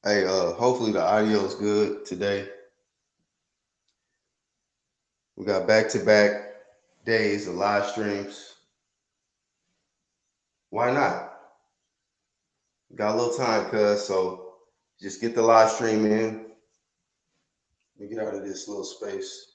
Hey, hopefully the audio is good today. We got back-to-back days of live streams. Why not? Got a little time, cuz, so just get the live stream in. Let me get out of this little space.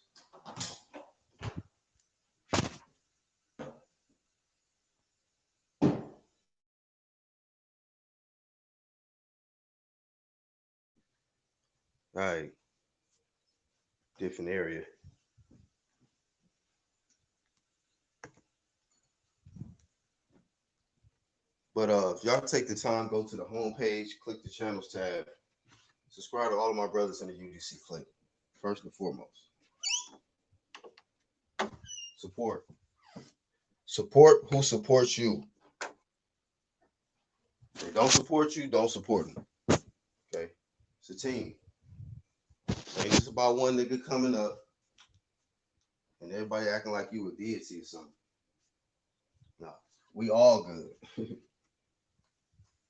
All right, different area. But if y'all take the time, go to the home page, click the channels tab, subscribe to all of my brothers in the UGC clique. First and foremost, support. Support who supports you. If they don't support you, don't support them. Okay, it's a team. Ain't just about one nigga coming up and everybody acting like you a deity or something. No, we all good.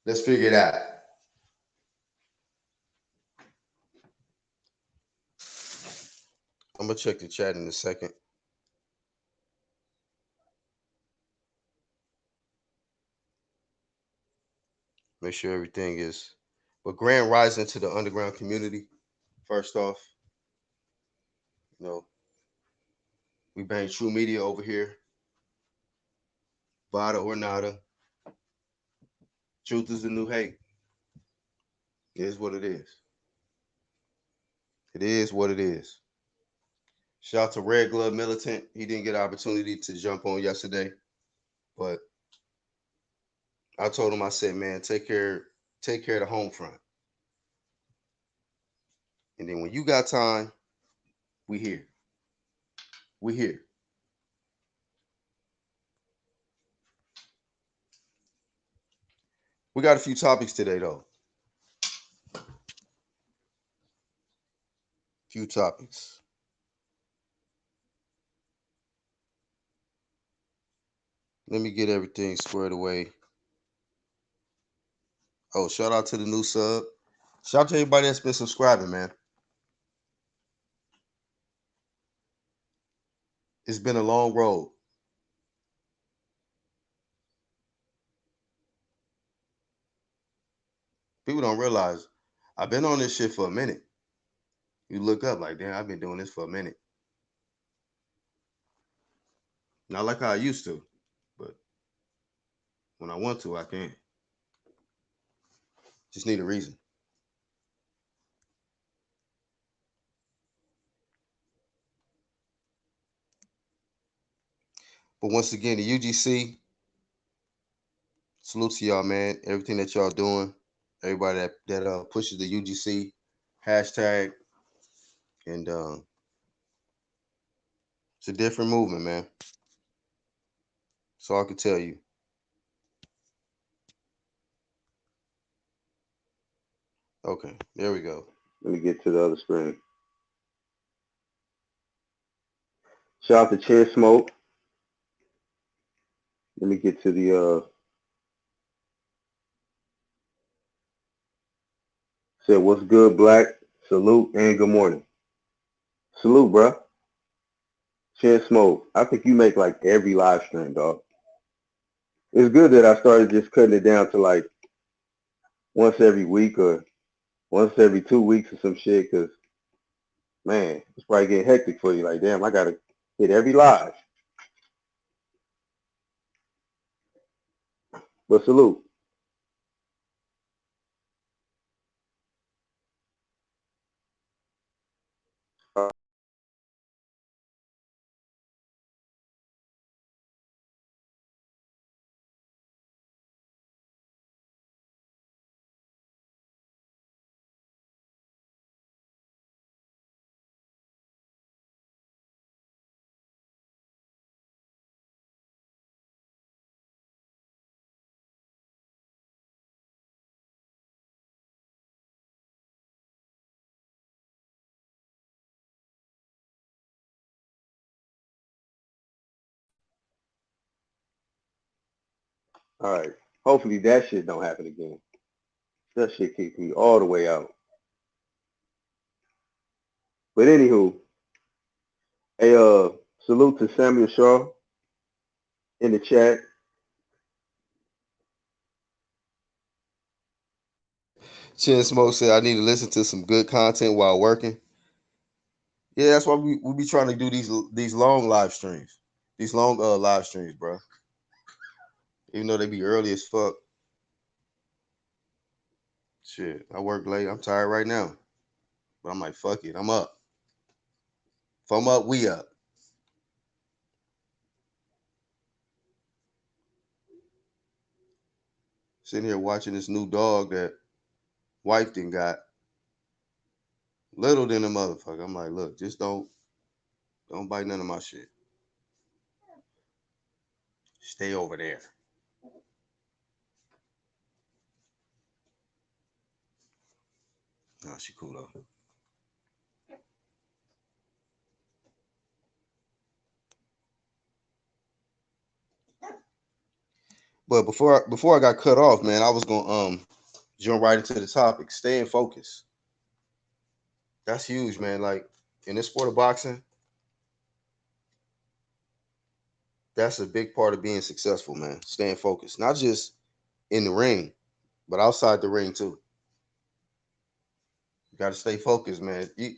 Let's figure it out. I'm gonna check the chat in a second. Make sure everything is. But grand rising to the underground community. First off, you know, we bang true media over here. Vada or nada. Truth is the new hate. It is what it is. It is what it is. Shout out to Red Glove Militant. He didn't get an opportunity to jump on yesterday, but I told him, I said, man, take care of the home front. And then when you got time, we here. We here. We got a few topics today, though. Few topics. Let me get everything squared away. Oh, shout out to the new sub. Shout out to everybody that's been subscribing, man. It's been a long road. People don't realize I've been on this shit for a minute. You look up like, damn, I've been doing this for a minute. Not like how I used to, but when I want to, I can. Just need a reason. But once again, the UGC, salute to y'all, man. Everything that y'all doing, everybody that pushes the UGC hashtag, and it's a different movement, man. So I can tell you. Okay, there we go. Let me get to the other screen. Shout out to Chair Smoke. Let me get to the said what's good, Black? Salute and good morning. Salute, bro. Chair Smoke. I think you make like every live stream, dog. It's good that I started just cutting it down to like once every week or once every 2 weeks or some shit, because man, it's probably getting hectic for you. Like, damn, I gotta hit every live. But salute. All right. Hopefully that shit don't happen again. That shit kicked me all the way out. But anywho, a salute to Samuel Shaw in the chat. Chin Smoke said I need to listen to some good content while working. Yeah, that's why we be trying to do these long live streams. These long live streams, bro. Even though they be early as fuck. Shit, I work late. I'm tired right now. But I'm like, fuck it. I'm up. If I'm up, we up. Sitting here watching this new dog that wife done got. Little than a motherfucker. I'm like, look, just don't bite none of my shit. Stay over there. Nah, she cool though. But before I got cut off, man, I was gonna jump right into the topic. Staying focused. That's huge, man. Like in this sport of boxing, that's a big part of being successful, man. Staying focused. Not just in the ring, but outside the ring too. You gotta stay focused, man. You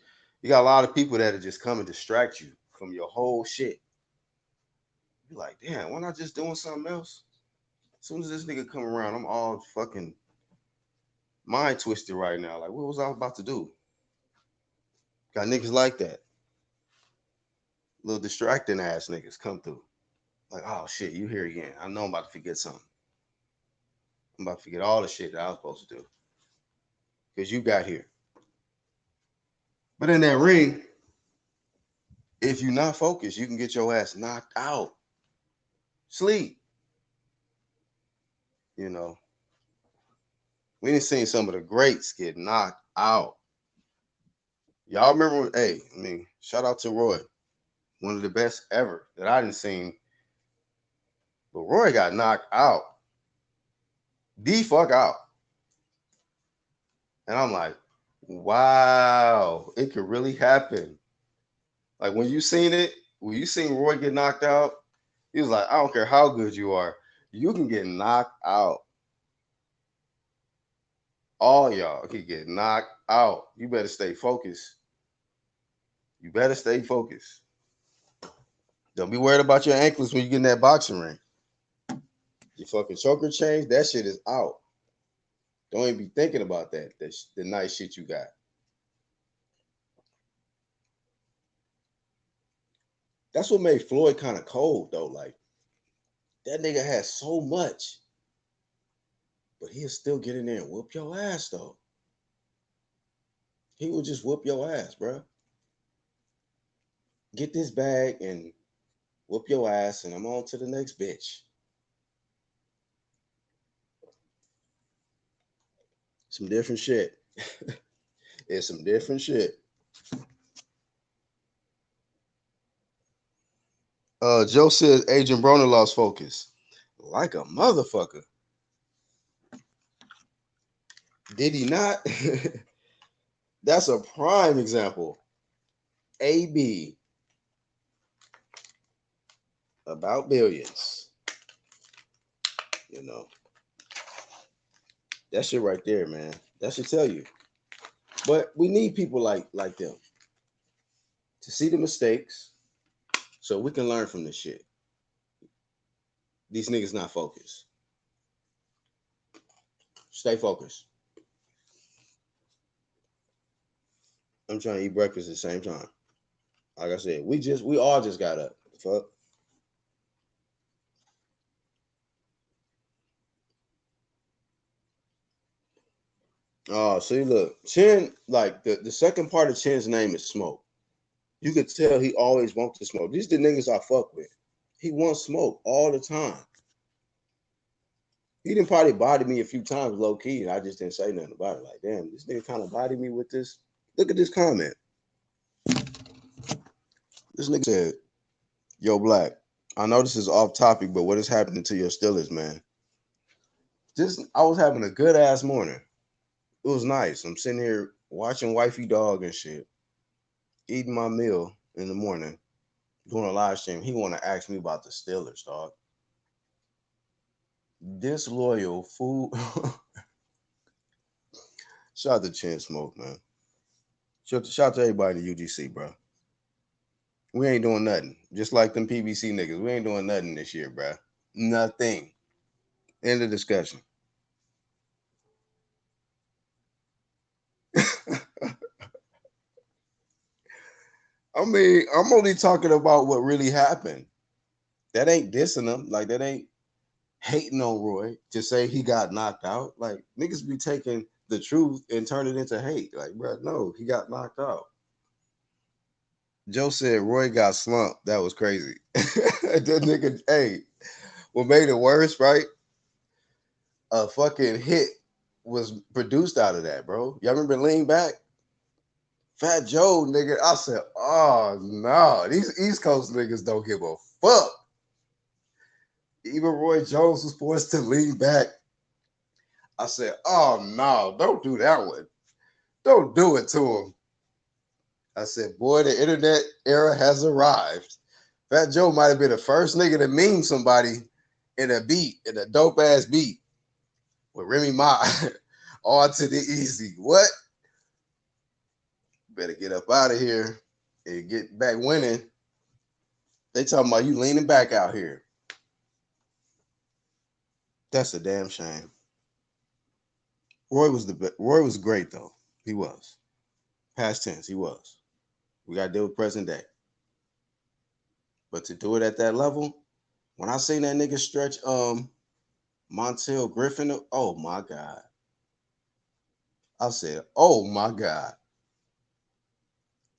got a lot of people that are just come and distract you from your whole shit. You're like, damn, why not just doing something else? As soon as this nigga come around, I'm all fucking mind twisted right now. Like, what was I about to do? Got niggas like that. Little distracting ass niggas come through. Like, oh shit, you here again. I know I'm about to forget something. I'm about to forget all the shit that I was supposed to do. Because you got here. But in that ring, if you're not focused, you can get your ass knocked out. Sleep. You know. We done seen some of the greats get knocked out. Y'all remember, hey, I mean, shout out to Roy. One of the best ever that I didn't seen. But Roy got knocked out. The fuck out. And I'm like, wow, it could really happen. Like when you seen Roy get knocked out, he was like, I don't care how good you are, you can get knocked out. All y'all can get knocked out. You better stay focused. You better stay focused. Don't be worried about your ankles when you get in that boxing ring. Your fucking choker change, that shit is out. Don't even be thinking about that. That's the nice shit you got. That's what made Floyd kind of cold though. Like that nigga has so much, but he'll still get in there and whoop your ass though. He will just whoop your ass, bro. Get this bag and whoop your ass, and I'm on to the next bitch. Some different shit. It's some different shit. Joe says Agent Broner lost focus. Like a motherfucker. Did he not? That's a prime example. AB about billions. You know. That shit right there, man. That should tell you. But we need people like them to see the mistakes so we can learn from this shit. These niggas not focused. Stay focused. I'm trying to eat breakfast at the same time. Like I said, we all just got up. Fuck. Oh, see, look, Chin, like the second part of Chin's name is Smoke. You could tell he always wants to smoke. These the niggas I fuck with. He wants smoke all the time. He didn't probably body me a few times low key, and I just didn't say nothing about it. Like, damn, this nigga kind of bodied me with this. Look at this comment. This nigga said, "Yo, Black, I know this is off topic, but what is happening to your Steelers, man? Just I was having a good ass morning. It was nice. I'm sitting here watching Wifey Dog and shit, eating my meal in the morning, doing a live stream. He want to ask me about the Steelers, dog. Disloyal fool. Shout out to Chin Smoke, man. Shout out to everybody in the UGC, bro. We ain't doing nothing. Just like them PBC niggas. We ain't doing nothing this year, bro. Nothing. End of discussion. I mean, I'm only talking about what really happened. That ain't dissing him. Like, that ain't hating on Roy to say he got knocked out. Like, niggas be taking the truth and turn it into hate. Like, bro, no, he got knocked out. Joe said Roy got slumped. That was crazy. That nigga, hey, what made it worse, right? A fucking hit was produced out of that, bro. Y'all remember Lean Back? Fat Joe, nigga. I said, oh no, these East Coast niggas don't give a fuck. Even Roy Jones was forced to lean back. I said, oh no, don't do that one. Don't do it to him. I said, boy, the internet era has arrived. Fat Joe might have been the first nigga to meme somebody in a beat, in a dope ass beat with Remy Ma. On to the easy. What? Better get up out of here and get back winning. They talking about you leaning back out here. That's a damn shame. Roy was great though. He was. Past tense, he was. We gotta deal with present day. But to do it at that level, when I seen that nigga stretch Montel Griffin, oh my God. I said, oh my God.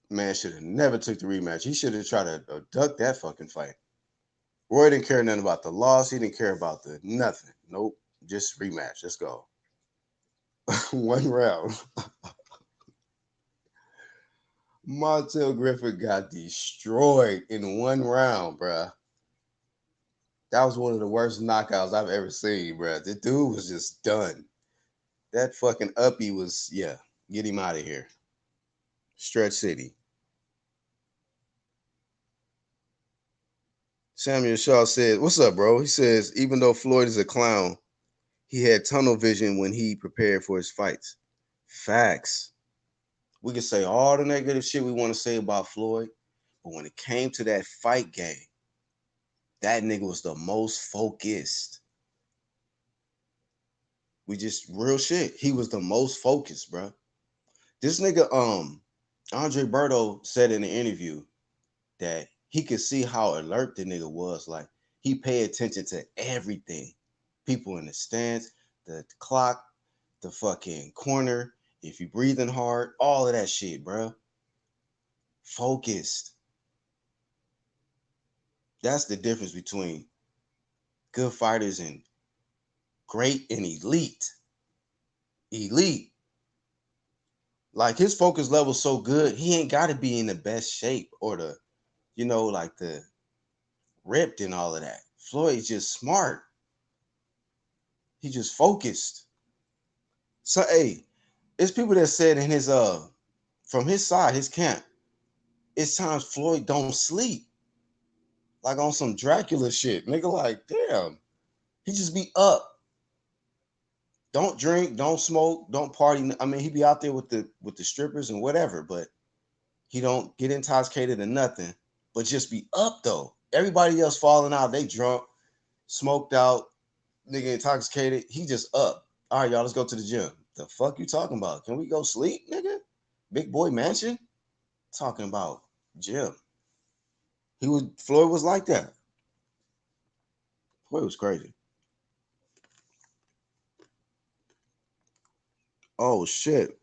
Man should have never took the rematch. He should have tried to duck that fucking fight. Roy didn't care nothing about the loss. He didn't care about the nothing. Nope. Just rematch. Let's go. One round. Montel Griffin got destroyed in one round, bruh. That was one of the worst knockouts I've ever seen, bruh. The dude was just done. That fucking uppy was, yeah, get him out of here. Stretch City. Samuel Shaw said, what's up, bro? He says, even though Floyd is a clown, he had tunnel vision when he prepared for his fights. Facts. We can say all the negative shit we want to say about Floyd, but when it came to that fight game, that nigga was the most focused. We just real shit. He was the most focused, bro. This nigga, Andre Berto said in the interview that he could see how alert the nigga was. Like, he paid attention to everything. People in the stands, the clock, the fucking corner, if you breathing hard, all of that shit, bro. Focused. That's the difference between good fighters and great and elite. Elite. Like, his focus level so good, he ain't got to be in the best shape or the, like the ripped and all of that. Floyd's just smart. He just focused. So, hey, it's people that said in his from his side, his camp, it's times Floyd don't sleep. Like on some Dracula shit. Nigga, like, damn. He just be up. Don't drink, don't smoke, don't party. I mean, he be out there with the strippers and whatever, but he don't get intoxicated or nothing. But just be up though. Everybody else falling out, they drunk, smoked out, nigga intoxicated. He just up. All right, y'all, let's go to the gym. The fuck you talking about? Can we go sleep, nigga? Big boy mansion? Talking about gym. Floyd was like that. Floyd was crazy. Oh shit.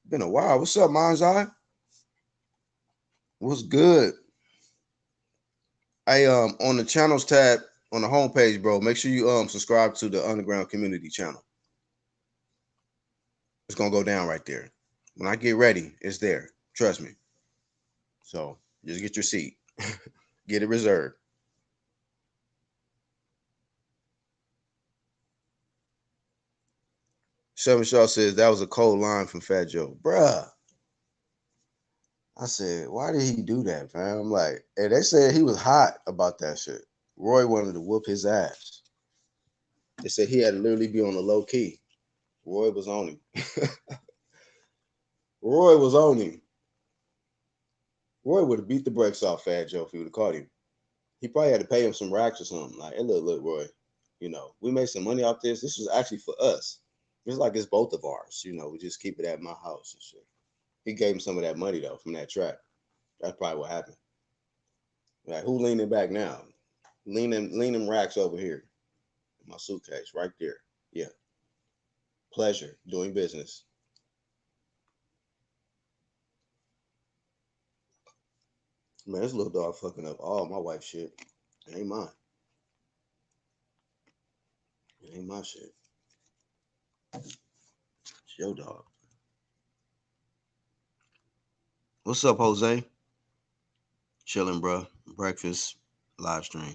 Been a while. What's up, Mind's Eye? What's good? I on the channels tab on the homepage, bro. Make sure you subscribe to the Underground Community channel. It's gonna go down right there. When I get ready, it's there. Trust me. So just get your seat. Get it reserved. Seven Shaw says that was a cold line from Fat Joe. Bruh. I said, why did he do that, fam? I'm like, and they said he was hot about that shit. Roy wanted to whoop his ass. They said he had to literally be on the low key. Roy was on him. Roy was on him. Roy would have beat the brakes off Fat Joe if he would have caught him. He probably had to pay him some racks or something. Like, hey, look, Roy, we made some money off this. This was actually for us. It's like it's both of ours. We just keep it at my house and shit. He gave him some of that money though from that track. That's probably what happened. Like, who leaning back now? Lean them racks over here. In my suitcase, right there. Yeah. Pleasure doing business. Man, this little dog fucking up all my wife's shit. It ain't mine. It ain't my shit. It's your dog. What's up, Jose? Chilling, bro. Breakfast live stream.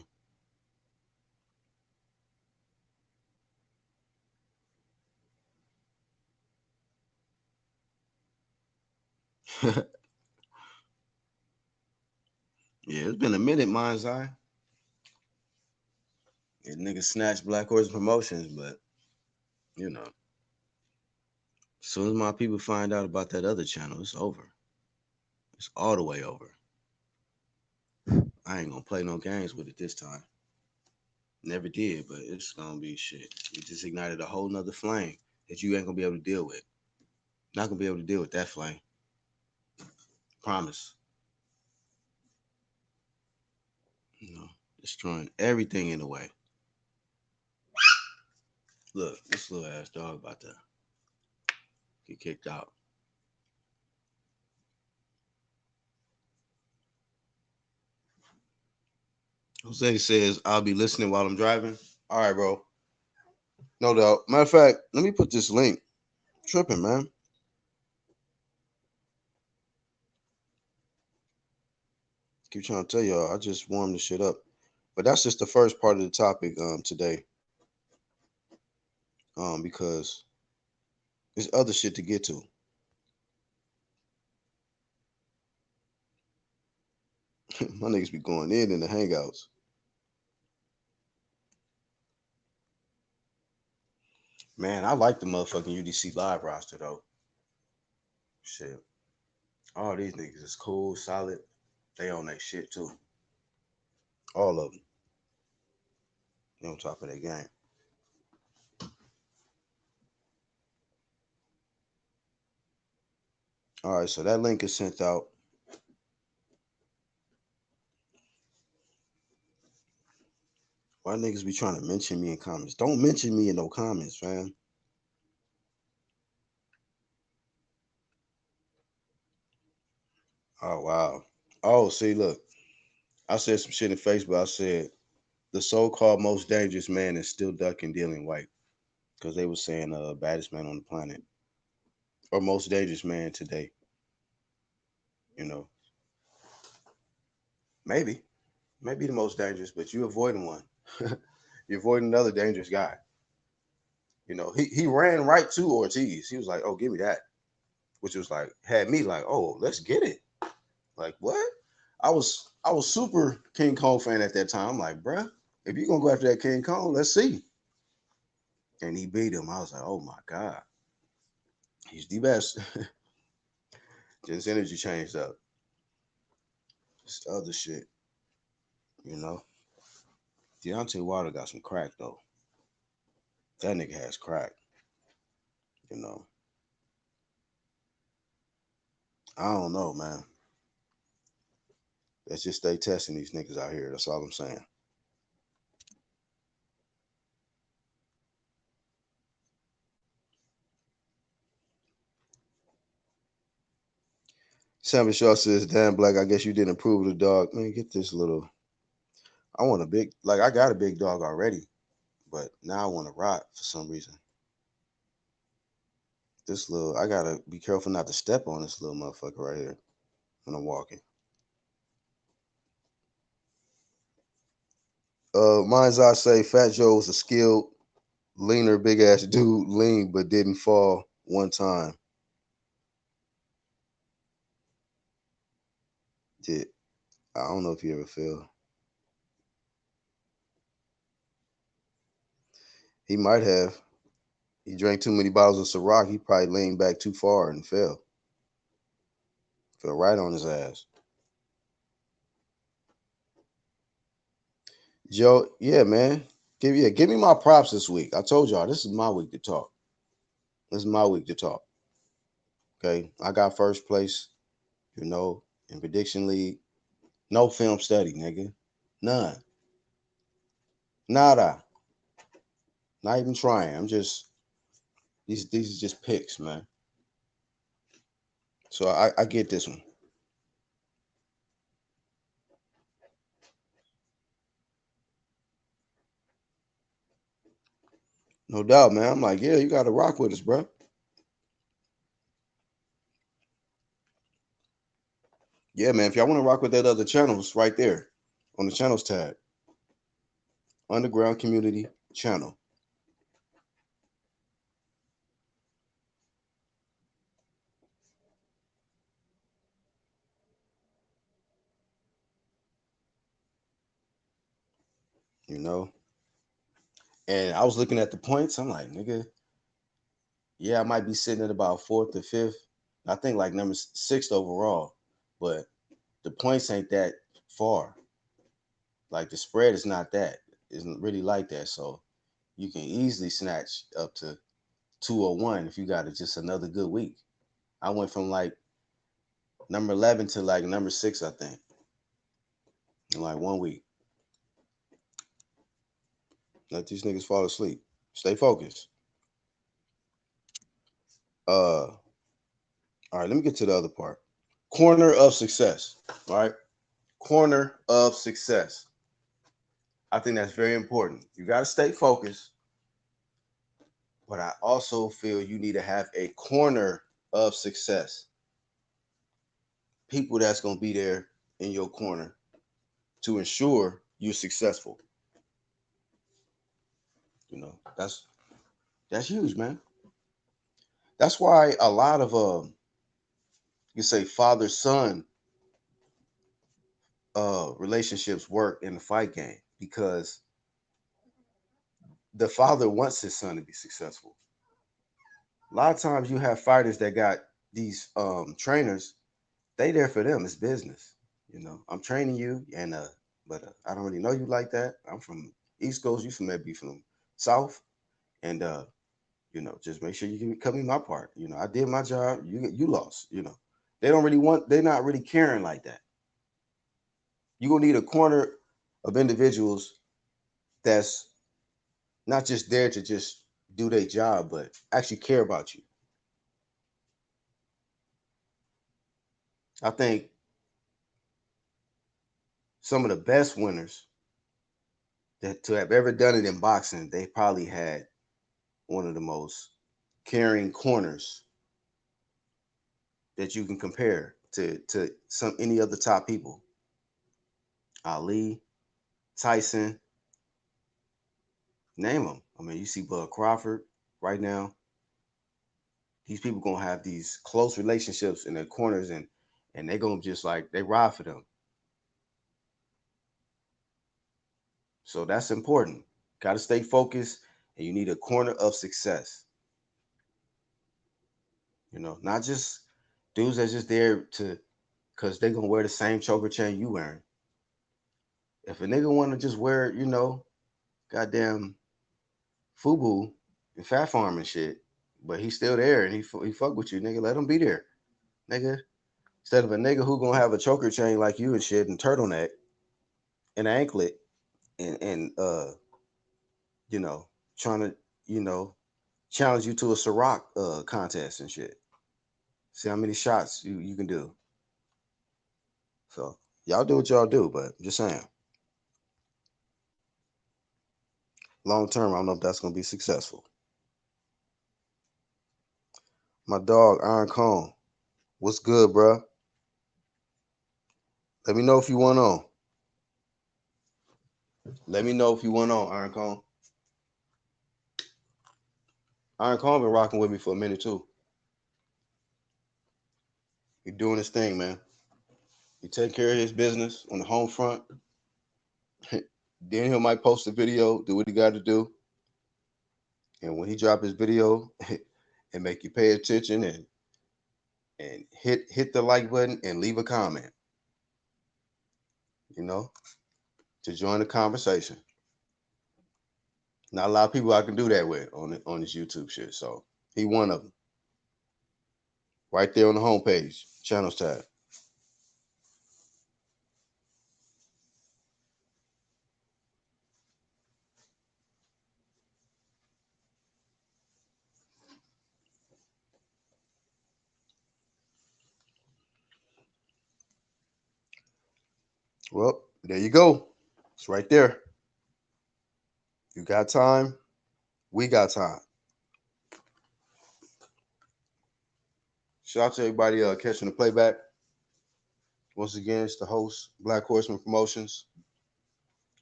Yeah, it's been a minute, mine's eye. Yeah, niggas snatched Black Horse Promotions, but as soon as my people find out about that other channel, it's over. It's all the way over. I ain't gonna play no games with it this time. Never did, but it's gonna be shit. It just ignited a whole nother flame that you ain't gonna be able to deal with. Not gonna be able to deal with that flame. Promise. Destroying everything in the way. Look, this little ass dog about to get kicked out. Jose says, I'll be listening while I'm driving. All right, bro. No doubt. Matter of fact, let me put this link. Tripping, man. Keep trying to tell y'all, I just warmed the shit up. But that's just the first part of the topic today. Because there's other shit to get to. My niggas be going in the hangouts. Man, I like the motherfucking UDC live roster though. Shit. All these niggas is cool, solid. They on that shit too. All of them. They on top of their game. All right, so that link is sent out. Why niggas be trying to mention me in comments? Don't mention me in no comments, fam. Oh wow. Oh, see, look. I said some shit in Facebook. I said the so-called most dangerous man is still ducking dealing white. Because they were saying baddest man on the planet. Or most dangerous man today. You know. Maybe. Maybe the most dangerous, but you avoiding one. You're avoiding another dangerous guy. He ran right to Ortiz. He was like, "Oh, give me that," which was like had me like, "Oh, let's get it." Like what? I was super King Kong fan at that time. I'm like, bruh, if you're gonna go after that King Kong, let's see. And he beat him. I was like, oh my god, he's the best. His energy changed up. This other shit, you know. Deontay Wilder got some crack though. That nigga has crack. You know. I don't know, man. Let's just stay testing these niggas out here. That's all I'm saying. Sammy Shaw says, damn, Black, I guess you didn't approve of the dog. Man, get this little. I want a big, like, I got a big dog already, but now I want to rot for some reason. This little, I gotta be careful not to step on this little motherfucker right here when I'm walking. Mine's I say Fat Joe was a skilled Leaner, big ass dude, lean but didn't fall one time. Did I don't know if he ever fell. He might have. He drank too many bottles of Ciroc. He probably leaned back too far and fell. Fell right on his ass. Joe, yeah, man. Give me my props this week. I told y'all this is my week to talk. This is my week to talk. Okay. I got first place, in prediction league. No film study, nigga. None. Nada. Not even trying. I'm just these are just picks, man. So I get this one. No doubt, man. I'm like, yeah, you gotta rock with us, bro. Yeah, man. If y'all want to rock with that other channels right there on the channels tab, Underground Community Channel. You know, and I was looking at the points. I'm like, nigga, yeah, I might be sitting at about fourth or fifth. I think like number sixth overall, but the points ain't that far. Like the spread is not that. Isn't really like that. So you can easily snatch up to 201 if you got just another good week. I went from like number 11 to like number 6, I think, in like 1 week. Let these niggas fall asleep. Stay focused. All right, let me get to the other part. Corner of success. All right. Corner of success. I think that's very important. You got to stay focused, but I also feel you need to have a corner of success. People that's going to be there in your corner to ensure you're successful. That's huge, man. That's why a lot of you say father son relationships work in the fight game because the father wants his son to be successful. A lot of times you have fighters that got these trainers, they there for them. It's business. I'm training you, and but I don't really know you like that. I'm from East Coast. You from maybe from South, and just make sure you can come in my part. I did my job. You lost. They don't really want. They're not really caring like that. You gonna need a corner of individuals that's not just there to just do their job, but actually care about you. I think some of the best winners that to have ever done it in boxing, they probably had one of the most caring corners that you can compare to some any other top people. Ali, Tyson, name them. I mean, you see Bud Crawford right now. These people gonna have these close relationships in their corners, and they gonna just like they ride for them. So that's important. Got to stay focused, and you need a corner of success. Not just dudes that's just there to because they gonna wear the same choker chain you wearing. If a nigga want to just wear, goddamn FUBU and Fat Farm and shit, but he's still there and he fuck with you, nigga, let him be there, nigga. Instead of a nigga who gonna have a choker chain like you and shit and turtleneck and anklet and you know trying to you know challenge you to a Ciroc contest and shit. See how many shots you can do. So y'all do what y'all do, but I'm just saying, long term, I don't know if that's gonna be successful. My dog Iron Cone, what's good, bro? Let me know if you want on. Let me know if you want on, Iron Cone. Iron Khan been rocking with me for a minute too. He doing his thing, man. He take care of his business on the home front. Then he might post a video, do what he got to do, and when he drop his video, and make you pay attention and hit the like button and leave a comment. You know, to join the conversation. Not a lot of people I can do that with on this YouTube shit. So he one of them. Right there on the homepage, channels tab. Well, there you go. It's right there. You got time. We got time. Shout out to everybody catching the playback. Once again, it's the host, Black Horseman Promotions.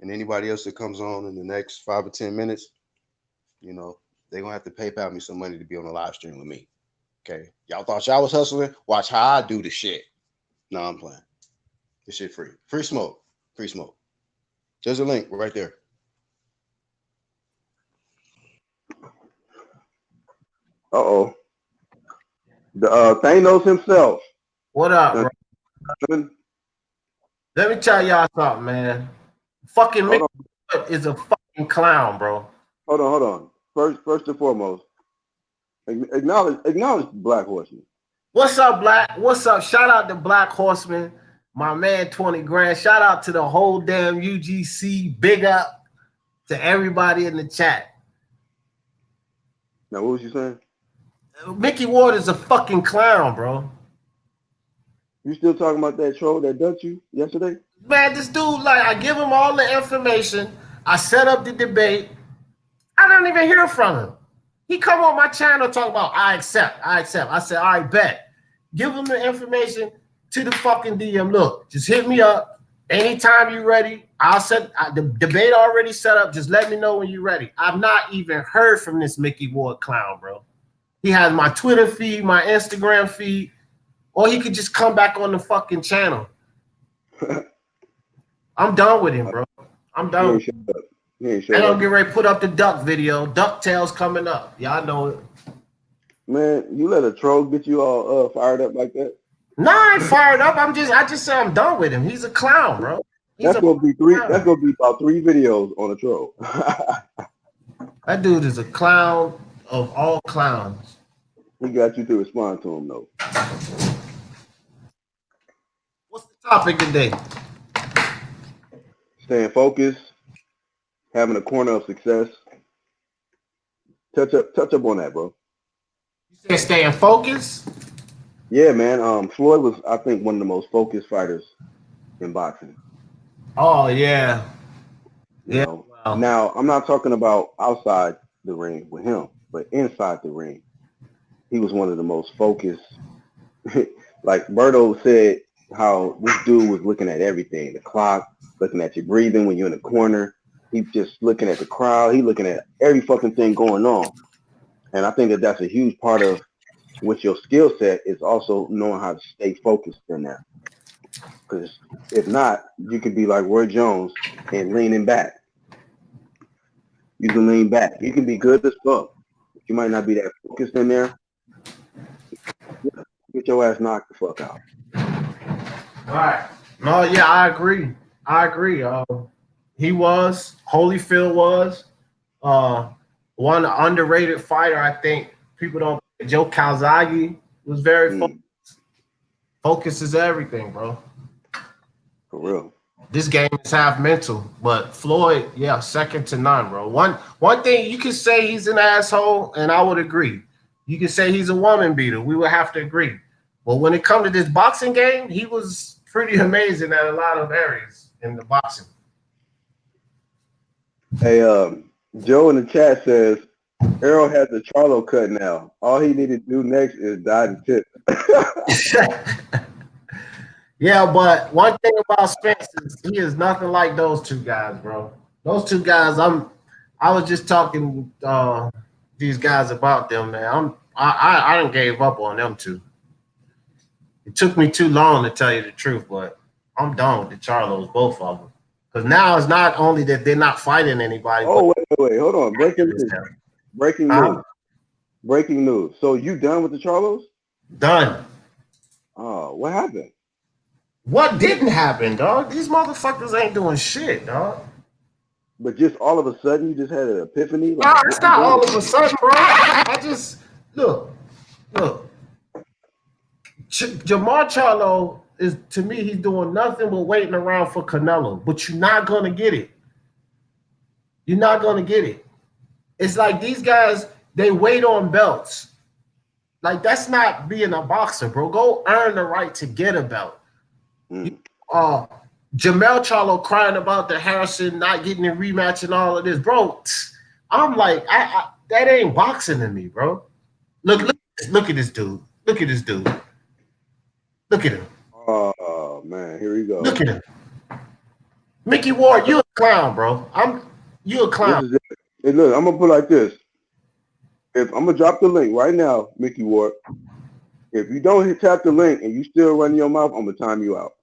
And anybody else that comes on in the next 5 or 10 minutes, you know, they're going to have to PayPal me some money to be on the live stream with me. Okay? Y'all thought y'all was hustling? Watch how I do the shit. No, I'm playing. This shit free. Free smoke. Free smoke. There's a link right there. Uh-oh. The Thanos himself. What up, bro? Let me tell y'all something, man. Fucking Mickey is a fucking clown, bro. Hold on. First and foremost, acknowledge Black Horseman. What's up, Black? What's up? Shout out to Black Horseman, my man, 20 grand. Shout out to the whole damn UGC. Big up to everybody in the chat. Now, what was you saying? Mickey Ward is a fucking clown, bro. You still talking about that troll that dumped you yesterday? Man, this dude, like, I give him all the information. I set up the debate. I don't even hear from him. He come on my channel talk about, I accept. I said, all right, bet. Give him the information to the fucking DM. Look, just hit me up. Anytime you're ready, I'll set the debate already set up. Just let me know when you're ready. I've not even heard from this Mickey Ward clown, bro. He has my Twitter feed, my Instagram feed, or he could just come back on the fucking channel. I'm done with him, bro. I'm done. And I'm getting ready to put up the duck video. DuckTales coming up. Y'all know it. Man, you let a troll get you all fired up like that? Nah, I ain't fired up. I just say I'm done with him. He's a clown, bro. That's gonna be about 3 videos on a troll. That dude is a clown of all clowns. He got you to respond to him though. What's the topic today? Staying focused, having a corner of success. Touch up on that, bro. You said staying focused? Yeah, man. Floyd was, I think, one of the most focused fighters in boxing. Oh yeah. You know? Wow. Now, I'm not talking about outside the ring with him, but inside the ring. He was one of the most focused. Like Berto said, how this dude was looking at everything, the clock, looking at your breathing when you're in the corner. He's just looking at the crowd. He's looking at every fucking thing going on. And I think that that's a huge part of what your skill set is, also knowing how to stay focused in there. Because if not, you could be like Roy Jones and leaning back. You can lean back. You can be good as fuck. You might not be that focused in there. Get your ass knocked the fuck out. All right. No, yeah, I agree. He was, Holyfield was, one underrated fighter. I think people don't. Joe Calzaghe was very focused. Focus is everything, bro. For real. This game is half mental, but Floyd, yeah, second to none, bro. One thing you can say, he's an asshole, and I would agree. You can say he's a woman beater. We would have to agree. But when it comes to this boxing game, he was pretty amazing at a lot of areas in the boxing. Hey, Joe in the chat says, Errol has a Charlo cut now. All he needed to do next is dye the tip. Yeah, but one thing about Spence is he is nothing like those two guys, bro. Those two guys, I was just talking these guys about them, man. I done gave up on them too. It took me too long to tell you the truth, but I'm done with the Charlos, both of them. Because now it's not only that they're not fighting anybody, but Oh, wait, hold on. Breaking news. Breaking I'm news. Breaking news. So you done with the Charlos? done. Oh, what happened? What didn't happen, dog? These motherfuckers ain't doing shit, dog. But just all of a sudden, you just had an epiphany. Nah, Like, it's I'm not done all with of a this. sudden, bro. I just look. Jamar Charlo is to me. He's doing nothing but waiting around for Canelo. But you're not gonna get it. You're not gonna get it. It's like these guys. They wait on belts. Like that's not being a boxer, bro. Go earn the right to get a belt. You, Mm. uh, Jamel Charlo crying about the Harrison not getting a rematch and all of this, bro. I'm like, I that ain't boxing to me, bro. Look at this dude. Look at this dude. Look at him. Oh, man, here we Look go. at him. Mickey Ward, you a clown, bro. You a This clown. is it. Hey, look, I'm gonna put it like this. If I'm gonna drop the link right now, Mickey Ward. If you don't tap the link and you still running your mouth, I'm gonna time you out.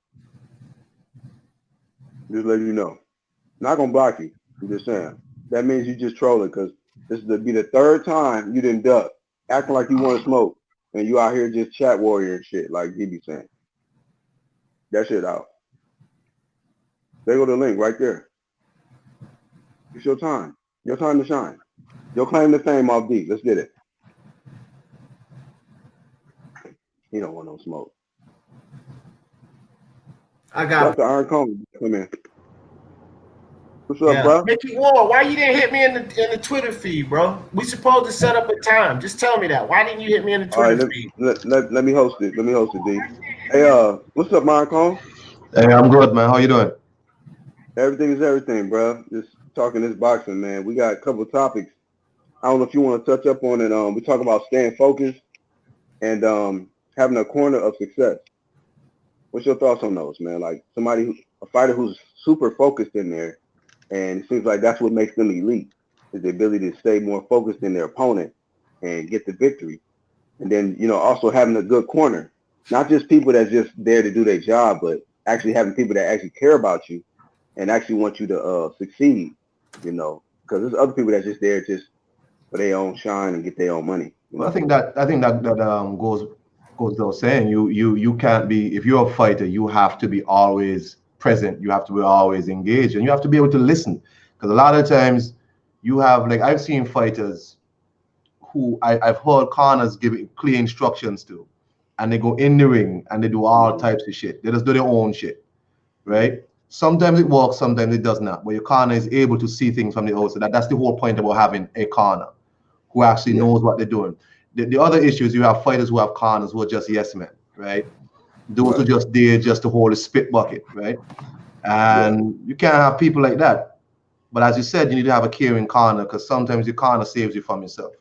Just let you know. Not gonna block you. I'm just saying. That means you just trolling because this is be the third time you didn't duck, acting like you want to smoke, and you out here just chat warrior and shit, like he be saying. That shit out. There go the link right there. It's your time. Your time to shine. Your claim to fame off deep. Let's get it. He don't want no smoke. I got Dr. Iron Cone, come in. What's up, yeah. bro? Mickey Ward, why you didn't hit me in the Twitter feed, bro? We supposed to set up a time. Just tell me that. Why didn't you hit me in the All right, Twitter feed? let me host it. Let me host it, D. Hey, what's up, Iron Cone? Hey, I'm good, man. How you doing? Everything is everything, bro. Just talking this boxing, man. We got a couple of topics. I don't know if you want to touch up on it. We talk about staying focused and having a corner of success. What's your thoughts on those, man? Like a fighter who's super focused in there, and it seems like that's what makes them elite is the ability to stay more focused than their opponent and get the victory. And then, also having a good corner, not just people that's just there to do their job, but actually having people that actually care about you and actually want you to succeed, because there's other people that's just there just for their own shine and get their own money, Well, I think that goes without saying. You can't be, if you're a fighter, you have to be always present. You have to be always engaged, and you have to be able to listen. Because a lot of times you have, like, I've seen fighters who I've heard corners giving clear instructions to, and they go in the ring and they do all Mm-hmm. types of shit. They just do their own shit, right? Sometimes it works, sometimes it does not. But your corner is able to see things from the outside. That's the whole point about having a corner who actually Yeah, knows what they're doing. The other issue is you have fighters who have corners who are just yes men, right? Those who right. just there just to hold a spit bucket, right? Yeah, And you can't have people like that. But as you said, you need to have a caring corner because sometimes your corner saves you from yourself,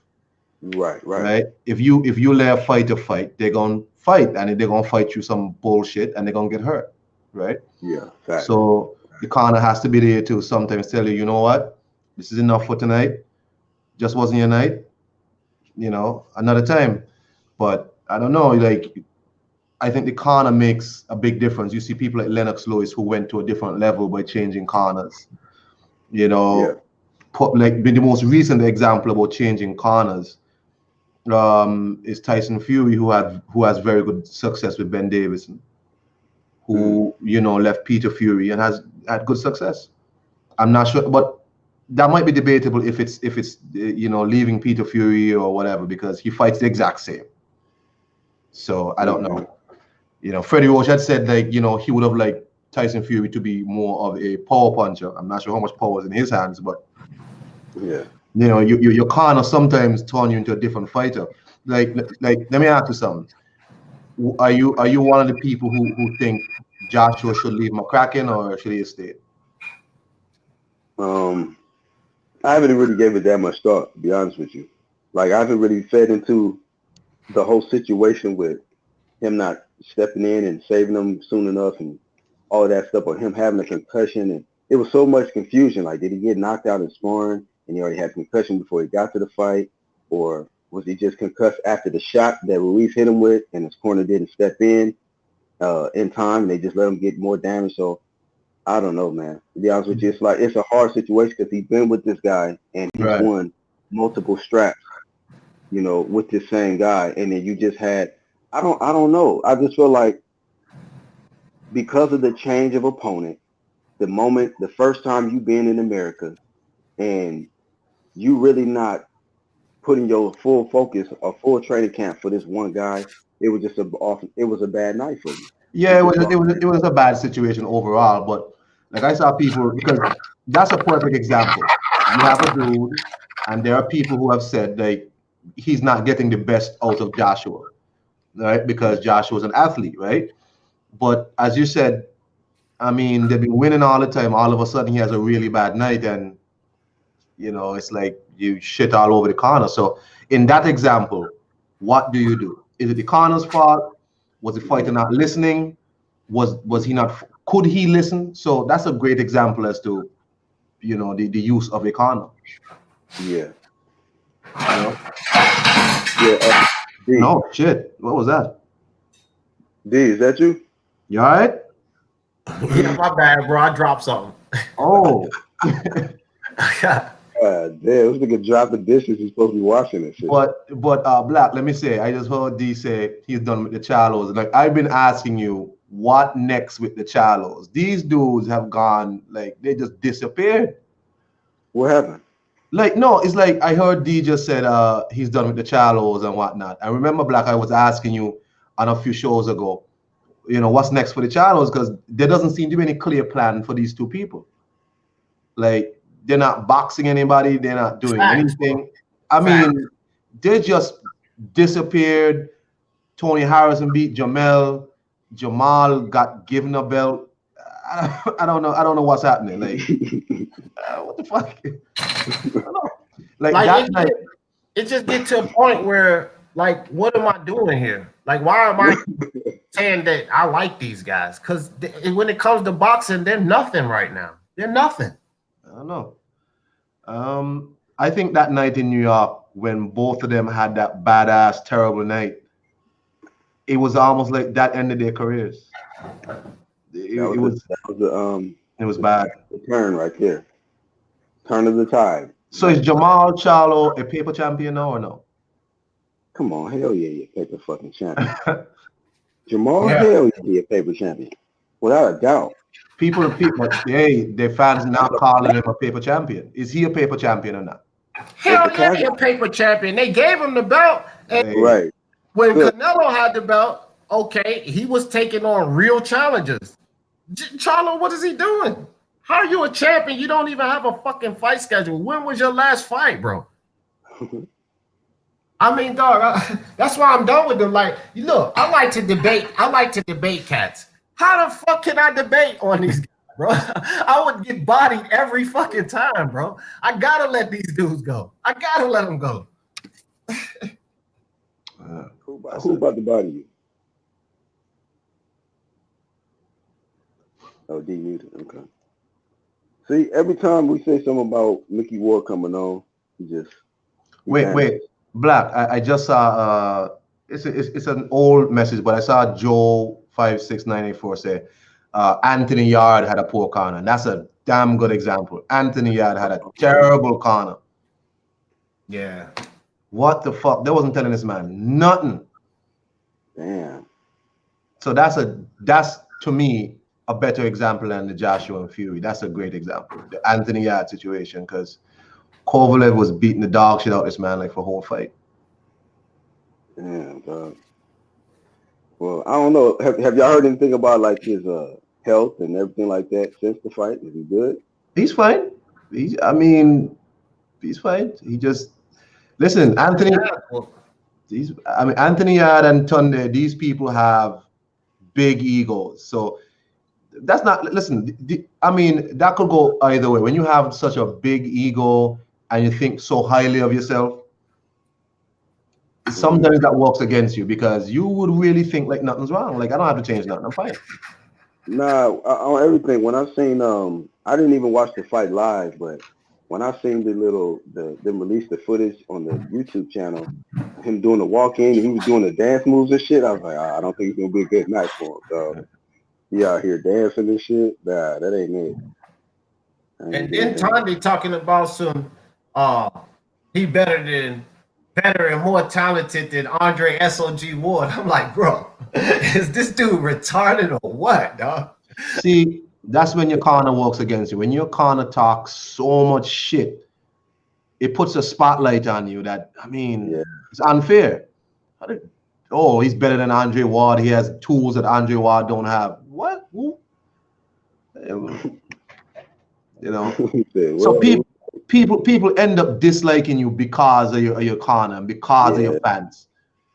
right, right. right? If you let a fighter fight, they're gonna fight and they're gonna fight you some bullshit and they're gonna get hurt, right? Yeah, facts. So the corner has to be there to sometimes tell you, you know what, this is enough for tonight. Just wasn't your night, another time. But I don't know, like I think the corner makes a big difference. You see people like Lennox Lewis who went to a different level by changing corners. You Yeah, know, like the most recent example about changing corners is Tyson Fury, who has very good success with Ben Davison, mm, who left Peter Fury and has had good success. I'm not sure, but that might be debatable if it's leaving Peter Fury or whatever because he fights the exact same. So I don't mm-hmm. know. Freddie Roach had said he would have liked Tyson Fury to be more of a power puncher. I'm not sure how much power is in his hands, but Yeah. your corner sometimes turn you into a different fighter. Like let me ask you something. Are you one of the people who think Joshua should leave McCracken or should he stay? Um, I haven't really gave it that much thought, to be honest with you. Like I haven't really fed into the whole situation with him not stepping in and saving them soon enough and all of that stuff, or him having a concussion. And it was so much confusion. Like, did he get knocked out in sparring and he already had concussion before he got to the fight? or was he just concussed after the shot that Ruiz hit him with, and his corner didn't step in time, and they just let him get more damage. So I don't know, man. To be honest with you, it's a hard situation because he's been with this guy and he's Right. won multiple straps, with this same guy, and then you just had. I don't know. I just feel like because of the change of opponent, the first time you been in America, and you really not putting your full focus or full training camp for this one guy, it was just it was a bad night for you. Yeah, it was a bad situation overall, but like I saw people because that's a perfect example. You have a dude, and there are people who have said like he's not getting the best out of Joshua, right? Because Joshua's an athlete, right? But as you said, I mean, they've been winning all the time. All of a sudden, he has a really bad night, and it's like you shit all over the corner. So in that example, what do you do? Is it the corner's fault? Was the fighter not listening? Was he not? Could he listen? So that's a great example as to the use of a corner. Yeah. You know? Yeah. D, No shit. What was that? D, is that you? You all right? Yeah, my bad, bro. I dropped something. Oh. Damn, this nigga dropped the dishes. He's supposed to be washing this shit. But Black, let me say, I just heard D say he's done with the Charlos. Like I've been asking you, what next with the Charlos? These dudes have gone like they just disappeared. What happened? Like no, it's like I heard D just said he's done with the Charlos and whatnot. I remember Black, I was asking you on a few shows ago, what's next for the Charlos, because there doesn't seem to be any clear plan for these two people. Like they're not boxing anybody, they're not doing anything. I mean, they just disappeared. Tony Harrison beat Jamal got given a belt. I don't know what's happening. Like what the fuck? I don't know. Like that night, it just get to a point where like, what am I doing here? Like, why am I saying that I like these guys? Because when it comes to boxing, they're nothing right now. They're nothing. I don't know. I think that night in New York when both of them had that badass, terrible night, it was almost like that ended their careers. It was bad. The turn right there. Turn of the tide. So is Jamal Charlo a paper champion now or no? Come on, hell yeah, you're a paper fucking champion. Jamal, hell yeah, you're a paper champion. Without a doubt. People, hey, their fans now calling him a paper champion. Is he a paper champion or not? Hell yeah, he's a paper champion. They gave him the belt. And right. When Canelo had the belt, okay, he was taking on real challengers. Charlo, what is he doing? How are you a champion? You don't even have a fucking fight schedule. When was your last fight, bro? I mean, dog, that's why I'm done with them. Like, look, I like to debate cats. How the fuck can I debate on these guys, bro? I would get bodied every fucking time, bro. I gotta let these dudes go. I gotta let them go. Who about to body you? Oh, D muted. Okay. See, every time we say something about Mickey Ward coming on, he wait, Black. I just saw it's an old message, but I saw Joe 56984 say Anthony Yard had a poor corner. That's a damn good example. Anthony Yard had a terrible corner. Yeah. What the fuck? They wasn't telling this man nothing. Damn. So that's to me a better example than the Joshua and Fury. That's a great example. The Anthony Yard situation, because Kovalev was beating the dog shit out of this man like for a whole fight. Damn, dog. Well, I don't know. Have y'all heard anything about like his health and everything like that since the fight? Is he good? He's fine. He's fine. He just listen, Anthony. Anthony Yard and Tunde, these people have big egos. So that's not, listen, that could go either way. When you have such a big ego and you think so highly of yourself, sometimes that works against you because you would really think like nothing's wrong. Like, I don't have to change nothing. I'm fine. Nah, on everything. When I seen, I didn't even watch the fight live, but when I seen them release the footage on the YouTube channel, him doing the walk in, he was doing the dance moves and shit. I was like, I don't think it's gonna be a good night for him. So he out here dancing and shit. Nah, that ain't it. And then Tandy talking about some he better and more talented than Andre SOG Ward. I'm like, bro, is this dude retarded or what, dog? See, that's when your corner works against you. When your corner talks so much shit, it puts a spotlight on you that, I mean, it's unfair. Oh, he's better than Andre Ward. He has tools that Andre Ward don't have. What? Who? You know. So people end up disliking you because of your corner and because of your fans.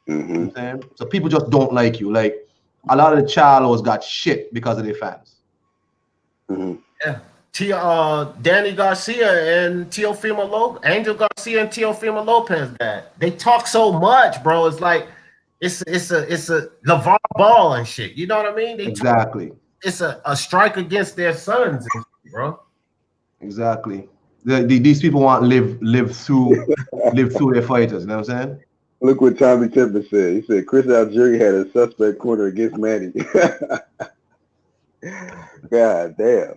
You know what I'm saying? So people just don't like you. Like a lot of the Charlos got shit because of their fans. Yeah. Danny Garcia and Angel Garcia and Teofimo Lopez, they talk so much, bro. It's like it's a LeVar Ball and shit. You know what I mean? Exactly. It's a strike against their sons, and shit, bro. Exactly. These people want to live through their fighters. You know what I'm saying? Look what Tommy Tipper said. He said Chris Algieri had a suspect corner against Manny. God damn.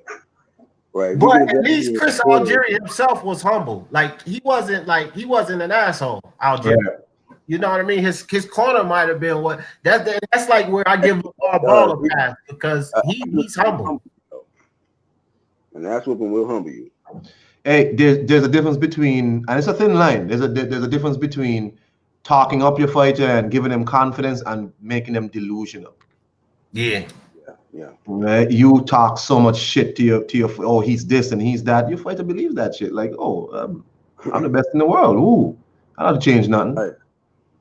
Right. But at least Chris Algieri himself was humble. Like he wasn't an asshole, Algieri. Right. You know what I mean? His corner might have been what that's like where I give LeVar Ball a pass because he's humble. And that's what will humble you. Hey, there's a difference between, and it's a thin line. There's a difference between talking up your fighter and giving them confidence and making them delusional. Yeah. Right? You talk so much shit to your oh, he's this and he's that. Your fighter believes that shit. Like, I'm the best in the world. Ooh, I don't have to change nothing. Right.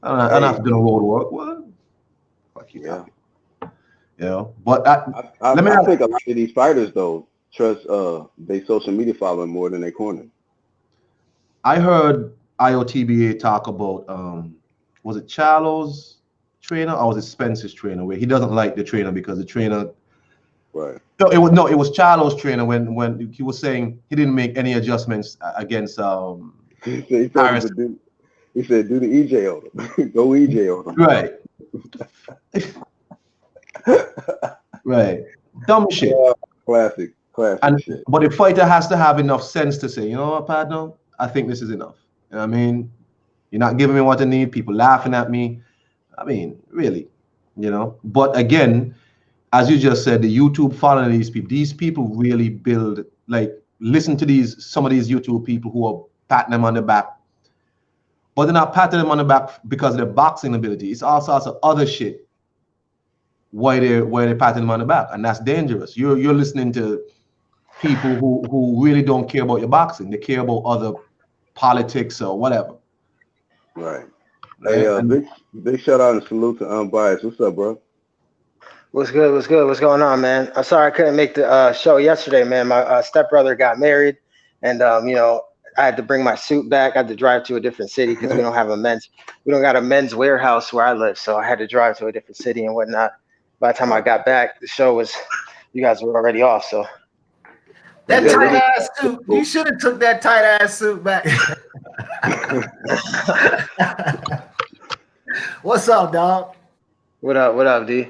I don't have to do no road work. What? Fuck you. Yeah. You know, but I think a lot of these fighters though trust their social media following more than their corner. I heard IOTBA talk about was it Charlo's trainer or was it Spencer's trainer where he doesn't like the trainer because the trainer. Right. No, it was Charlo's trainer when he was saying he didn't make any adjustments against Harris. He said do the EJ on him. Go EJ on him. Right. Right. Dumb shit. Classic shit. But the fighter has to have enough sense to say, you know what, partner, I think this is enough. You know what I mean? You're not giving me what I need. People laughing at me. I mean, really, you know. But again, as you just said, the YouTube following these people really build, like, listen to some of these YouTube people who are patting them on the back. But they're not patting them on the back because of their boxing ability. It's all sorts of other shit why they're patting them on the back. And that's dangerous. You're listening to people who really don't care about your boxing. They care about other politics or whatever. Right. Hey, big shout out and salute to Unbiased. What's up, bro? What's good? What's going on, man? I'm sorry I couldn't make the show yesterday, man. My stepbrother got married, and I had to bring my suit back. I had to drive to a different city because we don't got a men's warehouse where I live, so I had to drive to a different city and whatnot. By the time I got back, the show you guys were already off. So that tight ass suit, you should have took that tight ass suit back. What's up, dog? What up, D?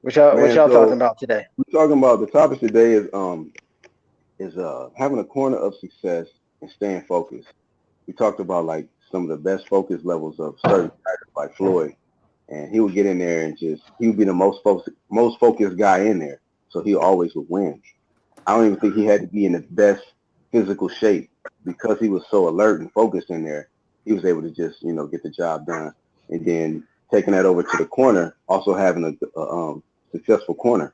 What y'all talking about today? We're talking about the topic today is having a corner of success and staying focused. We talked about like some of the best focus levels of certain fighters like Floyd, and he would get in there and he would be the most focused guy in there, so he always would win. I don't even think he had to be in the best physical shape because he was so alert and focused in there. He was able to just get the job done, and then taking that over to the corner, also having a successful corner,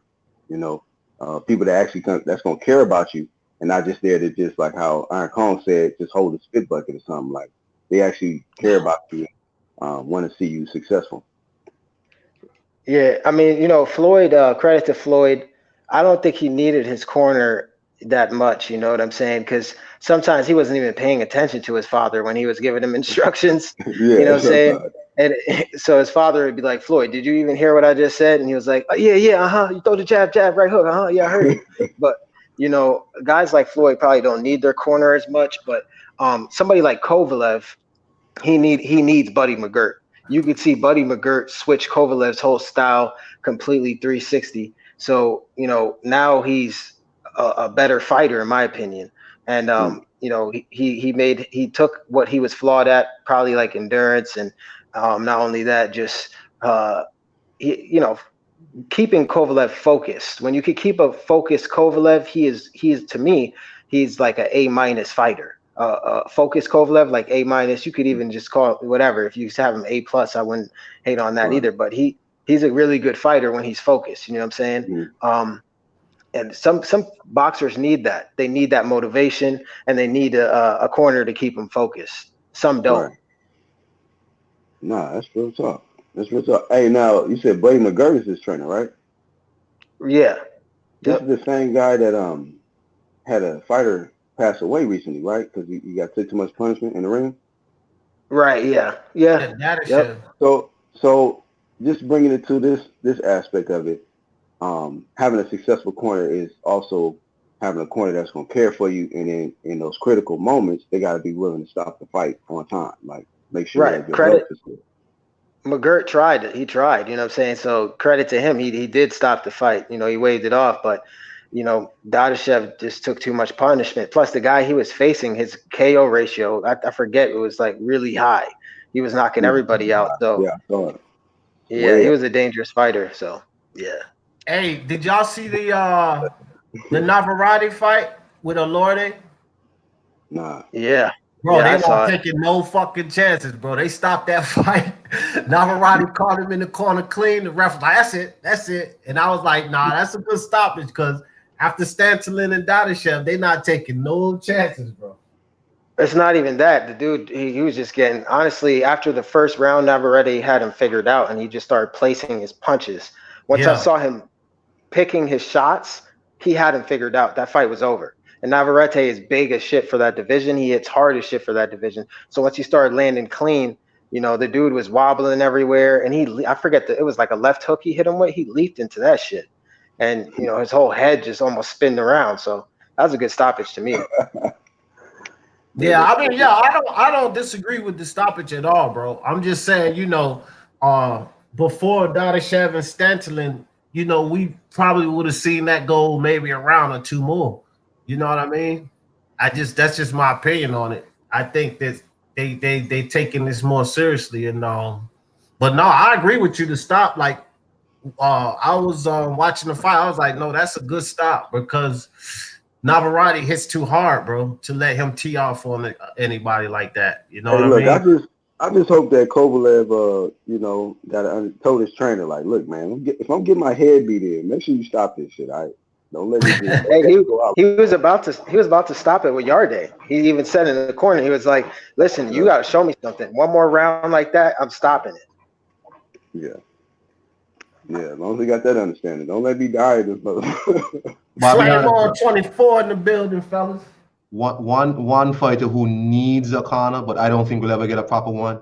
people that actually that's gonna care about you and not just there to just like how Iron Kong said, just hold a spit bucket or something. Like they actually care about you, want to see you successful. Yeah, I mean, Floyd. Credit to Floyd. I don't think he needed his corner that much. You know what I'm saying? Because sometimes he wasn't even paying attention to his father when he was giving him instructions. Yeah, you know what I'm saying? And so his father would be like, Floyd, did you even hear what I just said? And he was like, oh, yeah, you throw the jab, right hook. Yeah, I heard it. But, guys like Floyd probably don't need their corner as much, but somebody like Kovalev, he needs Buddy McGirt. You could see Buddy McGirt switch Kovalev's whole style completely 360. So, now he's a better fighter in my opinion. And he took what he was flawed at, probably like endurance, and not only that, just keeping Kovalev focused. When you could keep a focused Kovalev, he is to me, he's like an A- fighter. Focused Kovalev, like A-. You could even just call it whatever. If you have him A+, I wouldn't hate on that either. But he's a really good fighter when he's focused. You know what I'm saying? And some boxers need that. They need that motivation, and they need a corner to keep them focused. Some don't. Right. Nah, that's real talk. That's real talk. Hey, now you said Buddy McGirt is his trainer, right? Yeah. This is the same guy that had a fighter pass away recently, right? Because he got took too much punishment in the ring. Right. Yeah. Yep. So just bringing it to this aspect of it, having a successful corner is also having a corner that's going to care for you, and then in those critical moments, they got to be willing to stop the fight on time, like make sure. Right. Credit. McGirt tried it. He tried. You know what I'm saying? So credit to him. He did stop the fight. He waved it off, but. Dadashev just took too much punishment. Plus, the guy he was facing, his KO ratio, I forget, it was like really high. He was knocking everybody out. So, he was a dangerous fighter. So, yeah. Hey, did y'all see the Navarrete fight with Elordi? Nah. Yeah. Bro, they weren't taking no fucking chances, bro. They stopped that fight. Navarrete caught him in the corner clean. The ref was like, that's it. And I was like, nah, that's a good stoppage, because after Stanton and Dadashev, they not taking no chances, bro. It's not even that. The dude, he was just getting, honestly, after the first round, Navarrete had him figured out, and he just started placing his punches. Once I saw him picking his shots, he had him figured out. That fight was over. And Navarrete is big as shit for that division. He hits hard as shit for that division. So once he started landing clean, the dude was wobbling everywhere. And I forget, it was like a left hook he hit him with. He leaped into that shit. And, his whole head just almost spinned around. So that was a good stoppage to me. Yeah, I don't disagree with the stoppage at all, bro. I'm just saying, before Dadashev and Stanton, we probably would have seen that go maybe a round or two more. You know what I mean? That's just my opinion on it. I think that they taking this more seriously, and but no, I agree with you to stop. Like, I was watching the fight. I was like, no, that's a good stop, because Navarrete hits too hard, bro, to let him tee off on anybody like that. You know what I mean? I just hope that Kovalev, told his trainer, like, look, man, if I'm getting my head beat in, make sure you stop this shit. All right, don't let me just go out. He was about to stop it with Yarde. He even said in the corner, he was like, listen, you got to show me something. One more round like that, I'm stopping it. Yeah. Yeah, as long as we got that understanding. Don't let me die this motherfucker. Flame on 24 in the building, fellas. One fighter who needs a corner, but I don't think we'll ever get a proper one,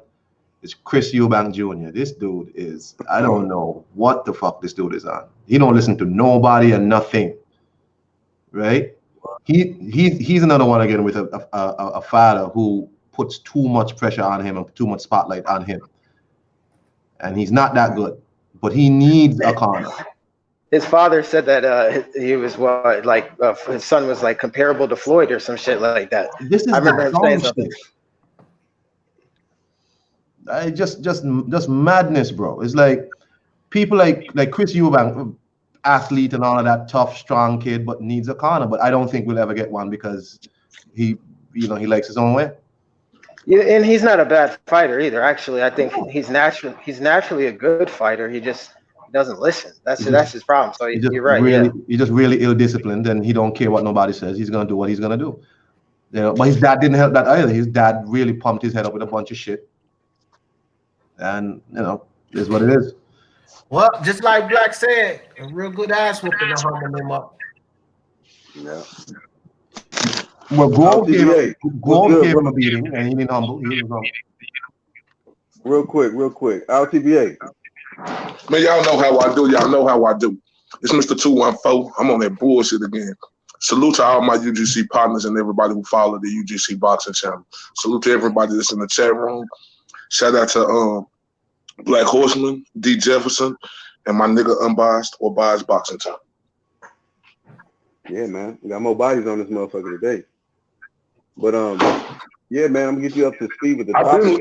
is Chris Eubank Jr. This dude is, I don't know what the fuck this dude is on. He don't listen to nobody and nothing, right? He's another one again with a father who puts too much pressure on him and too much spotlight on him, and he's not that good. But he needs a corner. His father said that he was his son was like comparable to Floyd or some shit like that. I remember him saying something. Just madness, bro. It's like people like Chris Eubank, athlete and all of that, tough, strong kid, but needs a corner. But I don't think we'll ever get one because he likes his own way. Yeah, and he's not a bad fighter either. Actually, I think he's naturally a good fighter. He just doesn't listen. That's his problem. So you're right. He's just really ill-disciplined, and he don't care what nobody says. He's gonna do what he's gonna do. But his dad didn't help that either. His dad really pumped his head up with a bunch of shit, and it is what it is. Well, just like Black said, a real good ass whooping to humble him up. Yeah. Well, Grove gave him a beating, and he didn't humble. He was humble. Real quick. LTBA. Man, y'all know how I do. It's Mr. 214. I'm on that bullshit again. Salute to all my UGC partners and everybody who follow the UGC boxing channel. Salute to everybody that's in the chat room. Shout out to Black Horseman, D Jefferson, and my nigga Unbiased or Biased Boxing Time. Yeah, man. We got more bodies on this motherfucker today. But yeah, man, I'm gonna get you up to speed with the topic.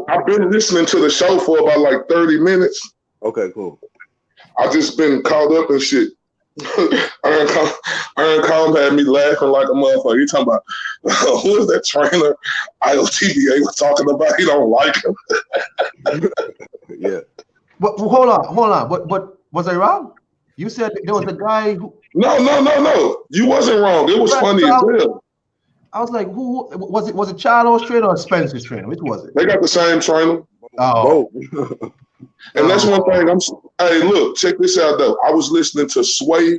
I've been listening to the show for about like 30 minutes. Okay, cool. I just been caught up in shit. Aaron Collins had me laughing like a motherfucker. He talking about who is that trainer IOTBA was talking about? He don't like him. Yeah. But hold on. But was I wrong? You said there was a guy who. No. You wasn't wrong. It was funny as hell. I was like, who was it? Was it Charlo's trainer or Spencer's trainer? Which was it? They got the same trainer. Oh. And that's one thing hey, look, check this out though. I was listening to Sway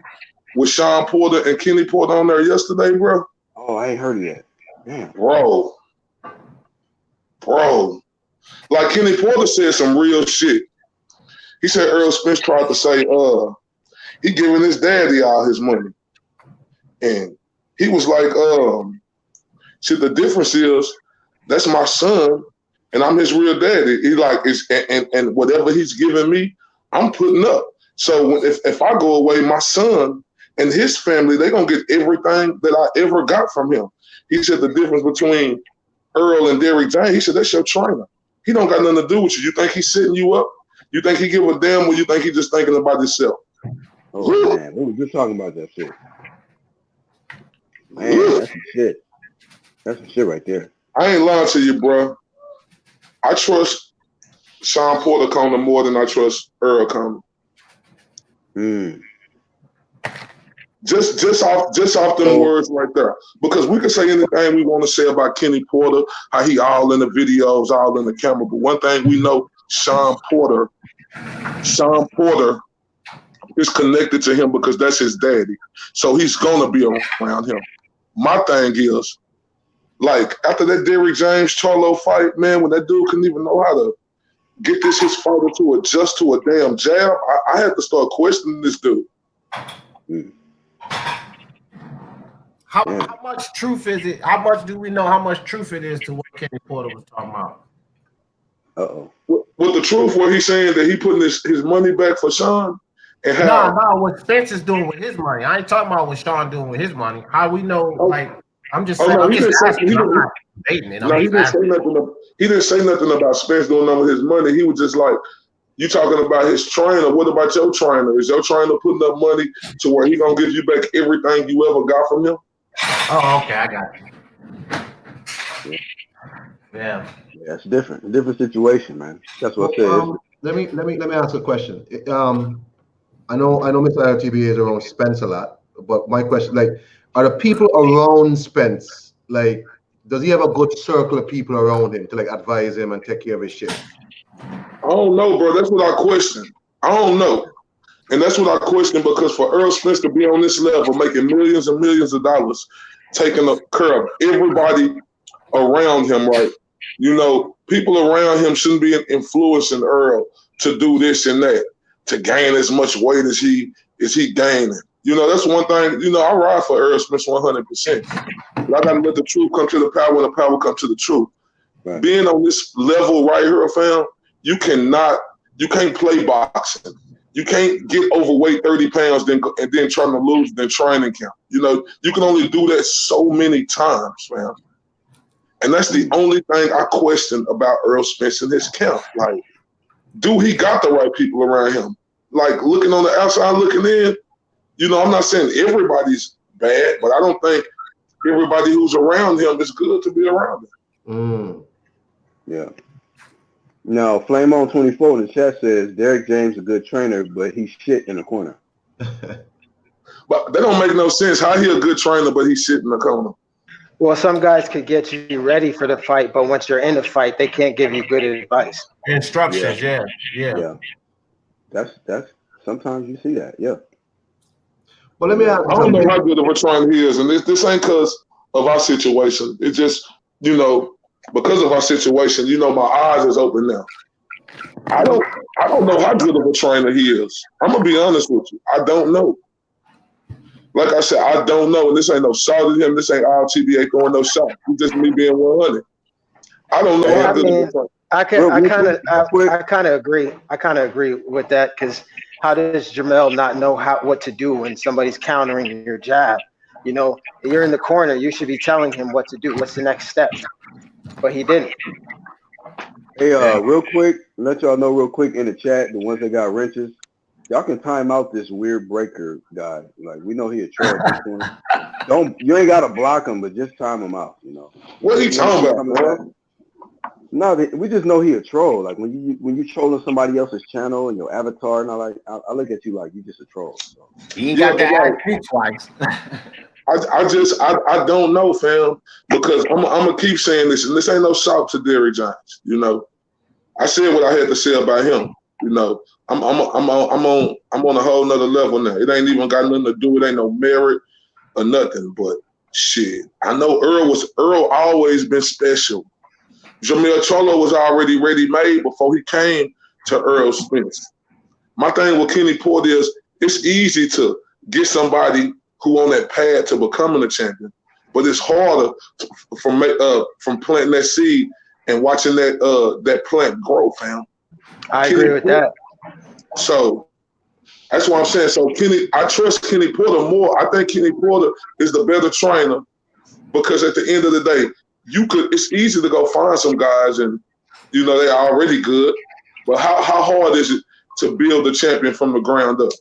with Sean Porter and Kenny Porter on there yesterday, bro. Oh, I ain't heard of that. Damn. Bro. Like Kenny Porter said some real shit. He said Earl Spence tried to say, he giving his daddy all his money. And he was like, see, the difference is that's my son and I'm his real daddy. He like is and whatever he's giving me, I'm putting up. So if I go away, my son and his family, they're gonna get everything that I ever got from him. He said the difference between Earl and Derrick James, he said that's your trainer. He don't got nothing to do with you. You think he's setting you up? You think he give a damn, or you think he's just thinking about himself? Oh man, we were just talking about that shit. Man, that's some shit. That's some shit right there. I ain't lying to you, bro. I trust Sean Porter Conner more than I trust Earl Conner. Just off them words right there. Because we can say anything we want to say about Kenny Porter, how he all in the videos, all in the camera. But one thing we know, Sean Porter is connected to him because that's his daddy. So he's gonna be around him. My thing is, like, after that Derrick James Charlo fight, man, when that dude couldn't even know how to get his fighter to adjust to a damn jab, I had to start questioning this dude. How much truth is it? How much do we know how much truth it is to what Kenny Porter was talking about? With the truth where he's saying that he putting his money back for Sean? And how, no, what Spence is doing with his money. I ain't talking about what Sean doing with his money. How we know, like, I'm just saying, I'm just asking. I'm not debating it. He didn't say nothing about Spence doing nothing with his money. He was just like, you talking about his trainer. What about your trainer? Is your trainer putting up money to where he gonna give you back everything you ever got from him? Oh, okay, I got you. Yeah, it's different. A different situation, man. That's what I said. Let me ask a question. I know Mr. IOTBA is around Spence a lot, but my question, like, are the people around Spence, like, does he have a good circle of people around him to like advise him and take care of his shit? I don't know, bro. That's what I question. I don't know. And that's what I question, because for Earl Spence to be on this level, making millions and millions of dollars, taking care of everybody around him, right? You know, people around him shouldn't be influencing Earl to do this and that, to gain as much weight as he gaining. You know, that's one thing. You know, I ride for Earl Spence 100%. But I gotta let the truth come to the power when the power comes to the truth. Right. Being on this level right here, fam, you can't play boxing. You can't get overweight 30 pounds and then trying to lose in training camp. You know, you can only do that so many times, man. And that's the only thing I question about Earl Spence in his camp. Like, do he got the right people around him? Like, looking on the outside, looking in, you know, I'm not saying everybody's bad, but I don't think everybody who's around him is good to be around him. Yeah. No, Flame on 24 in the chat says Derrick James is a good trainer, but he's shit in the corner. But that don't make no sense. How he a good trainer, but he's shit in the corner? Well, some guys could get you ready for the fight, but once you're in the fight, they can't give you good advice. Instructions, yeah. That's sometimes you see that, yeah. Well, let me ask. I don't know how good of a trainer he is, and this ain't because of our situation. It's just, you know, because of our situation, you know, my eyes is open now. I don't know how good of a trainer he is. I'm gonna be honest with you. I don't know. like I said, I don't know. And this ain't no shot at him. This ain't all TBA throwing no shot. It's just me being 100. I don't know how good it is. I kind of agree. I kind of agree with that because how does Jamel not know what to do when somebody's countering your jab? You know, you're in the corner. You should be telling him what to do. What's the next step? But he didn't. Hey, real quick, let y'all know real quick in the chat, the ones that got wrenches, y'all can time out this weird breaker guy. Like, we know he a troll. You ain't got to block him, but just time him out, you know. What he talking about, bro? No, we just know he a troll. Like, when you trolling somebody else's channel and your avatar, and I look at you like you just a troll. So. You ain't got to ask me twice. I don't know, fam, because I'm gonna keep saying this, and this ain't no shot to Derrick Jones. You know, I said what I had to say about him. You know, I'm on a whole nother level now. It ain't even got nothing to do. It ain't no merit or nothing. But shit, I know Earl always been special. Jamel Cholo was already ready made before he came to Earl Spence. My thing with Kenny Porter is it's easy to get somebody who on that path to becoming a champion, but it's harder from planting that seed and watching that plant grow, fam. I agree with that. So that's what I'm saying. So I trust Kenny Porter more. I think Kenny Porter is the better trainer because at the end of the day, it's easy to go find some guys and you know they're already good, but how hard is it to build a champion from the ground up?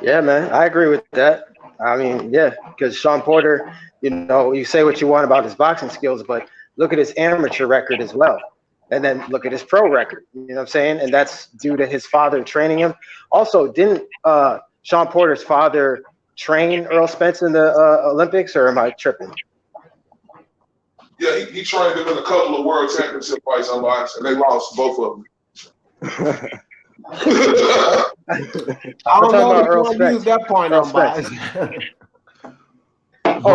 Yeah, man, I agree with that. I mean, yeah, because Sean Porter, you know, you say what you want about his boxing skills, but look at his amateur record as well. And then look at his pro record, you know what I'm saying? And that's due to his father training him. Also, didn't Sean Porter's father train Earl Spence in the Olympics, or am I tripping? Yeah, he trained him in a couple of world championship fights on box, and they lost both of them. I don't know if you want to use that point on bias.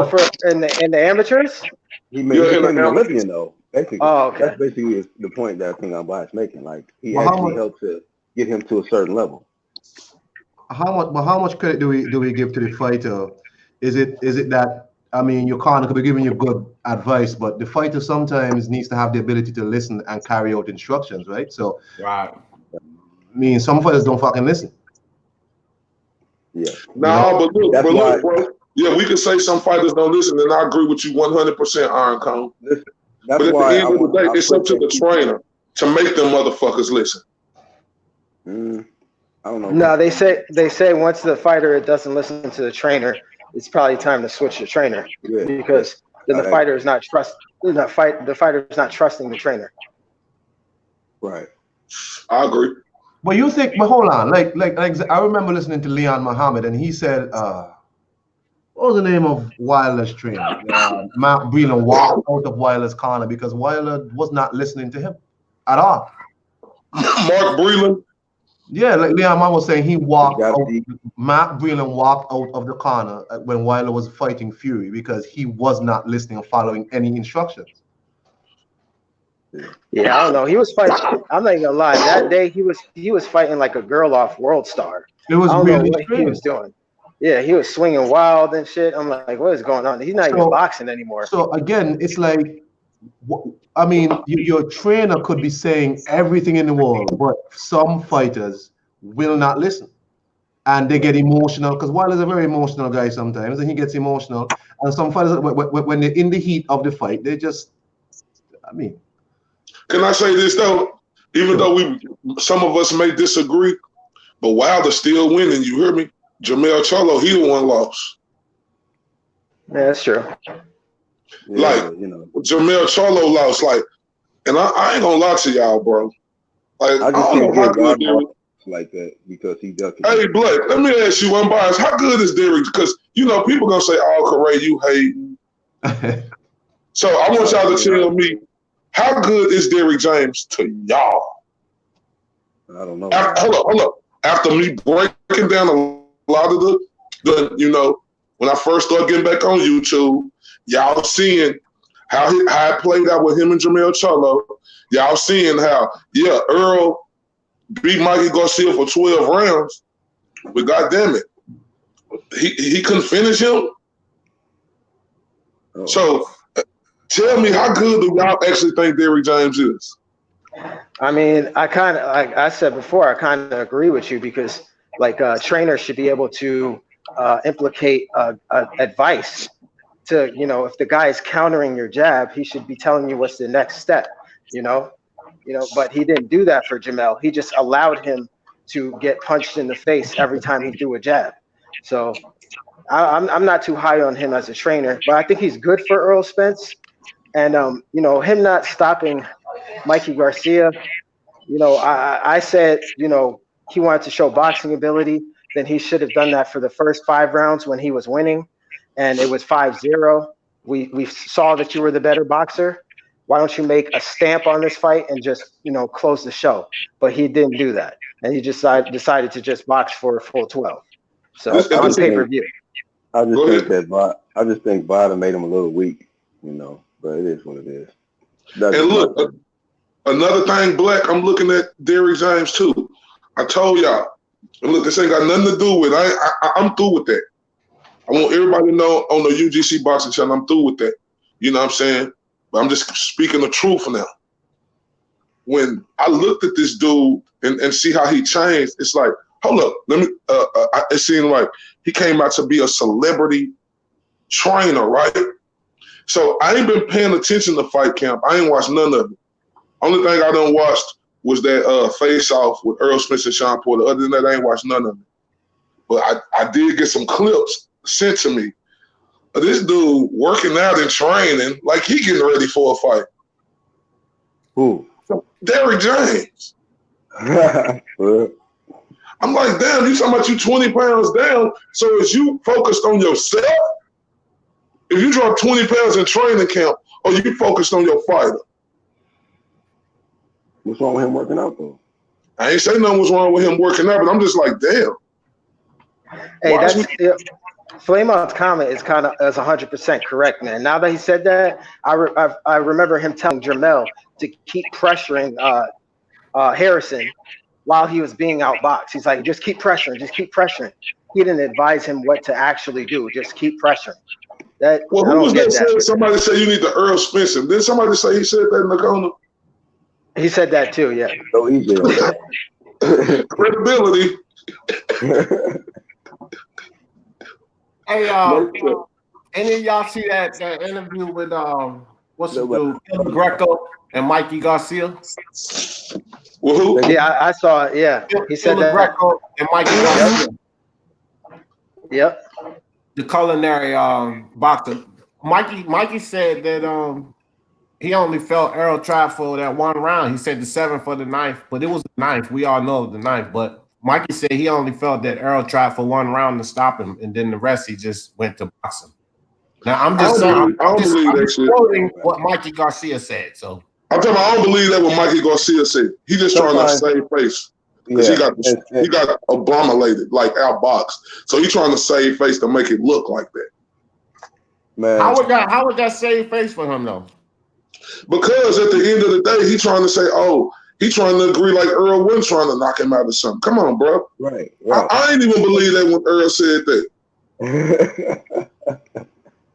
For in the amateurs? He became an Olympian though. Basically, okay. That's basically the point that I think I'm biased making. Like he actually helped to get him to a certain level. How much credit do we give to the fighter? Is it that I mean your corner could be giving you good advice, but the fighter sometimes needs to have the ability to listen and carry out instructions, right? So right. I mean, some fighters don't fucking listen. Yeah. No, but look, bro. Yeah, we can say some fighters don't listen, and I agree with you 100%, Iron Cone. But at the end of the day, it's up to the trainer to make them motherfuckers listen. I don't know. No, they say once the fighter doesn't listen to the trainer, it's probably time to switch the trainer because then the fighter is not the fighter is not trusting the trainer. Right. I agree. But you think, but hold on, like I remember listening to Leon Muhammad, and he said, what was the name of Wilder's trainer? Mark Breland walked out of Wilder's corner because Wilder was not listening to him at all. Mark Breland? Yeah, like Leon Muhammad was saying, Mark Breland walked out of the corner when Wilder was fighting Fury because he was not listening or following any instructions. Yeah, I don't know. He was fighting. I'm not even gonna lie. That day he was fighting like a girl off World Star. It was I don't really know what he was doing. Yeah, he was swinging wild and shit. I'm like, what is going on? He's not even boxing anymore. So again, it's like, I mean, your trainer could be saying everything in the world, but some fighters will not listen, and they get emotional because Wilder's a very emotional guy sometimes, and he gets emotional. And some fighters, when they're in the heat of the fight, they just, I mean. Can I say this though? Even though some of us may disagree, but Wilder's still winning. You hear me? Jamel Cholo, he the one lost. Yeah, that's true. Jamel Cholo lost. And I ain't gonna lie to y'all, bro. Like I just don't know how good Derrick like that because he doesn't. Hey, Blake, let me ask you one bias. How good is Derrick? Because people gonna say, "Oh, Correa, you hate." So I want y'all to tell me. How good is Derrick James to y'all? I don't know. Hold up. After me breaking down a lot of the when I first started getting back on YouTube, y'all seeing how it played out with him and Jamel Cholo. Y'all seeing how, Earl beat Mikey Garcia for 12 rounds. But goddamn it, He couldn't finish him. Oh. So tell me, how good do y'all actually think Derrick James is? I mean, I kind of, like I said before, I kind of agree with you because, like, trainers should be able to implicate advice to, if the guy is countering your jab, he should be telling you what's the next step, But he didn't do that for Jamel. He just allowed him to get punched in the face every time he threw a jab. So I'm not too high on him as a trainer, but I think he's good for Earl Spence. And him not stopping Mikey Garcia, I said, he wanted to show boxing ability, then he should have done that for the first 5 rounds when he was winning, and it was 5-0. We saw that you were the better boxer. Why don't you make a stamp on this fight and just, close the show? But he didn't do that, and he just decided to just box for a full 12. So on pay-per-view. I just think Bada made him a little weak, but it is what it is. And look, another thing, Black, I'm looking at Derrick James too. I told y'all, and look, this ain't got nothing to do with it. I'm through with that. I want everybody to know on the UGC Boxing Channel, I'm through with that. You know what I'm saying? But I'm just speaking the truth now. When I looked at this dude and see how he changed, it's like, hold up, let me. It seemed like he came out to be a celebrity trainer, right? So I ain't been paying attention to Fight Camp. I ain't watched none of it. Only thing I done watched was that face-off with Earl Smith and Sean Porter. Other than that, I ain't watched none of it. But I did get some clips sent to me. This dude working out and training like he getting ready for a fight. Who? Derrick James. I'm like, damn, you talking about you 20 pounds down, so is you focused on yourself? If you drop 20 pounds in training camp, or you focused on your fighter? What's wrong with him working out, though? I ain't saying nothing was wrong with him working out, but I'm just like, damn. Hey, Flameout's comment is 100% correct, man. Now that he said that, I remember him telling Jermell to keep pressuring Harrison while he was being outboxed. He's like, just keep pressuring, just keep pressuring. He didn't advise him what to actually do. Just keep pressuring. Well, who was that said? Somebody said you need to Earl Spence him. Didn't somebody say he said that in the corner? He said that too, yeah. So easy. Credibility. Hey, any of y'all see that interview with what's the dude, Phil Greco and Mikey Garcia? Well, who? Yeah, I saw it. Yeah, he said that. Greco and Mikey Garcia. Yep. The culinary boxer. Mikey said that he only felt Errol tried for that one round. He said the 7th for the 9th, but it was the 9th. We all know the 9th, but Mikey said he only felt that Errol tried for one round to stop him, and then the rest he just went to boxing. Now I'm just quoting what Mikey Garcia said. So I don't believe that what Mikey Garcia said. He just trying to save face because he got abominated, like outboxed. So he trying to save face to make it look like that. Man, how would that save face for him though? Because at the end of the day, he trying to say, oh, he trying to agree like Earl wasn't trying to knock him out of something. Come on, bro. Right. I ain't even believe that when Earl said that.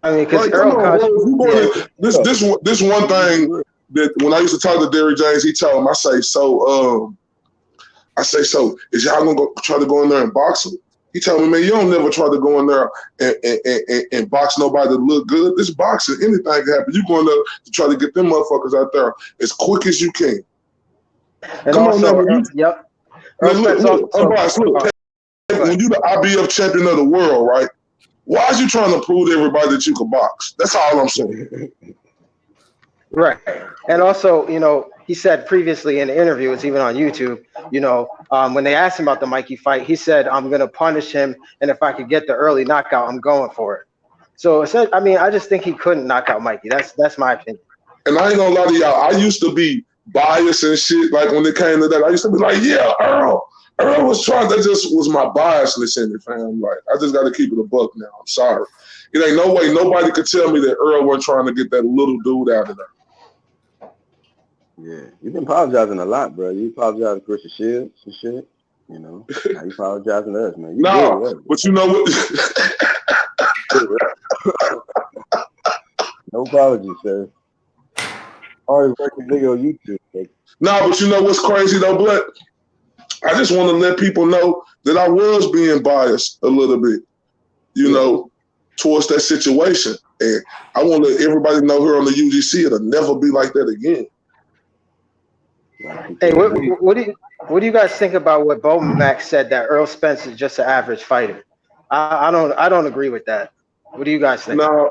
I mean, because like, Earl, this one thing that when I used to talk to Derrick James, he told him, I say, so is y'all gonna try to go in there and box him? He told me, man, you don't never try to go in there and box nobody that look good. This boxing, anything can happen. You going there to try to get them motherfuckers out there as quick as you can. And come also, on now, yep. Look, when you the IBF champion of the world, right? Why is you trying to prove to everybody that you can box? That's all I'm saying. Right. And also, he said previously in the interview, it's even on YouTube, when they asked him about the Mikey fight, he said, I'm going to punish him. And if I could get the early knockout, I'm going for it. So, I just think he couldn't knock out Mikey. That's my opinion. And I ain't going to lie to y'all. I used to be biased and shit. Like when it came to that, I used to be like, yeah, Earl was trying. That just was my biasness in it, fam. Like, I just got to keep it a buck now. I'm sorry. It ain't no way nobody could tell me that Earl wasn't trying to get that little dude out of there. Yeah, you've been apologizing a lot, bro. You apologized to Christian Shields and shit. You know, now you apologizing to us, man. You No, good, but you know what? no apology, sir. Always working nigga on YouTube. Like, No, but you know what's crazy though, Black? I just want to let people know that I was being biased a little bit, you know, towards that situation. And I want to let everybody know here on the UGC it'll never be like that again. Hey, what do you guys think about what Bo Max said that Earl Spence is just an average fighter? I don't agree with that. What do you guys think? No,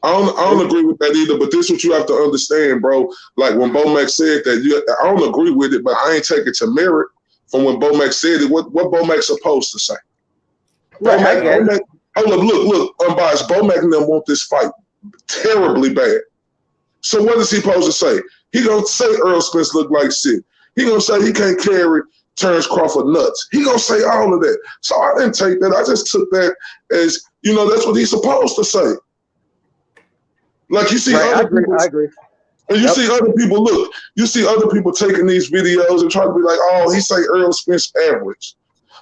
I don't agree with that either. But this is what you have to understand, bro. Like when Bo Max said that, I don't agree with it, but I ain't taking to merit from when Bo Max said it. What Bo Max supposed to say? Right, I get it. Oh, look, unbiased. Bo Max didn't want this fight terribly bad. So what is he supposed to say? He gonna say Earl Spence look like shit. He gonna say he can't carry Terrence Crawford nuts. He gonna say all of that. So I didn't take that. I just took that as, you know, that's what he's supposed to say. Like you see other people, I agree. and you see other people, look, you see other people taking these videos and trying to be like, oh, he say Earl Spence average.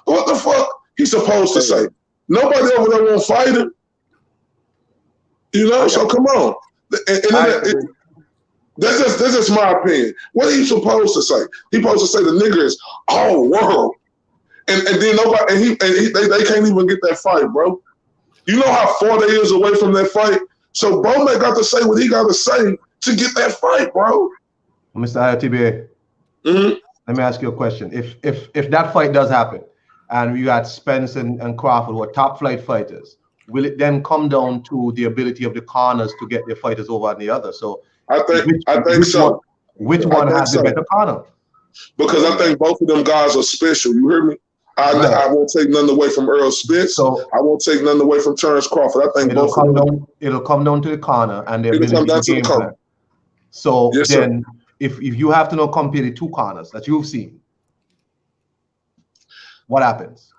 What the fuck he supposed to say? Nobody over there won't fight him. You know, so come on. That's just my opinion. What are you supposed to say? He supposed to say the nigga is all world. And then nobody they can't even get that fight, bro. You know how far they is away from that fight? So Bowman got to say what he got to say to get that fight, bro. Mr. IOTBA, let me ask you a question. If that fight does happen and we got Spence and Crawford who are top flight fighters, will it then come down to the ability of the corners to get their fighters over on the other? So I think so. Which one has the better corner? Because I think both of them guys are special. You hear me? I won't take nothing away from Earl Spence. So I won't take nothing away from Terrence Crawford. I think both of them. It'll come down to the corner and the It'll come ability down to to the game corner. plan. So yes, then, if you have to now compare the two corners that you've seen, what happens?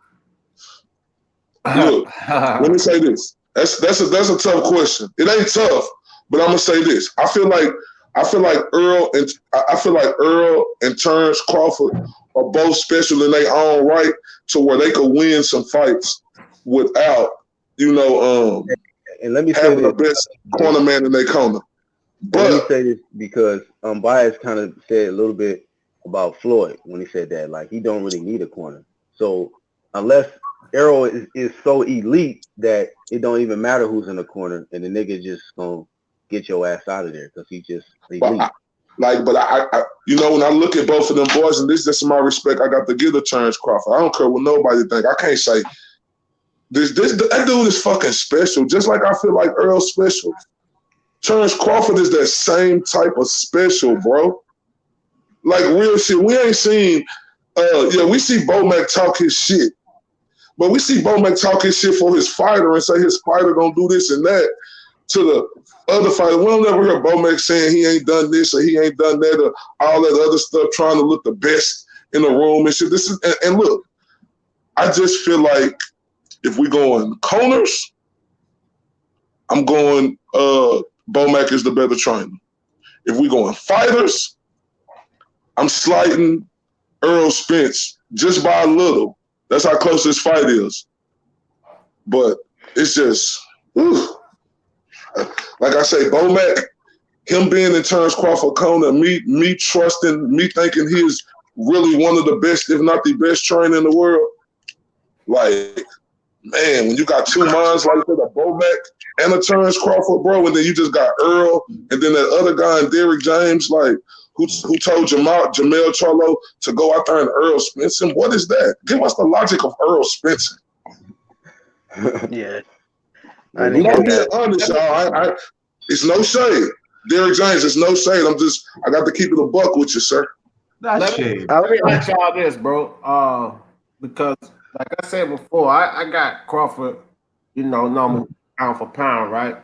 Look, let me say this. That's a tough question. It ain't tough, but I'm gonna say this. I feel like Earl and Terrence Crawford are both special in their own right to where they could win some fights without, you know, and let me having say the best corner man in their corner. But let me say this because Bias kind of said a little bit about Floyd when he said that, like, he don't really need a corner. So unless Errol is so elite that it don't even matter who's in the corner and the nigga just gonna get your ass out of there because he just elite. But I, you know, when I look at both of them boys, and this is my respect, I got to give to Terrence Crawford. I don't care what nobody think. I can't say that dude is fucking special, just like I feel like Earl's special. Terrence Crawford is that same type of special, bro. Like real shit. We ain't seen. We see Bo Mac talk his shit, but we see Bo Mac talk his shit for his fighter and say his fighter gonna do this and that to the other fighter. We don't never hear Bo Mac saying he ain't done this or he ain't done that or all that other stuff, trying to look the best in the room and shit. This is and look, I just feel like if we going corners, I'm going Bo Mac is the better trainer. If we going fighters, I'm sliding Earl Spence just by a little. That's how close this fight is. But it's just, like I say, Bo Mac, him being in Terrence Crawford corner, me trusting, me thinking he is really one of the best, if not the best trainer in the world. Like, man, when you got two minds like that, a Bo Mac and a Terrence Crawford, bro, and then you just got Earl, and then that other guy and Derrick James, like, who told Jamel Charlo to go out there and Earl Spence him? What is that? Give us the logic of Earl Spence. Yeah. I'm being honest, y'all. It's no shade. Derrick James, it's no shade. I got to keep it a buck with you, sir. That's shade. Let me ask y'all this, bro. Because like I said before, I got Crawford, number pound for pound, right?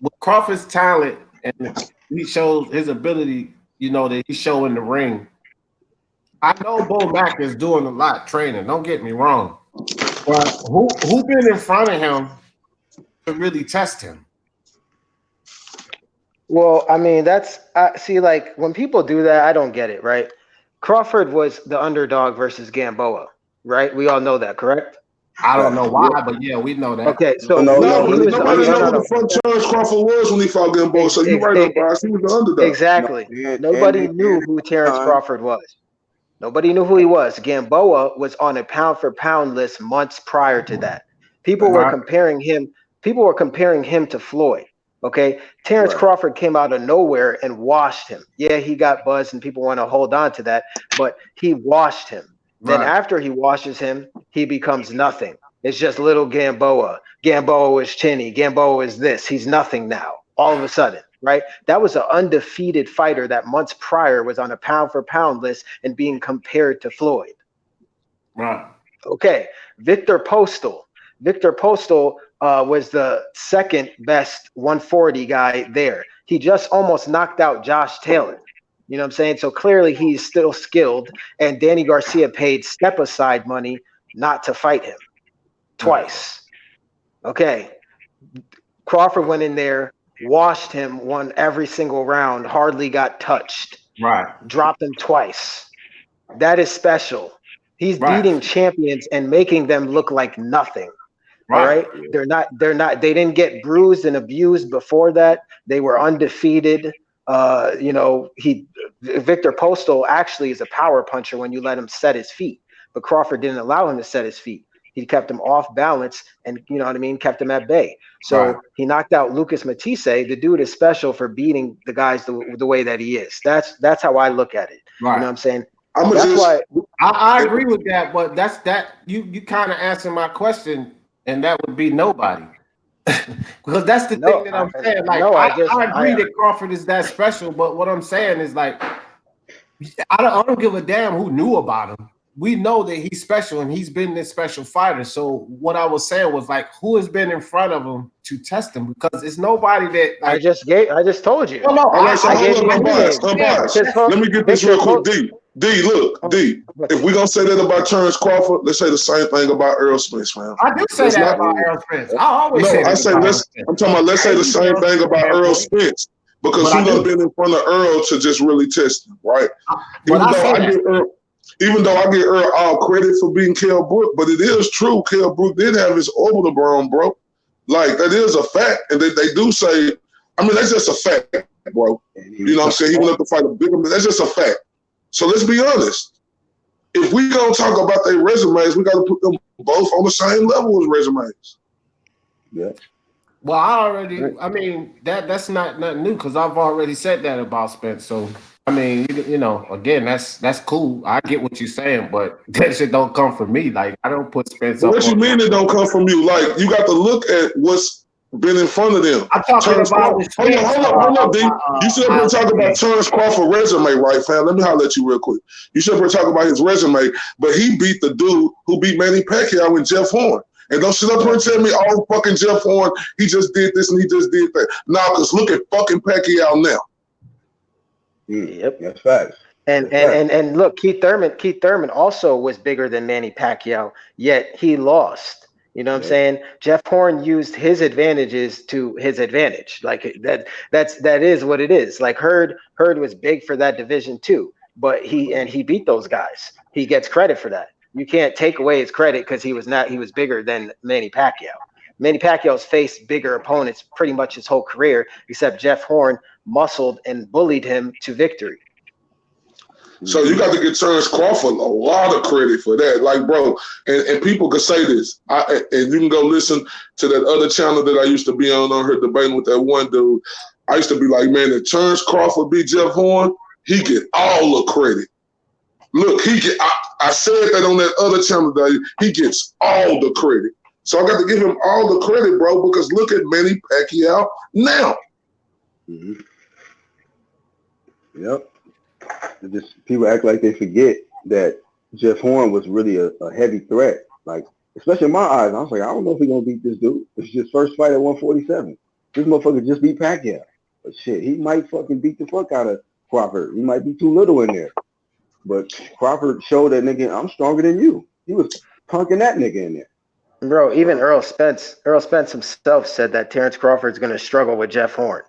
With Crawford's talent and he shows his ability, that he show in the ring. I know Bo Mac is doing a lot training. Don't get me wrong, but who been in front of him to really test him? Well, I mean, that's see, like when people do that, I don't get it, right? Crawford was the underdog versus Gamboa. right? We all know that, correct? I don't know why, but yeah, we know that. Okay, so No, he No, was nobody know who no. the fuck Terrence Crawford was when he fought Gamboa. So you right up, Bryce. He was the underdog. Exactly. and Nobody they knew did who it Terrence time. Crawford was. Nobody knew who he was. Gamboa was on a pound for pound list months prior to that. People were Right. comparing him. People were comparing him to Floyd. Okay, Terrence Right. Crawford came out of nowhere and washed him. Yeah, he got buzzed, and people want to hold on to that, but he washed him. Then Right. after he washes him, he becomes nothing. It's just little Gamboa. Gamboa is chinny. Gamboa is this. He's nothing now. All of a sudden, right? That was an undefeated fighter that months prior was on a pound for pound list and being compared to Floyd. Right. Okay, Victor Postal. Victor Postal was the second best 140 guy there. He just almost knocked out Josh Taylor. You know what I'm saying? So clearly he's still skilled, and Danny Garcia paid step aside money not to fight him twice. Okay, Crawford went in there, washed him, won every single round, hardly got touched, Right. dropped him twice. That is special. He's Right. beating champions and making them look like nothing. All Right. right. They didn't get bruised and abused before that. They were undefeated. Victor Postal actually is a power puncher when you let him set his feet, but Crawford didn't allow him to set his feet. He kept him off balance and, you know what I mean, kept him at bay. So Right. he knocked out Lucas Matisse. The dude is special for beating the guys the way that he is. That's how I look at it. Right. You know what I'm saying? I'm That's just why I agree with that, but that's that you kind of answer my question, and that would be nobody. Because that's the thing that I'm saying. Like I agree that Crawford is that special, but what I'm saying is like I don't give a damn who knew about him. We know that he's special and he's been this special fighter. So what I was saying was like, who has been in front of him to test him? Because it's nobody that like, I just told you. No, no, all right, so I hold gave up, you I'm two biased. names. I'm biased. Because Let me get this Victor real quick. D, look, D. If we gonna say that about Terrence Crawford, let's say the same thing about Earl Spence, man. I do say Let's that not- about Errol Spence. I always No, say I that say about Errol let's. Spence. I'm talking about let's say the same thing about Earl Spence because But I who done do. been in front of Earl to just really test him, right? But I say that. Even though I give Earl all credit for being Kell Brook, but it is true Kell Brook did have his orbital bone, bro. Like that is a fact, and they do say, I mean that's just a fact, bro. You know what I'm saying? He went up to fight a bigger man. That's just a fact. So let's be honest. If we gonna talk about their resumes, we got to put them both on the same level as resumes. Yeah. Well, I mean, that's not nothing new because I've already said that about Spence. So, I mean, you know, again, that's cool. I get what you're saying, but that shit don't come from me. Like, I don't put Spence But up. what you mean it don't come from you? Like, you got to look at what's been in front of them. I'm talking Terrence about Crawford. with Spence. Hold up, D. You should have been talking about Terrence Crawford's resume, right, fam? Let me holler at you real quick. You should have been talking about his resume, but he beat the dude who beat Manny Pacquiao and Jeff Horn. And don't sit up here and tell me, oh, fucking Jeff Horn, he just did this and he just did that. Nah, because look at fucking Pacquiao now. Yep. That's facts. And look, Keith Thurman also was bigger than Manny Pacquiao, yet he lost. You know what I'm saying? Jeff Horn used his advantages to his advantage. Like that is what it is. Like Hurd was big for that division too, but he beat those guys. He gets credit for that. You can't take away his credit because he was bigger than Manny Pacquiao. Manny Pacquiao's faced bigger opponents pretty much his whole career, except Jeff Horn muscled and bullied him to victory. So you got to give Terrence Crawford a lot of credit for that. Like, bro, and people could say this. And you can go listen to that other channel that I used to be on her debating with that one dude. I used to be like, man, if Terrence Crawford beat Jeff Horn, he get all the credit. Look, I said that on that other channel that he gets all the credit. So I got to give him all the credit, bro, because look at Manny Pacquiao now. Mm-hmm. Yep. Just people act like they forget that Jeff Horn was really a heavy threat. Like, especially in my eyes, I was like, I don't know if he's gonna beat this dude. It's his first fight at 147. This motherfucker just beat Pacquiao. But shit, he might fucking beat the fuck out of Crawford. He might be too little in there. But Crawford showed that nigga, I'm stronger than you. He was punking that nigga in there. Bro, even Earl Spence himself said that Terrence Crawford's going to struggle with Jeff Horn.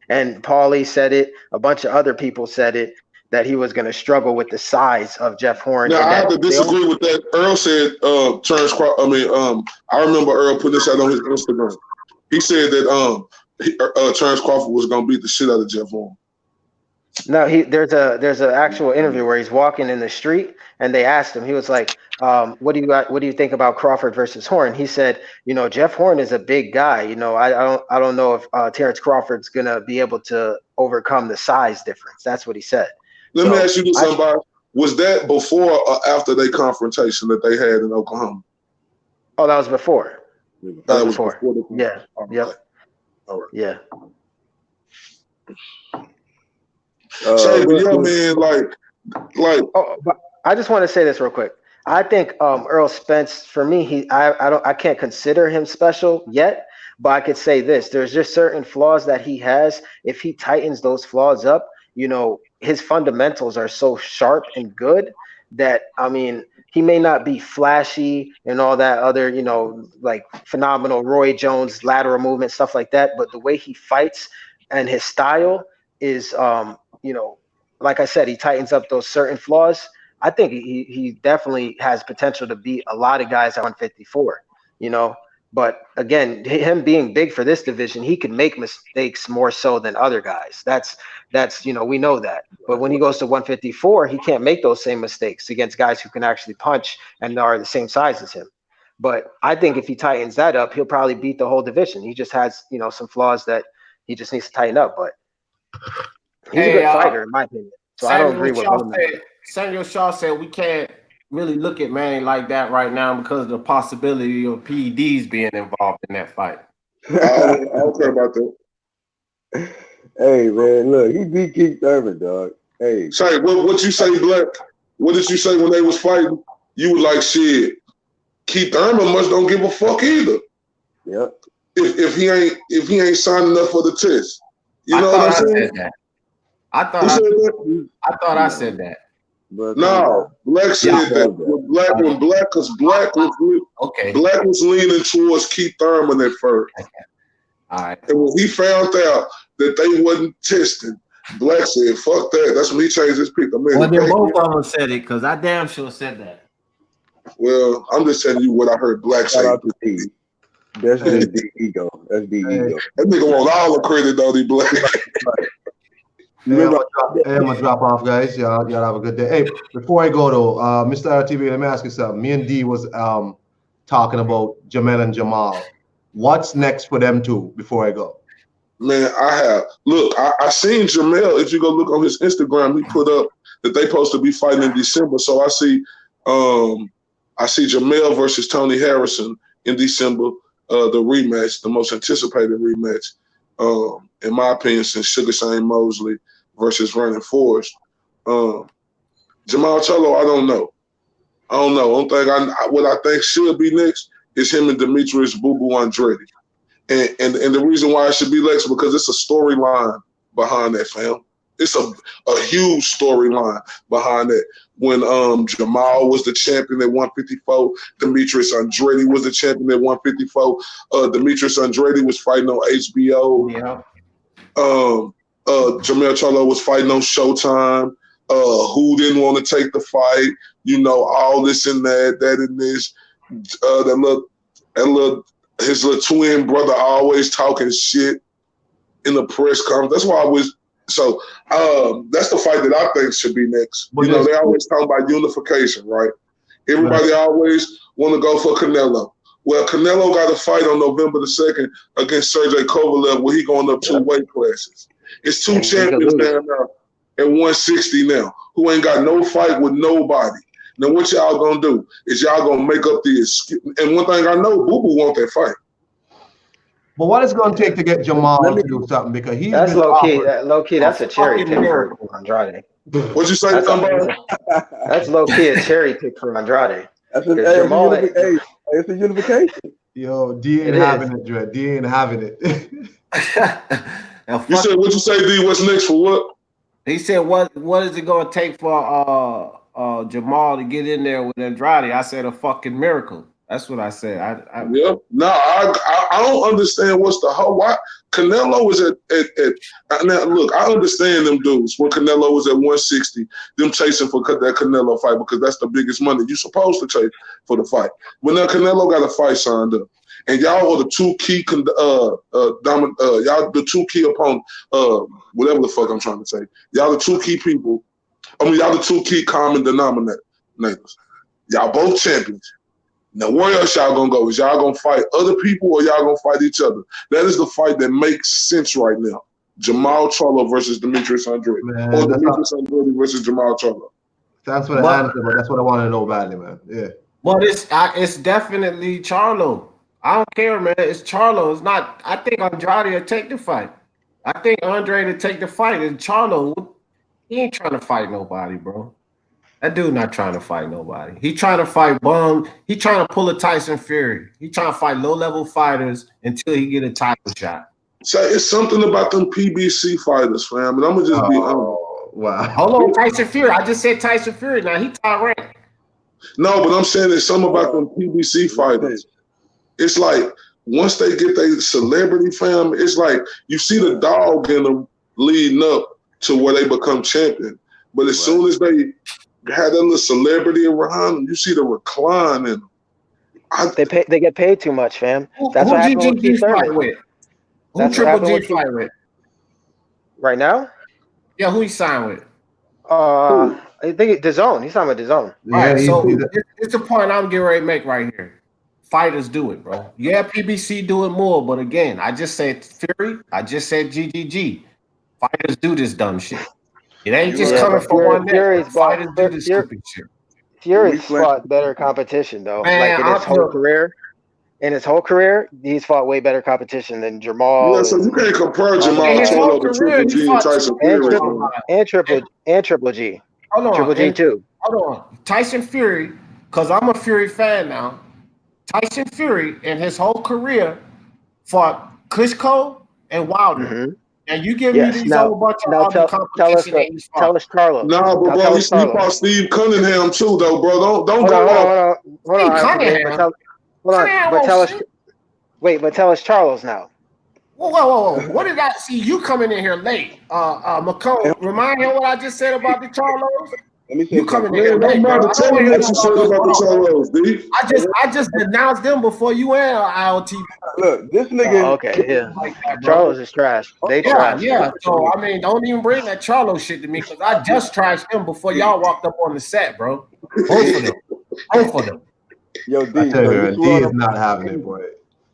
And Paulie said it. A bunch of other people said it. that he was going to struggle with the size of Jeff Horn. Now And I have that to disagree with that. Earl said Terrence Crawford. I remember Earl putting this out on his Instagram. He said that Terrence Crawford was gonna beat the shit out of Jeff Horn. No, there's an actual interview where he's walking in the street and they asked him. He was like, what do you think about Crawford versus Horn? He said, Jeff Horn is a big guy. I don't know if Terrence Crawford's gonna be able to overcome the size difference. That's what he said. Let me ask you this, somebody. Was that before or after their confrontation that they had in Oklahoma? Oh, that was before. That was before. Yeah. Okay. Yep. All right. Yeah. Man, like. Oh, but I just want to say this real quick. I think Earl Spence, for me, I can't consider him special yet, but I could say this: there's just certain flaws that he has. If he tightens those flaws up, his fundamentals are so sharp and good that, he may not be flashy and all that other, like phenomenal Roy Jones lateral movement, stuff like that. But the way he fights and his style is, like I said, he tightens up those certain flaws. I think he definitely has potential to beat a lot of guys at 154, But again, him being big for this division, he can make mistakes more so than other guys. That's we know that. But when he goes to 154, he can't make those same mistakes against guys who can actually punch and are the same size as him. But I think if he tightens that up, he'll probably beat the whole division. He just has, some flaws that he just needs to tighten up. But he's a good fighter, in my opinion. So I don't agree with Samuel Shaw said we can't really look at Manny like that right now because of the possibility of PEDs being involved in that fight. I don't care about that. Hey man, look, he beat Keith Thurman, dog. Hey, say what you say, Black? What did you say when they was fighting? You was like, shit. Keith Thurman must don't give a fuck either. Yep. If he ain't signing up for the test, you know what I'm saying? I thought I said that. But, no, Black said that. When Black was leaning towards Keith Thurman at first. All right. And when he found out that they wasn't testing, Black said, "Fuck that." That's when he changed his pick. Well, then both of them said it because I damn sure said that. Well, I'm just telling you what I heard Black say. Shout out to D. That's the ego. That's the ego. That nigga want all the credit, though. He Black. I'm gonna drop off, guys. Y'all have a good day. Hey, before I go though, Mr. RTV, let me ask you something. Me and D was talking about Jamel and Jamal. What's next for them two before I go? Man, I seen Jamel. If you go look on his Instagram, he put up that they supposed to be fighting in December. So I see Jamel versus Tony Harrison in December, the rematch, the most anticipated rematch, in my opinion, since Sugar Shane Mosley versus Vernon Forrest. Jamal Charlo, I don't know. Only thing what I think should be next is him and Demetrius Boo Boo Andrade. And the reason why it should be next because it's a storyline behind that, fam. It's a huge storyline behind that. When Jamal was the champion at 154, Demetrius Andrade was the champion at 154. Demetrius Andrade was fighting on HBO. Yeah. Jamel Charlo was fighting on Showtime. Who didn't want to take the fight? All this and that and this. His little twin brother always talking shit in the press conference. That's why I was. So that's the fight that I think should be next. But they always talk about unification, right? Everybody always want to go for Canelo. Well, Canelo got a fight on November the 2nd against Sergey Kovalev where he going up 2 weight classes. It's 2 champions down now at 160 now who ain't got no fight with nobody. Now what y'all gonna do is y'all gonna make up the excuse. And one thing I know, Boo Boo want that fight. But what is it going to take to get Jamal to do something? Because that's low key. That's a cherry pick for Andrade. What'd you say, somebody? That's low key a cherry pick for Andrade. It's a unification. Yo, D ain't having it, Dre. D ain't having it. You said what you say, D? What's next for what? He said, "What is it going to take for Jamal to get in there with Andrade?" I said, "A fucking miracle." That's what I said. Yeah. No, I don't understand what's the whole why Canelo is at now. Look, I understand them dudes when Canelo was at 160, them chasing for that Canelo fight because that's the biggest money you're supposed to chase for the fight. But now Canelo got a fight signed up, and y'all are the two key y'all the two key opponents. Whatever the fuck I'm trying to say, y'all the two key people. I mean, y'all the two key common denominators. Y'all both champions. Now, where else y'all gonna go? Is y'all gonna fight other people or y'all gonna fight each other? That is the fight that makes sense right now. Jamal Charlo versus Demetrius Andrade. Man, Or Demetrius Andrade versus Jamal Charlo. Thanks for the answer, but that's what I want to know badly, man. Yeah. But it's definitely Charlo. I don't care, man. It's Charlo. It's not. I think Andrade will take the fight. I think Andre to take the fight. And Charlo, he ain't trying to fight nobody, bro. That dude not trying to fight nobody. He trying to fight bum. He trying to pull a Tyson Fury. He trying to fight low-level fighters until he get a title shot. So it's something about them PBC fighters, fam. And I'm gonna just be honest. Wow. Hold on, Tyson Fury. I just said Tyson Fury. Now he top ranked. No, but I'm saying there's something about them PBC fighters. It's like once they get their celebrity, fam, it's like you see the dog in them leading up to where they become champion. But as soon as they had that little celebrity around them, you see the recline in them. They get paid too much, fam. That's what happened with Keith Thurman. With? Who That's Triple G with fight with? Right now? Yeah, who he signed with? I think DAZN. He's signed with DAZN. Yeah, all right, so it's a point I'm getting ready to make right here. Fighters do it, bro. Yeah, PBC do it more, but again, I just said Fury. I just said GGG. Fighters do this dumb shit. It ain't just coming from one neck. Fighters do this stupid shit. Fury's fought better competition though. Man, like in his whole career. In his whole career, he's fought way better competition than Jamal. Yeah, so you can't compare Jamal Charlo to Triple G and Tyson Fury. And Triple G. Hold on. Triple G too. Hold on. Tyson Fury, because I'm a Fury fan now. Tyson Fury in his whole career fought Klitschko and Wilder. Mm-hmm. And you give me these whole bunch of other competition. Tell us Carlos. No, but bro, he fought Steve Cunningham too, though, bro. Don't go off. Hold on. But tell us Charles now. Whoa. What did I see? You coming in here late. McCone, remind him what I just said about the Charlos. Let me say you coming in here late, bro. Tell me what you said about the Charlos, dude. I just denounced them before you and IoT. Look, this nigga. Okay, yeah. Like that, Charlos is trash. They trash. Yeah. So I mean, don't even bring that Charlo shit to me because I just trashed them before y'all walked up on the set, bro. Both of them. Yo, D is not having it, boy.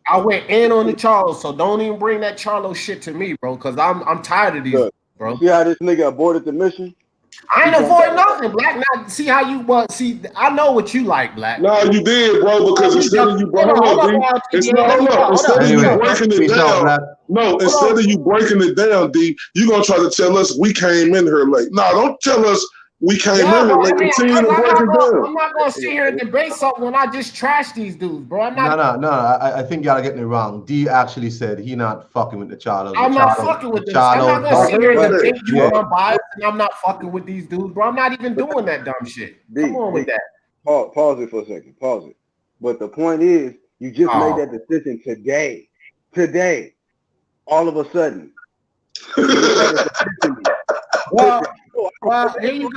I went in on the Charlo, so don't even bring that Charlo shit to me, bro, because I'm tired of these, bro. See how this nigga aborted the mission? I ain't avoiding nothing, Black. Now, see how you see. I know what you like, Black. No, you did, bro. Because instead of you breaking it down, instead of you breaking it down, D, you gonna try to tell us we came in here late. No, don't tell us we came in here late. Continue to break it down. I'm not gonna sit here and debate something when I just trash these dudes, bro. I'm not. No. I think y'all are getting it wrong. D actually said he not fucking with the Charlos. I'm not fucking with this. I'm not gonna sit here and debate you on bias, and I'm not fucking with these dudes, bro. I'm not even doing that dumb shit. Come on with that. Pause it for a second. Pause it. But the point is, you just made that decision today. Today, all of a sudden. Well, here you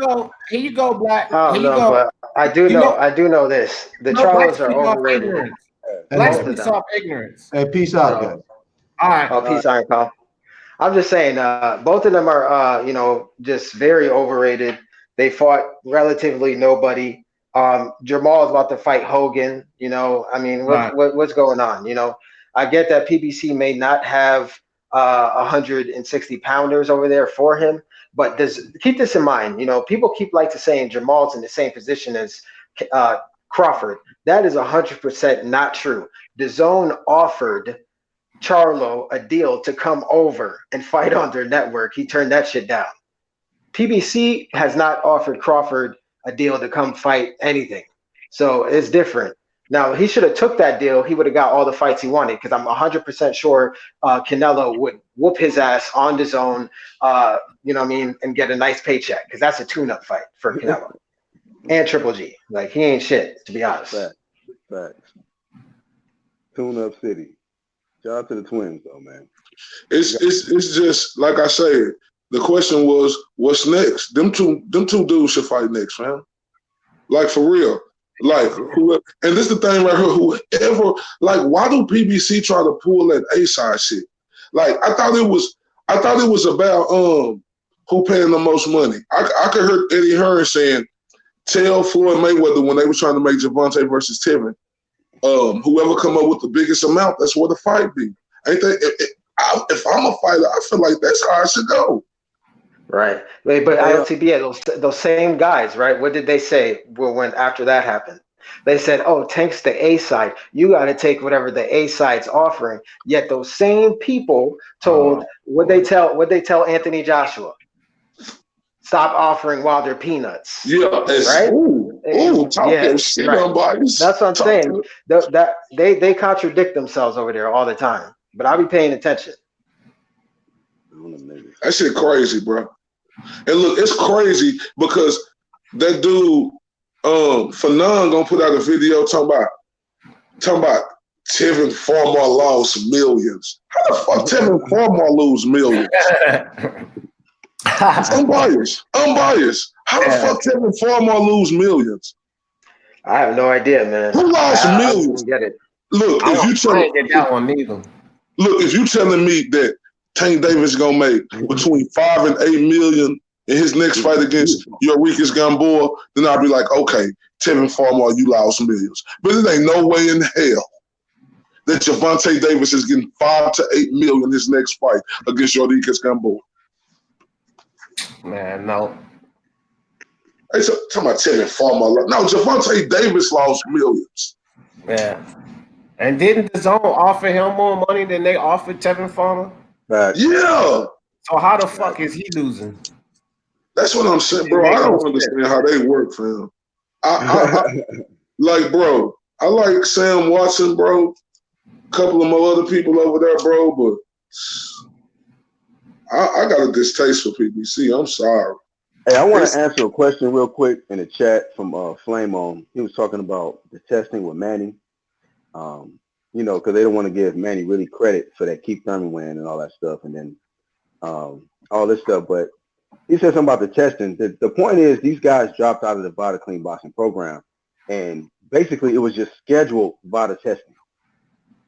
go, Black. But I do know this. The Charlos are overrated. Black speaks off ignorance. Hey, peace out, guys. All right. Oh, peace out, Kyle. I'm just saying, both of them are, just very overrated. They fought relatively nobody. Jamal is about to fight Hogan. What's going on? I get that PBC may not have 160 pounders over there for him. But keep this in mind, people like to saying Jamal's in the same position as Crawford. That is 100% not true. DAZN offered Charlo a deal to come over and fight on their network. He turned that shit down. PBC has not offered Crawford a deal to come fight anything. So it's different. Now, he should have took that deal. He would have got all the fights he wanted because I'm 100% sure Canelo would whoop his ass on his own, and get a nice paycheck because that's a tune-up fight for Canelo and Triple G. Like, he ain't shit, to be honest. Facts. Tune-up city. Shout out to the twins, though, man. It's just like I said. The question was, what's next? Them two dudes should fight next, man. Like for real. Like whoever, and this is the thing right here. Whoever, like, why do PBC try to pull that A side shit? Like I thought it was about who paying the most money. I could hear Eddie Hearn saying, "Tell Floyd Mayweather when they were trying to make Javante versus Tevin, whoever come up with the biggest amount, that's where the fight be." Ain't that? If I'm a fighter, I feel like that's how I should go. Right. But ILTB, those same guys, right? What did they say when after that happened? They said, "Oh, Tank's the A side. You got to take whatever the A side's offering." Yet those same people told what they tell Anthony Joshua, "Stop offering Wilder peanuts." Yeah, right? Talk your shit, right. unbiased. That's what I'm saying. That they contradict themselves over there all the time. But I'll be paying attention. That shit crazy, bro. And look, it's crazy because that dude, Fanon, gonna put out a video talking about Tevin Farmer lost millions. How the fuck Tevin Farmer lose millions? Unbiased. How the fuck Tevin Farmer lose millions? I have no idea, man. Who lost millions? I get it. Look, if you telling me that Tank Davis gonna make between 5 and 8 million in his next fight against Eureka's Gamboa, then I'll be like, okay, Tevin Farmer, you lost millions. But it ain't no way in hell that Javante Davis is getting 5 to 8 million his next fight against Eureka's Gamboa. Man, no. Hey, talking about Tevin Farmer. No, Javante Davis lost millions. Yeah. And didn't the zone offer him more money than they offered Tevin Farmer? Yeah. So how the fuck is he losing? That's what I'm saying, bro. I don't understand how they work, fam. I like, bro. I like Sam Watson, bro. A couple of my other people over there, bro. But I got a distaste for PBC. I'm sorry. Hey, I want to answer a question real quick in the chat from Flame On. He was talking about the testing with Manny. You know, because they don't want to give Manny really credit for that Keith Thurman win and all that stuff, and then all this stuff. But he said something about the testing. The point is these guys dropped out of the VADA clean boxing program, and basically it was just scheduled VADA testing.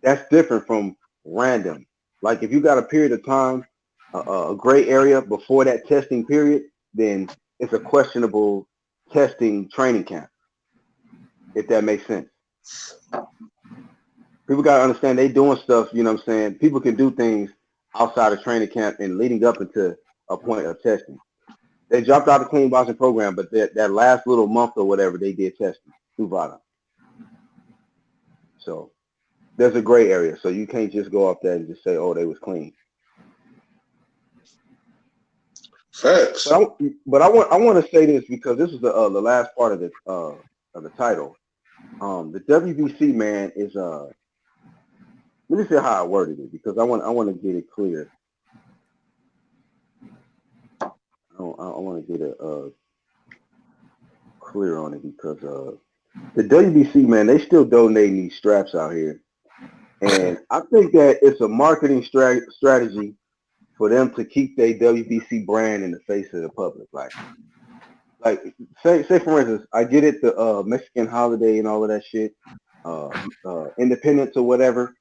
That's different from random. Like if you got a period of time, a gray area before that testing period, then it's a questionable testing training camp, if that makes sense. People got to understand they doing stuff, you know what I'm saying? People can do things outside of training camp and leading up into a point of testing. They dropped out of the clean boxing program, but that last little month or whatever, they did testing through VADA. So there's a gray area. So you can't just go up there and just say, oh, they was clean. Facts. But I want to say this because this is the last part of the title. The WBC, man, is let me see how I worded it because I want to get it clear. I want to get it clear on it because the WBC, man, they still donating these straps out here, and I think that it's a marketing strategy for them to keep their WBC brand in the face of the public. Like say for instance, I get it, the Mexican holiday and all of that shit, independence or whatever.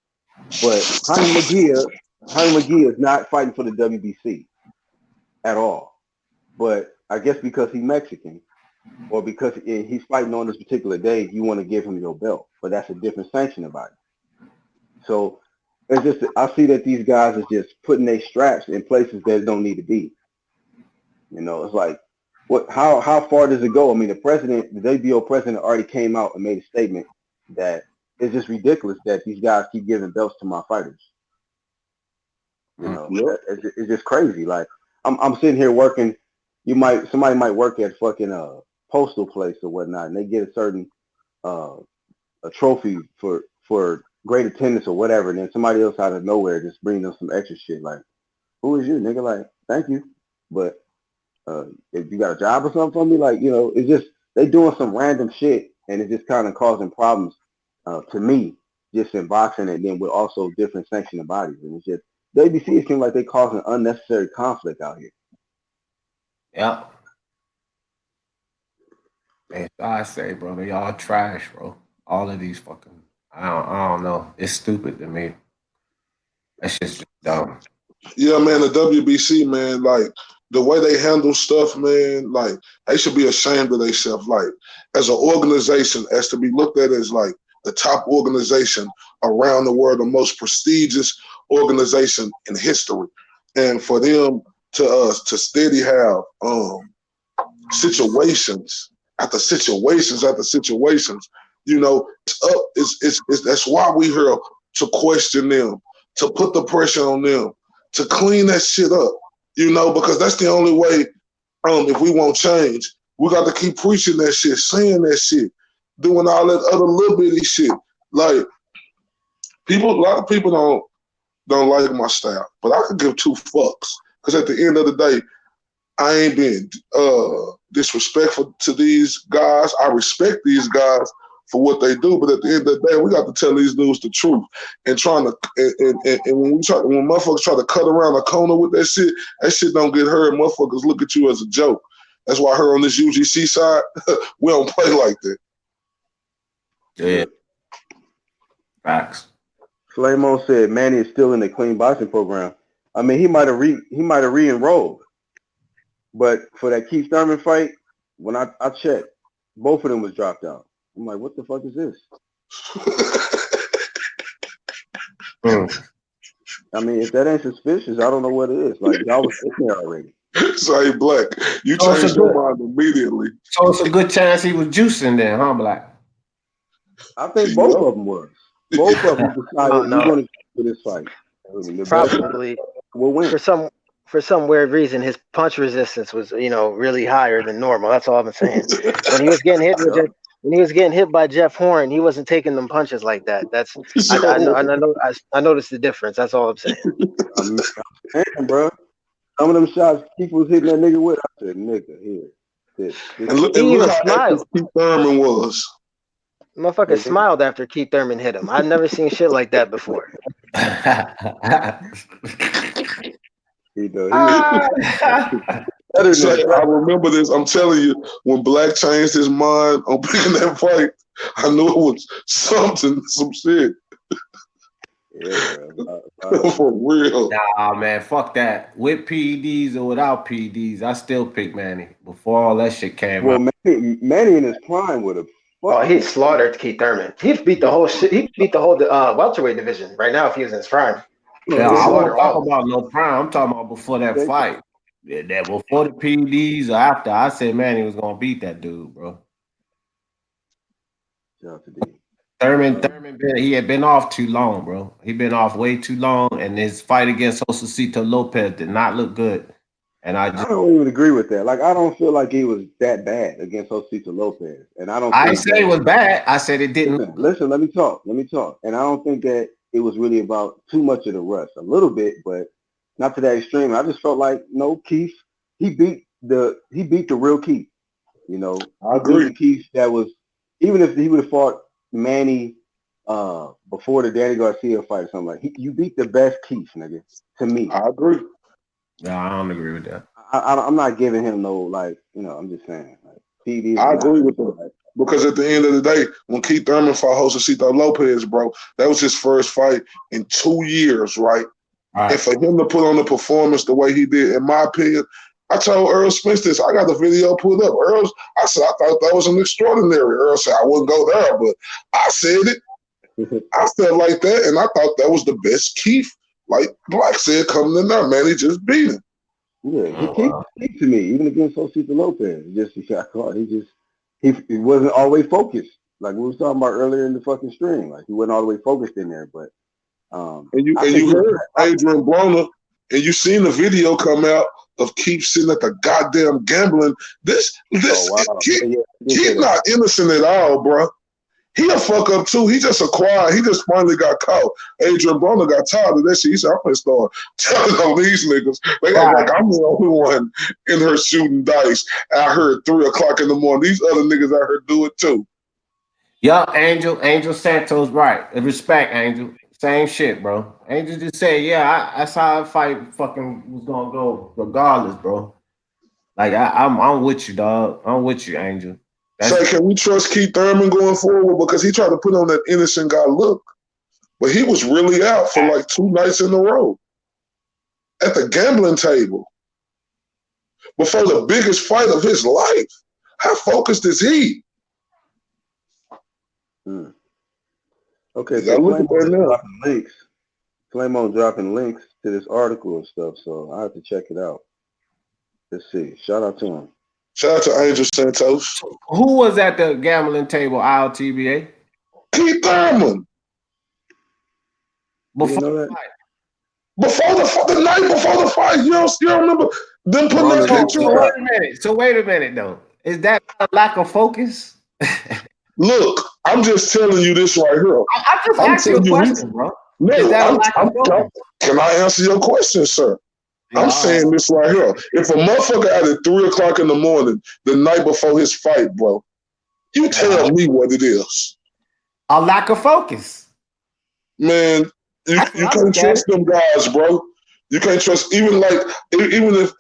But Jaime McGee is not fighting for the WBC at all. But I guess because he's Mexican or because he's fighting on this particular day, you want to give him your belt. But that's a different sanction about it. So it's just I see that these guys are just putting their straps in places that don't need to be. You know, it's like how far does it go? I mean, the WBO president already came out and made a statement that it's just ridiculous that these guys keep giving belts to my fighters. You know, it's just crazy. Like I'm sitting here working. Somebody might work at fucking postal place or whatnot, and they get a certain a trophy for great attendance or whatever, and then somebody else out of nowhere just bring them some extra shit. Like, who is you, nigga? Like, thank you, but if you got a job or something for me, like, you know, it's just they doing some random shit, and it's just kind of causing problems. To me, just in boxing, and then with also different sanctioned bodies. And it's just WBC. It seems like they causing unnecessary conflict out here. Yeah. Man, I say, bro, they all trash, bro. All of these fucking, I don't know. It's stupid to me. That shit's just dumb. Yeah, man, the WBC, man, like the way they handle stuff, man, like they should be ashamed of themselves. Like as an organization, as to be looked at as like the top organization around the world, the most prestigious organization in history, and for them to steady have situations after situations after situations, you know, it's up. It's that's why we here to question them, to put the pressure on them, to clean that shit up, you know, because that's the only way. If we want change, we got to keep preaching that shit, saying that shit, doing all that other little bitty shit. Like a lot of people don't like my style, but I could give two fucks because at the end of the day, I ain't being disrespectful to these guys. I respect these guys for what they do, but at the end of the day, we got to tell these dudes the truth. And when motherfuckers try to cut around the corner with that shit don't get heard. Motherfuckers look at you as a joke. That's why her on this UGC side, we don't play like that. Yeah. Facts. Flamon said Manny is still in the clean boxing program. I mean, he might have re-enrolled, but for that Keith Thurman fight, when I checked, both of them was dropped out. I'm like, what the fuck is this? I mean, if that ain't suspicious, I don't know what it is. Like, y'all was in there already. Say, Black, you changed your mind immediately. So it's a good chance he was juicing then, huh, Black? I think both of them was. Both of them decided we're going to do this fight. Probably. We'll win. For some weird reason, his punch resistance was, really higher than normal. That's all I'm saying. When he was getting hit when he was getting hit by Jeff Horn, he wasn't taking them punches like that. That's I noticed the difference. That's all I'm saying. I'm saying, bro. Some of them shots Keith was hitting that nigga with, I said, nigga, here. And look how active Keith Thurman was. Motherfucker smiled after Keith Thurman hit him. I've never seen shit like that before. I remember this. I'm telling you, when Black changed his mind on picking that fight, I knew it was some shit. Yeah, for real. Nah, man, fuck that. With PEDs or without PEDs, I still pick Manny before all that shit came out. Manny in his prime would have. Oh, he slaughtered Keith Thurman. He beat the whole shit. He beat the whole welterweight division right now if he was in his prime. Yeah, I won't talk about no prime. I'm talking about before that fight. Yeah, that before the PEDs or after, I said Manny was gonna beat that dude, bro. Thurman, he had been off too long, bro. He been off way too long, and his fight against Josecito Lopez did not look good. And I don't even agree with that. Like, I don't feel like he was that bad against Josecito Lopez, and I don't. I say it was bad. I said it didn't. Listen, let me talk, and I don't think that it was really about too much of the rush. A little bit, but not to that extreme. I just felt like Keith. He beat the real Keith. I agree. The Keith that was, even if he would have fought Manny before the Danny Garcia fight or something like, you beat the best Keith, nigga. To me, I agree. No, I don't agree with that. I'm not giving him no, like, I'm just saying. Like, I agree with that. Because at the end of the day, when Keith Thurman fought Josecito Lopez, bro, that was his first fight in 2 years, right? And for him to put on the performance the way he did, in my opinion, I told Earl Smith this. I got the video pulled up. I said, I thought that was an extraordinary. Earl said, I wouldn't go there, but I said it. I felt like that, and I thought that was the best Keith. Like Black said, coming in there, man, he just beat him. Yeah, he to me, even against Josecito Lopez. He got caught. He wasn't always focused. Like we was talking about earlier in the fucking stream. Like he wasn't all the way focused in there. But and you heard Adrian Broner, and you seen the video come out of Keith sitting at the goddamn gambling. Keith not innocent at all, bro. He a fuck up too. He just acquired. He just finally got caught. Adrian Broner got tired of that shit. He said, I'm gonna start telling on these niggas. They act like I'm the only one in here shooting dice. I heard 3 o'clock in the morning. These other niggas out here do it too. Yup, Angel Santos, right. Respect, Angel. Same shit, bro. Angel just said, yeah, that's how I fight fucking was gonna go, regardless, bro. Like I'm with you, dog. I'm with you, Angel. That's Say, can we trust Keith Thurman going forward? Because he tried to put on that innocent guy look, but he was really out for like 2 nights in a row at the gambling table before the biggest fight of his life. How focused is he? Okay, You so gotta look Flame at that now. dropping links. Flame on dropping links to this article and stuff, so I have to check it out. Let's see. Shout out to him. Shout out to Angel Santos. who was at the gambling table, ILTBA? Keith Thurman. You didn't Before know the that? fight. Before the night before the fight, you don't remember them putting On that the picture So up? wait a minute though. Is that a lack of focus? Look, I'm just telling you this right here. I just I'm asked you telling a you, question, bro. no, Is that a lack of focus? can I answer your question, sir? Yeah, I'm saying this right here. If a motherfucker out at 3 o'clock in the morning, the night before his fight, bro, you tell me what it is. a lack of focus. Man, you can't trust them guys, bro. You can't trust even if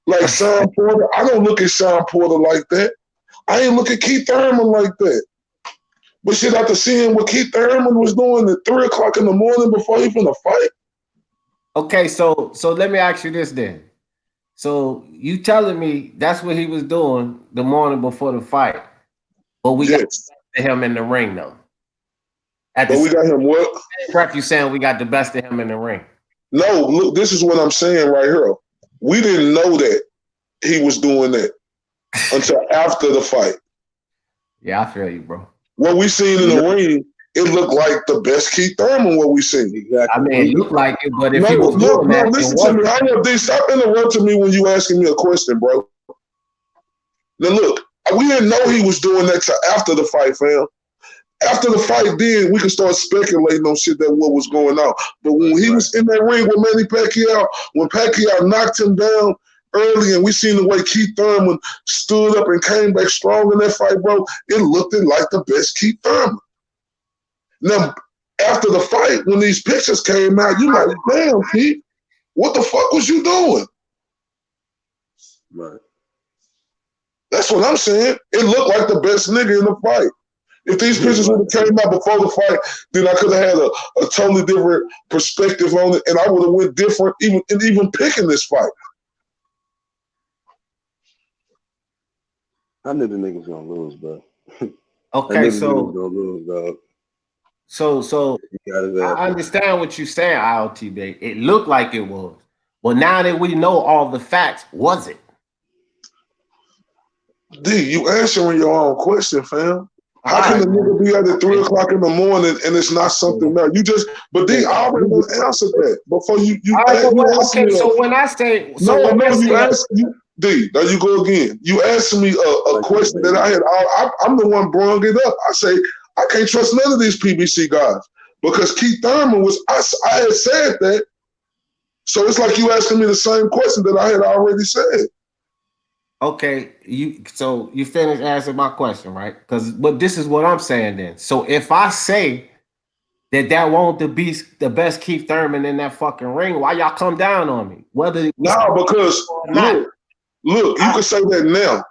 like Sean Porter. I don't look at Sean Porter like that. I ain't look at Keith Thurman like that. But shit, after seeing what Keith Thurman was doing at 3 o'clock in the morning before he finna fight. Okay, so let me ask you this then. So you telling me that's what he was doing the morning before the fight, but we got Yes. him in the ring though. At But the we got him what? prep, you saying we got the best of him in the ring? No, look, this is what I'm saying right here. We didn't know that he was doing that until after the fight. Yeah, I feel you, bro. What we seen in the ring, it looked like the best Keith Thurman. What we seen. Exactly. I mean, it looked like it, but if he No, was doing that, listen to me. Hold up, D. Stop interrupting me when you asking me a question, bro. Now look, we didn't know he was doing that till after the fight, fam. After the fight, then we could start speculating on shit that what was going on. But when he was in that ring with Manny Pacquiao, when Pacquiao knocked him down early, and we seen the way Keith Thurman stood up and came back strong in that fight, bro, it looked like the best Keith Thurman. Now, after the fight, when these pictures came out, you like, damn, Keith, what the fuck was you doing? Right. That's what I'm saying. It looked like the best nigga in the fight. If these pictures would have came out before the fight, then I could have had a totally different perspective on it, and I would have went different even picking this fight. I knew the niggas gonna lose, bro. Okay, so gonna lose, dog. So I understand what you're saying, ILTB. It looked like it was. But now that we know all the facts, was it? D, you answering your own question, fam. How can a nigga be out at 3 o'clock in the morning and it's not something that you just? But D, I already answered that before you asked me. So when I say you asked you. D, there you go again. You asked me a question that I had. I'm the one brought it up. I say I can't trust none of these PBC guys because Keith Thurman was. I had said that, so it's like you asking me the same question that I had already said. Okay, you finished answering my question, right? But this is what I'm saying then. So if I say that won't be the best Keith Thurman in that fucking ring, why y'all come down on me? Because look, you can say that now.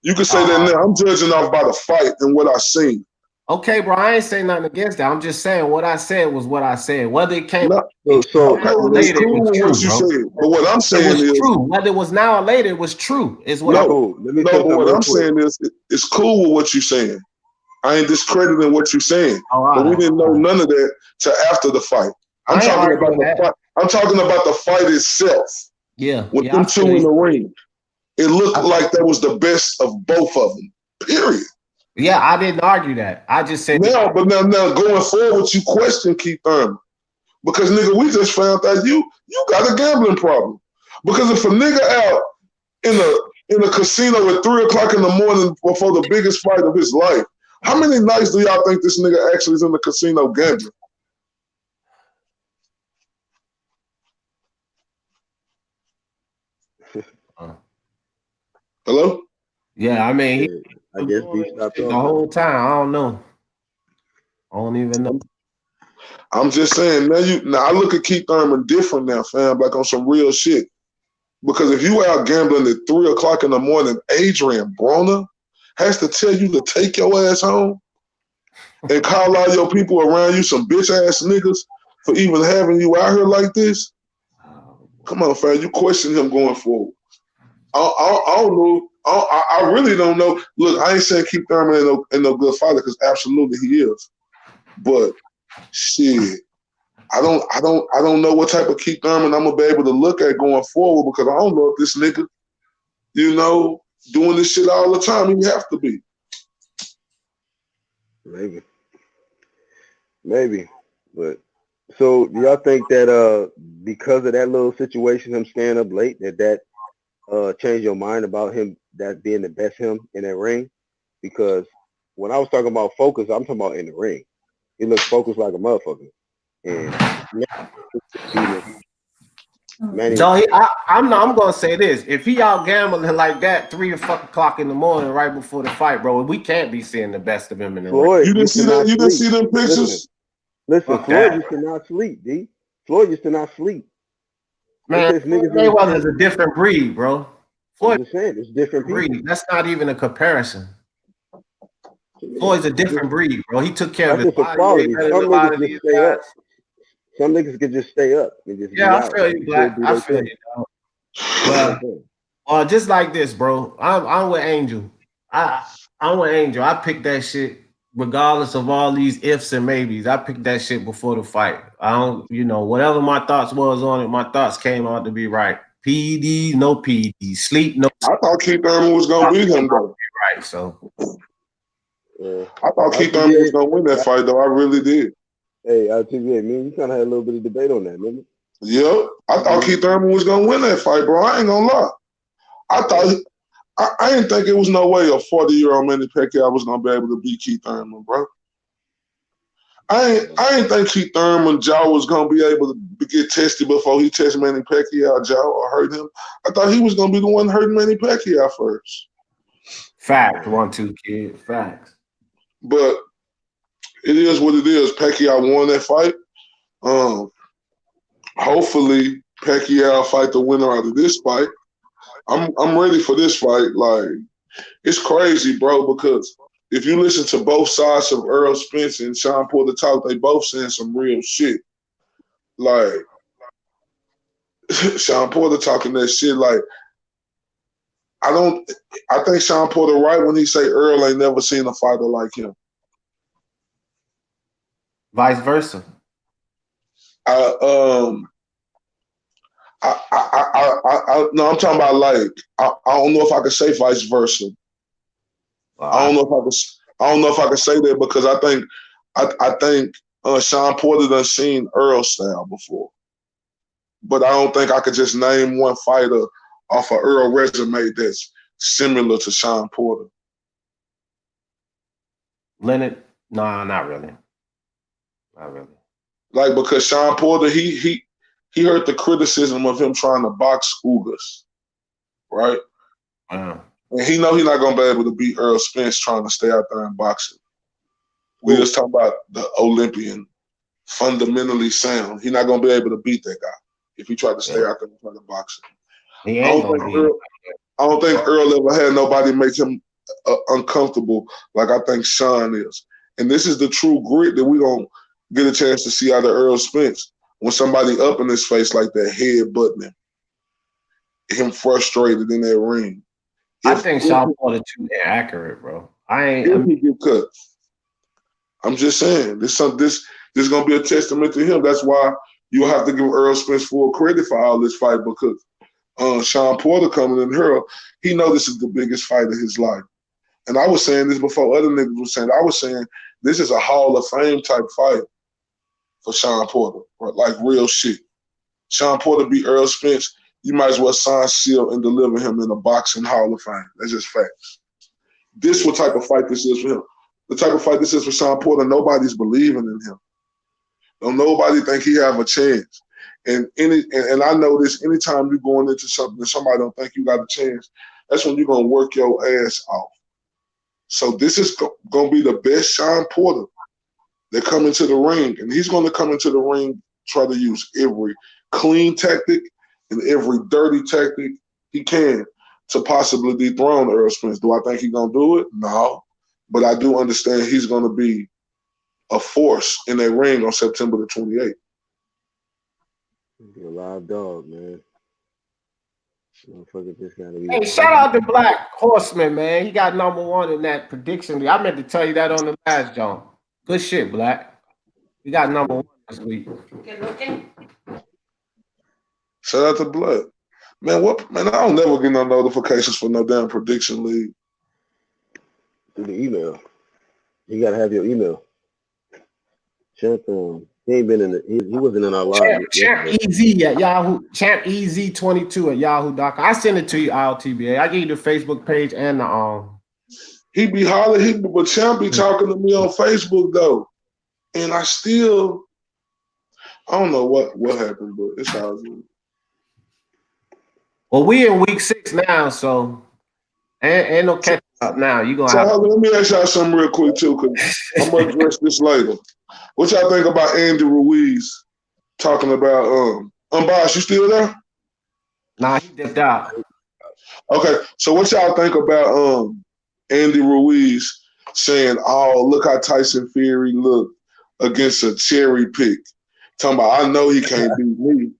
You can say that now. I'm judging off by the fight and what I seen. Okay, bro, I ain't saying nothing against that. I'm just saying what I said was what I said. Whether it came it's cool with what you said. But what I'm saying is true. Whether it was now or later, it was true. Is what but what I'm saying is it's cool with what you're saying. I ain't discrediting what you're saying. But we didn't know none of that till after the fight. I'm talking about the fight. I'm talking about the fight itself. Yeah. With them two in the ring. It looked like that was the best of both of them. Period. Yeah, I didn't argue that. I just said now going forward, you question Keith Thurman. Because nigga, we just found out you got a gambling problem. Because if a nigga out in a casino at 3 o'clock in the morning before the biggest fight of his life, how many nights do y'all think this nigga actually is in the casino gambling? Hello? Yeah, I mean, I guess he stopped the whole time. I don't know. I don't even know. I'm just saying, now I look at Keith Thurman different now, fam, like on some real shit. Because if you out gambling at 3 o'clock in the morning, Adrian Broner has to tell you to take your ass home and call all your people around you some bitch ass niggas for even having you out here like this. Come on, fam, you question him going forward. I don't know. I really don't know. Look, I ain't saying Keith Thurman ain't no good fighter, because absolutely he is. But shit, I don't know what type of Keith Thurman I'm gonna be able to look at going forward, because I don't know if this nigga, doing this shit all the time. He have to be. Maybe. But so do y'all think that because of that little situation, him staying up late, that changed your mind about him that being the best him in that ring? Because when I was talking about focus, I'm talking about in the ring. He looks focused like a motherfucker. And So I'm gonna say this: if he out gambling like that 3 o'clock in the morning right before the fight, bro, we can't be seeing the best of him in the ring. You didn't see that? You didn't see them pictures? Listen, Floyd used to not sleep, D. Floyd used to not sleep. Man, Mayweather's a different breed, bro. Floyd, I'm just saying, it's different breed. people. That's not even a comparison. Floyd's a different breed, bro. He took care of his body. Some niggas could just stay up and just I feel you, Black. I feel you, dog. Well, just like this, bro. I'm with Angel. I'm with Angel. I picked that shit regardless of all these ifs and maybes. I picked that shit before the fight. I don't, whatever my thoughts was on it, my thoughts came out to be right. PED, no PED. Sleep, no. I thought Keith Thurman was gonna beat him though. Right, so. I thought Keith Thurman was gonna win that fight though. I really did. Hey, RTVA, man, you kind of had a little bit of debate on that, remember? Yep, I thought Keith Thurman was gonna win that fight, bro. I ain't gonna lie. I didn't think it was no way a 40-year-old Manny Pacquiao was gonna be able to beat Keith Thurman, bro. I ain't think Keith Thurman jaw was gonna be able to get tested before he tested Manny Pacquiao jaw or hurt him. I thought he was gonna be the one hurting Manny Pacquiao first. Fact, 1-2 kid, facts. But it is what it is. Pacquiao won that fight. Hopefully Pacquiao fight the winner out of this fight. I'm ready for this fight. Like, it's crazy, bro, because if you listen to both sides of Errol Spence and Sean Porter talk, they both saying some real shit. Like, Sean Porter talking that shit like, I think Sean Porter right when he say Earl ain't never seen a fighter like him. Vice versa. No, I'm talking about like I don't know if I could say vice versa. I don't know if I could say that because I think Sean Porter done seen Earl style before, but I don't think I could just name one fighter off of Earl resume that's similar to Sean Porter. Leonard? Nah, not really. Not really. Like, because Sean Porter, he heard the criticism of him trying to box Ugas, right? And he know he's not gonna be able to beat Earl Spence trying to stay out there and box him. We just talking about the Olympian, fundamentally sound. He's not gonna be able to beat that guy if he tried to stay out there and try to box him. I don't think Earl ever had nobody make him uncomfortable like I think Sean is. And this is the true grit that we don't get a chance to see out of Earl Spence. When somebody up in his face like that, head butting him frustrated in that ring. I think Sean Porter too accurate, bro. He get cut. I'm just saying, this is gonna be a testament to him. That's why you'll have to give Earl Spence full credit for all this fight, because Sean Porter coming in here, he know this is the biggest fight of his life. And I was saying this before other niggas were saying. I was saying this is a Hall of Fame type fight for Sean Porter, like real shit. Sean Porter beat Earl Spence, you might as well sign, seal, and deliver him in a boxing Hall of Fame. That's just facts. This what type of fight this is for him. The type of fight this is for Sean Porter, nobody's believing in him. Don't nobody think he have a chance. And I know this, anytime you're going into something and somebody don't think you got a chance, that's when you're going to work your ass off. So this is going to be the best Sean Porter that come into the ring, and he's going to come into the ring, try to use every clean tactic and every dirty tactic he can to possibly dethrone Earl Spence. Do I think he's going to do it? No. But I do understand he's going to be a force in that ring on September the 28th. Be a live dog, man. Motherfucker just gotta be. Hey, shout out to Black Horseman, man. He got #1 in that prediction league. I meant to tell you that on the last jump. Good shit, Black. He got #1 this week. Good looking. Shout out to Blood. Man, what? Man, I don't never get no notifications for no damn prediction league. Through the email. You gotta have your email. Champ, he ain't been in the. He wasn't in our live. Champ EZ at Yahoo. Champ EZ22 at Yahoo.com. I send it to you, ILTBA. I give you the Facebook page and the He be hollering, but Champ be talking to me on Facebook though, and I don't know what happened, but it's all good. Well, we in week 6 now, so ain't no catch up now. You gonna have. Let me ask y'all something real quick too, because I'm gonna address this later. What y'all think about Andy Ruiz talking about Unbiased? You still there? Nah, he dipped out. Okay, so what y'all think about Andy Ruiz saying, "Oh, look how Tyson Fury looked against a cherry pick"? Talking about, I know he can't beat me.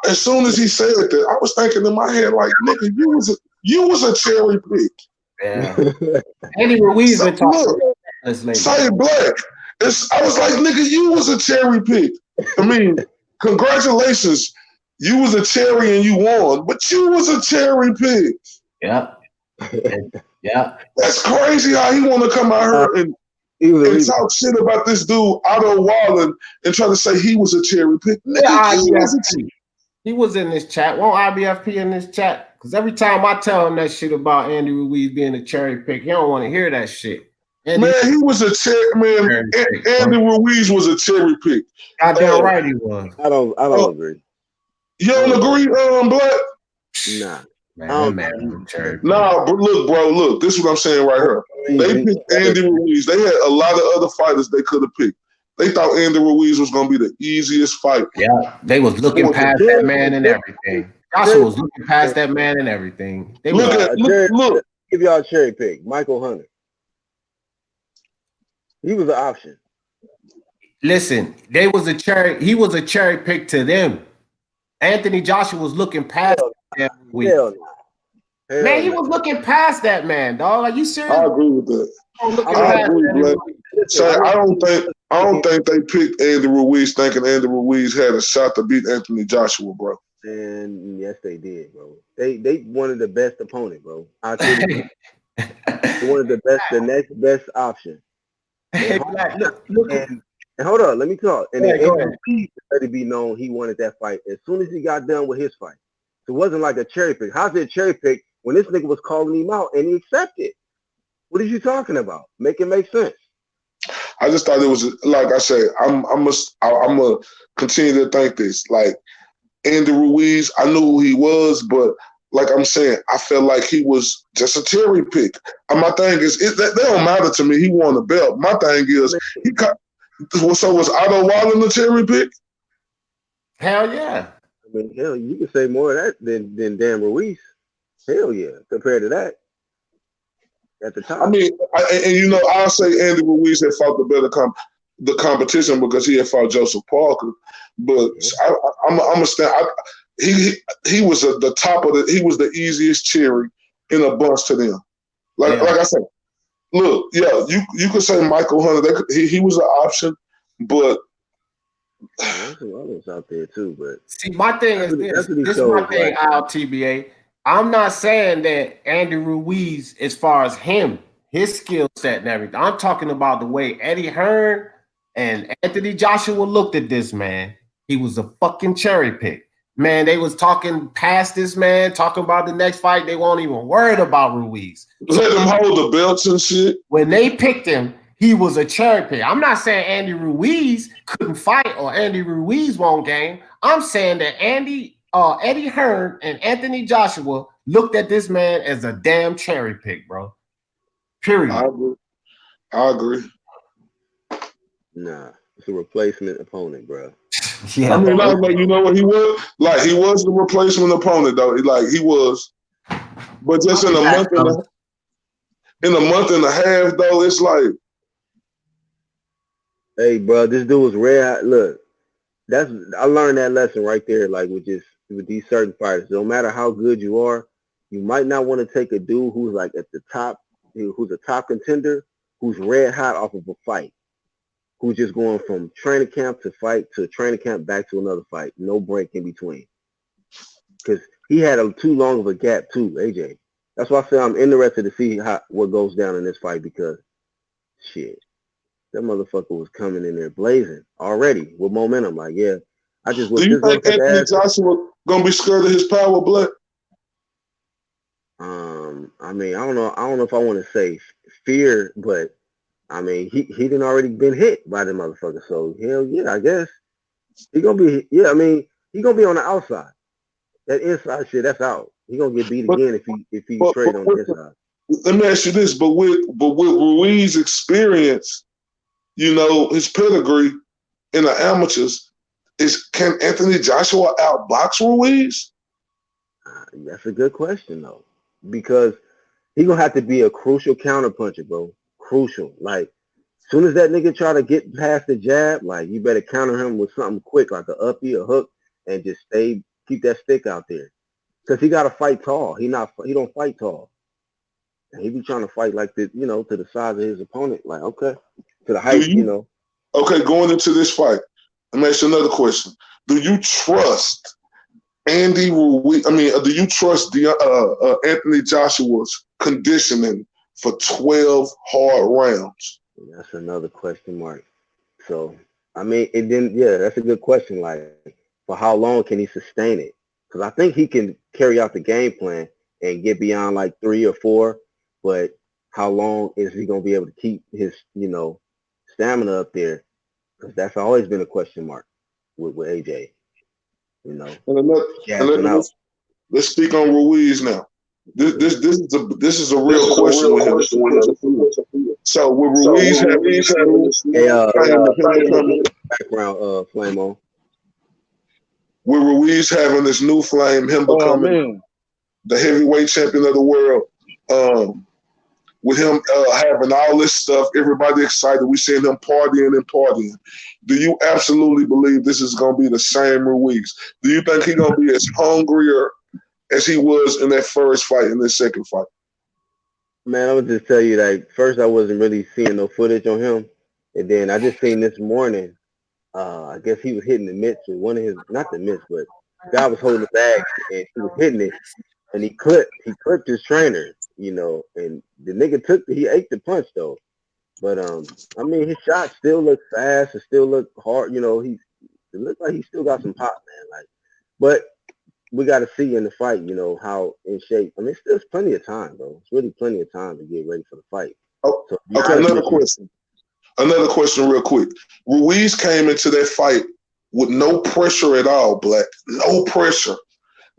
As soon as he said that, I was thinking in my head, like, nigga, you was a cherry pick. Yeah. Andy Ruiz been talking about this lately. Say Black. I was like, nigga, you was a cherry pick. I mean, congratulations. You was a cherry and you won, but you was a cherry pick. Yeah. Yeah. That's crazy how he want to come out here and talk shit about this dude, Otto Wallen, and try to say he was a cherry pick. Nigga, he was in this chat. Won't IBFP in this chat? Because every time I tell him that shit about Andy Ruiz being a cherry pick, he don't want to hear that shit. Man, he was a cherry man. Andy Ruiz was a cherry pick. Goddamn right he was. I don't agree. You don't agree, Black? Nah. Nah, but look, this is what I'm saying right here. They picked Andy Ruiz. They had a lot of other fighters they could have picked. They thought Andy Ruiz was going to be the easiest fight. Yeah, they was looking past that man and everything. Joshua was looking past that man and everything. They look. Give y'all a cherry pick. Michael Hunter. He was an option. Listen, he was a cherry pick to them. Anthony Joshua was looking past that man. Man, he was looking past that man, dog. Are you serious? I agree with that. I agree, Black. So I don't think they picked Andy Ruiz thinking Andy Ruiz had a shot to beat Anthony Joshua, bro. And yes, they did, bro. They wanted the best opponent, bro. I tell you, they wanted the next best option. Hey, Black, look. And hold on, let me talk. And then Ruiz let it be known he wanted that fight as soon as he got done with his fight. So it wasn't like a cherry pick. How's it a cherry pick when this nigga was calling him out and he accepted? What are you talking about? Make it make sense. I just thought it was, like I said, I'm gonna continue to think this. Like Andy Ruiz, I knew who he was, but like I'm saying, I felt like he was just a cherry pick. And my thing is, that don't matter to me. He won a belt. My thing is, so was Otto Wallen a cherry pick? Hell yeah. I mean, hell, you can say more of that than Dan Ruiz. Hell yeah, compared to that. At the time. I mean, I'll say Andy Ruiz had fought the competition because he had fought Joseph Parker. But I'm a stand. He was the top of he was the easiest cherry in a bunch to them. Like I said, look, yeah, you could say Michael Hunter. He was an option, but there's some others out there too. But see, my thing is this is my thing, TBA. I'm not saying that Andy Ruiz, as far as his skill set and everything, I'm talking about the way Eddie Hearn and Anthony Joshua looked at this man. He was a fucking cherry pick. Man, they was talking past this man, talking about the next fight. They weren't even worried about Ruiz. Let him hold the belts and shit. When they picked him, he was a cherry pick. I'm not saying Andy Ruiz couldn't fight or Andy Ruiz won't game. I'm saying that Eddie Hearn and Anthony Joshua looked at this man as a damn cherry pick, bro. Period. I agree. Nah, it's a replacement opponent, bro. I Yeah, mean, like, you know what he was? Like, he was the replacement opponent, though. Like, he was. But just I'll in be a back, month fellas. in a month and a half, though, it's like, Hey, bro, this dude was red hot. Look, I learned that lesson right there. Like with these certain fighters, no matter how good you are, you might not want to take a dude who's like at the top, who's a top contender, who's red hot off of a fight, who's just going from training camp to fight to training camp back to another fight, no break in between. Because he had too long of a gap too, AJ. That's why I say I'm interested to see what goes down in this fight because shit. That motherfucker was coming in there blazing already with momentum. Like, yeah, I just do whooped you this think Anthony motherfucker ass. Joshua gonna be scared of his power, Black? I mean, I don't know if I want to say fear, but I mean, he didn't already been hit by the motherfucker. So hell yeah, I guess he gonna be. Yeah, I mean, he gonna be on the outside. That inside shit, that's out. He gonna get beat But, again if he trade on the inside. let me ask you this: but with Ruiz's experience, you know, his pedigree in the amateurs, can Anthony Joshua outbox Ruiz? That's a good question though, because he gonna have to be a crucial counter puncher, bro. Crucial. Like, soon as that nigga try to get past the jab, like you better counter him with something quick, like a uppie, a hook, and just keep that stick out there. Cause he gotta fight tall. He don't fight tall. And he be trying to fight like the, to the size of his opponent. Like, okay, to the Do height, you okay going into this fight? Let me ask you another question. Do you trust Andy Ruiz? I mean, do you trust Anthony Joshua's conditioning for 12 hard rounds? That's another question mark. So, I mean, and then yeah, that's a good question. Like, for how long can he sustain it? Because I think he can carry out the game plan and get beyond like 3 or 4, but how long is he gonna be able to keep his, stamina up there? Because that's always been a question mark with AJ. You know, And another, and gassing out. let's speak on Ruiz now. Yeah. This is a This real is a question real with him. question with him. So with So Ruiz when having Ruiz this having new this Hey, new flame of him becoming background, Flamo. with Ruiz having this new flame, him oh becoming man, the heavyweight champion of the world, with him having all this stuff, everybody excited. We seeing him partying and partying. Do you absolutely believe this is going to be the same Ruiz? Do you think he's going to be as hungrier as he was in that first fight, in this second fight? Man, I would just tell you like first I wasn't really seeing no footage on him, and then I just seen this morning. I guess he was hitting the mitts with one of his, not the mitts, but the guy was holding the bag and he was hitting it, and he clipped his trainer, and the nigga he ate the punch though. But I mean his shot still look fast, it still look hard, it looked like he still got some pop, man. Like, but we got to see in the fight, how in shape. I mean, there's plenty of time, bro. It's really plenty of time to get ready for the fight. Oh, So, to be okay, honest another with you, question. Another question, real quick. Ruiz came into that fight with no pressure at all, Black. No pressure.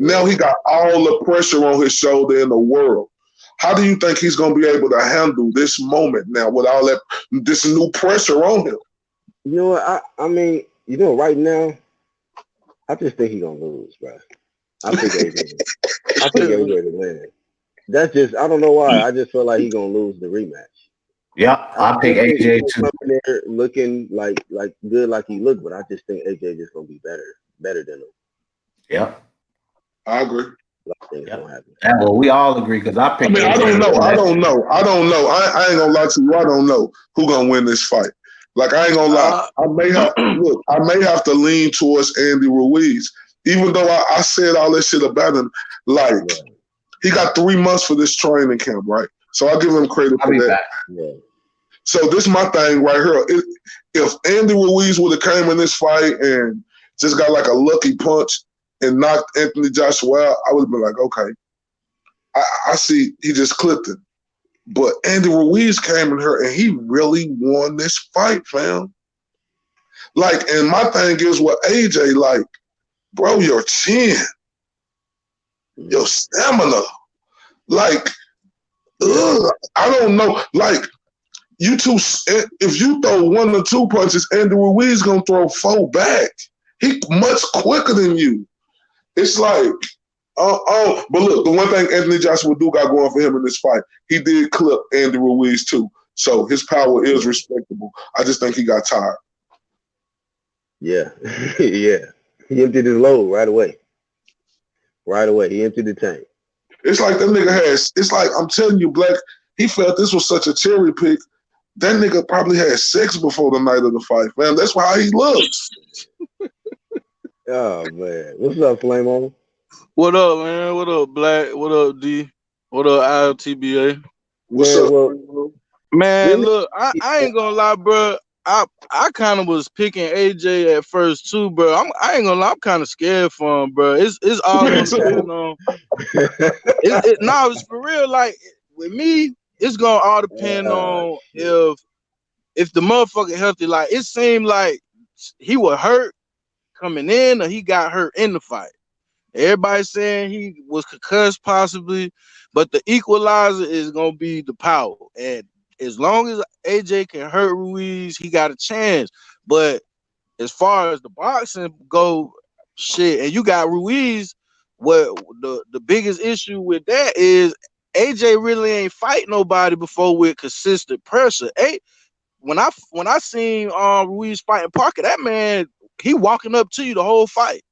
Now he got all the pressure on his shoulder in the world. How do you think he's going to be able to handle this moment now with all this new pressure on him? you know what? I mean, right now, I just think he's gonna lose, bro. I think AJ. I think AJ to win. That's just I don't know why. I just feel like he's gonna lose the rematch. yeah, I I pick still think he's AJ gonna too. come in there looking like good like he looked, but I just think AJ just gonna be better than him. Yep, I agree. I think it's yep. gonna happen. And well, we all agree because I I picked mean, I AJ don't to know. win I that don't shit. know. I don't know. I ain't gonna lie to you. I don't know who gonna win this fight. Like I ain't gonna lie. I may have to lean towards Andy Ruiz, even though I said all this shit about him. Like Yeah, he got 3 months for this training camp, right? So I give him credit I'll for be that. back. yeah. So this is my thing right here. If Andy Ruiz would have came in this fight and just got like a lucky punch and knocked Anthony Joshua out, I would have been like, okay, I see he just clipped him. But Andy Ruiz came in here and he really won this fight, fam. Like, and my thing is with AJ, like, bro, your chin, your stamina, like, Yeah. I don't know. Like, if you throw 1 or 2 punches, Andy Ruiz gonna throw 4 back. He much quicker than you. It's like, but look, the one thing Anthony Joshua do got going for him in this fight, he did clip Andy Ruiz too. So his power is respectable. I just think he got tired. Yeah. Yeah. He emptied his load right away. Right away. He emptied the tank. It's like that nigga it's like, I'm telling you, Black, he felt this was such a cherry pick. That nigga probably had sex before the night of the fight, man. That's why he looks. Oh, man. What's up, Flame On? What up, man? What up, Black? What up, D? What up, ILTBA? What's Man, up? well, Man, really? look, I ain't gonna lie, bro. I kind of was picking AJ at first too, bro. I ain't gonna lie, I'm kind of scared for him, bro. It's all Me gonna too. depend on. No, it's for real. Like with me, it's gonna all depend on shit. if the motherfucker healthy. Like it seemed like he was hurt coming in, or he got hurt in the fight. Everybody saying he was concussed possibly, but the equalizer is gonna be the power. And as long as AJ can hurt Ruiz, he got a chance. But as far as the boxing go, shit, and you got Ruiz, what the biggest issue with that is AJ really ain't fight nobody before with consistent pressure. When I seen Ruiz fighting Parker, that man, he walking up to you the whole fight.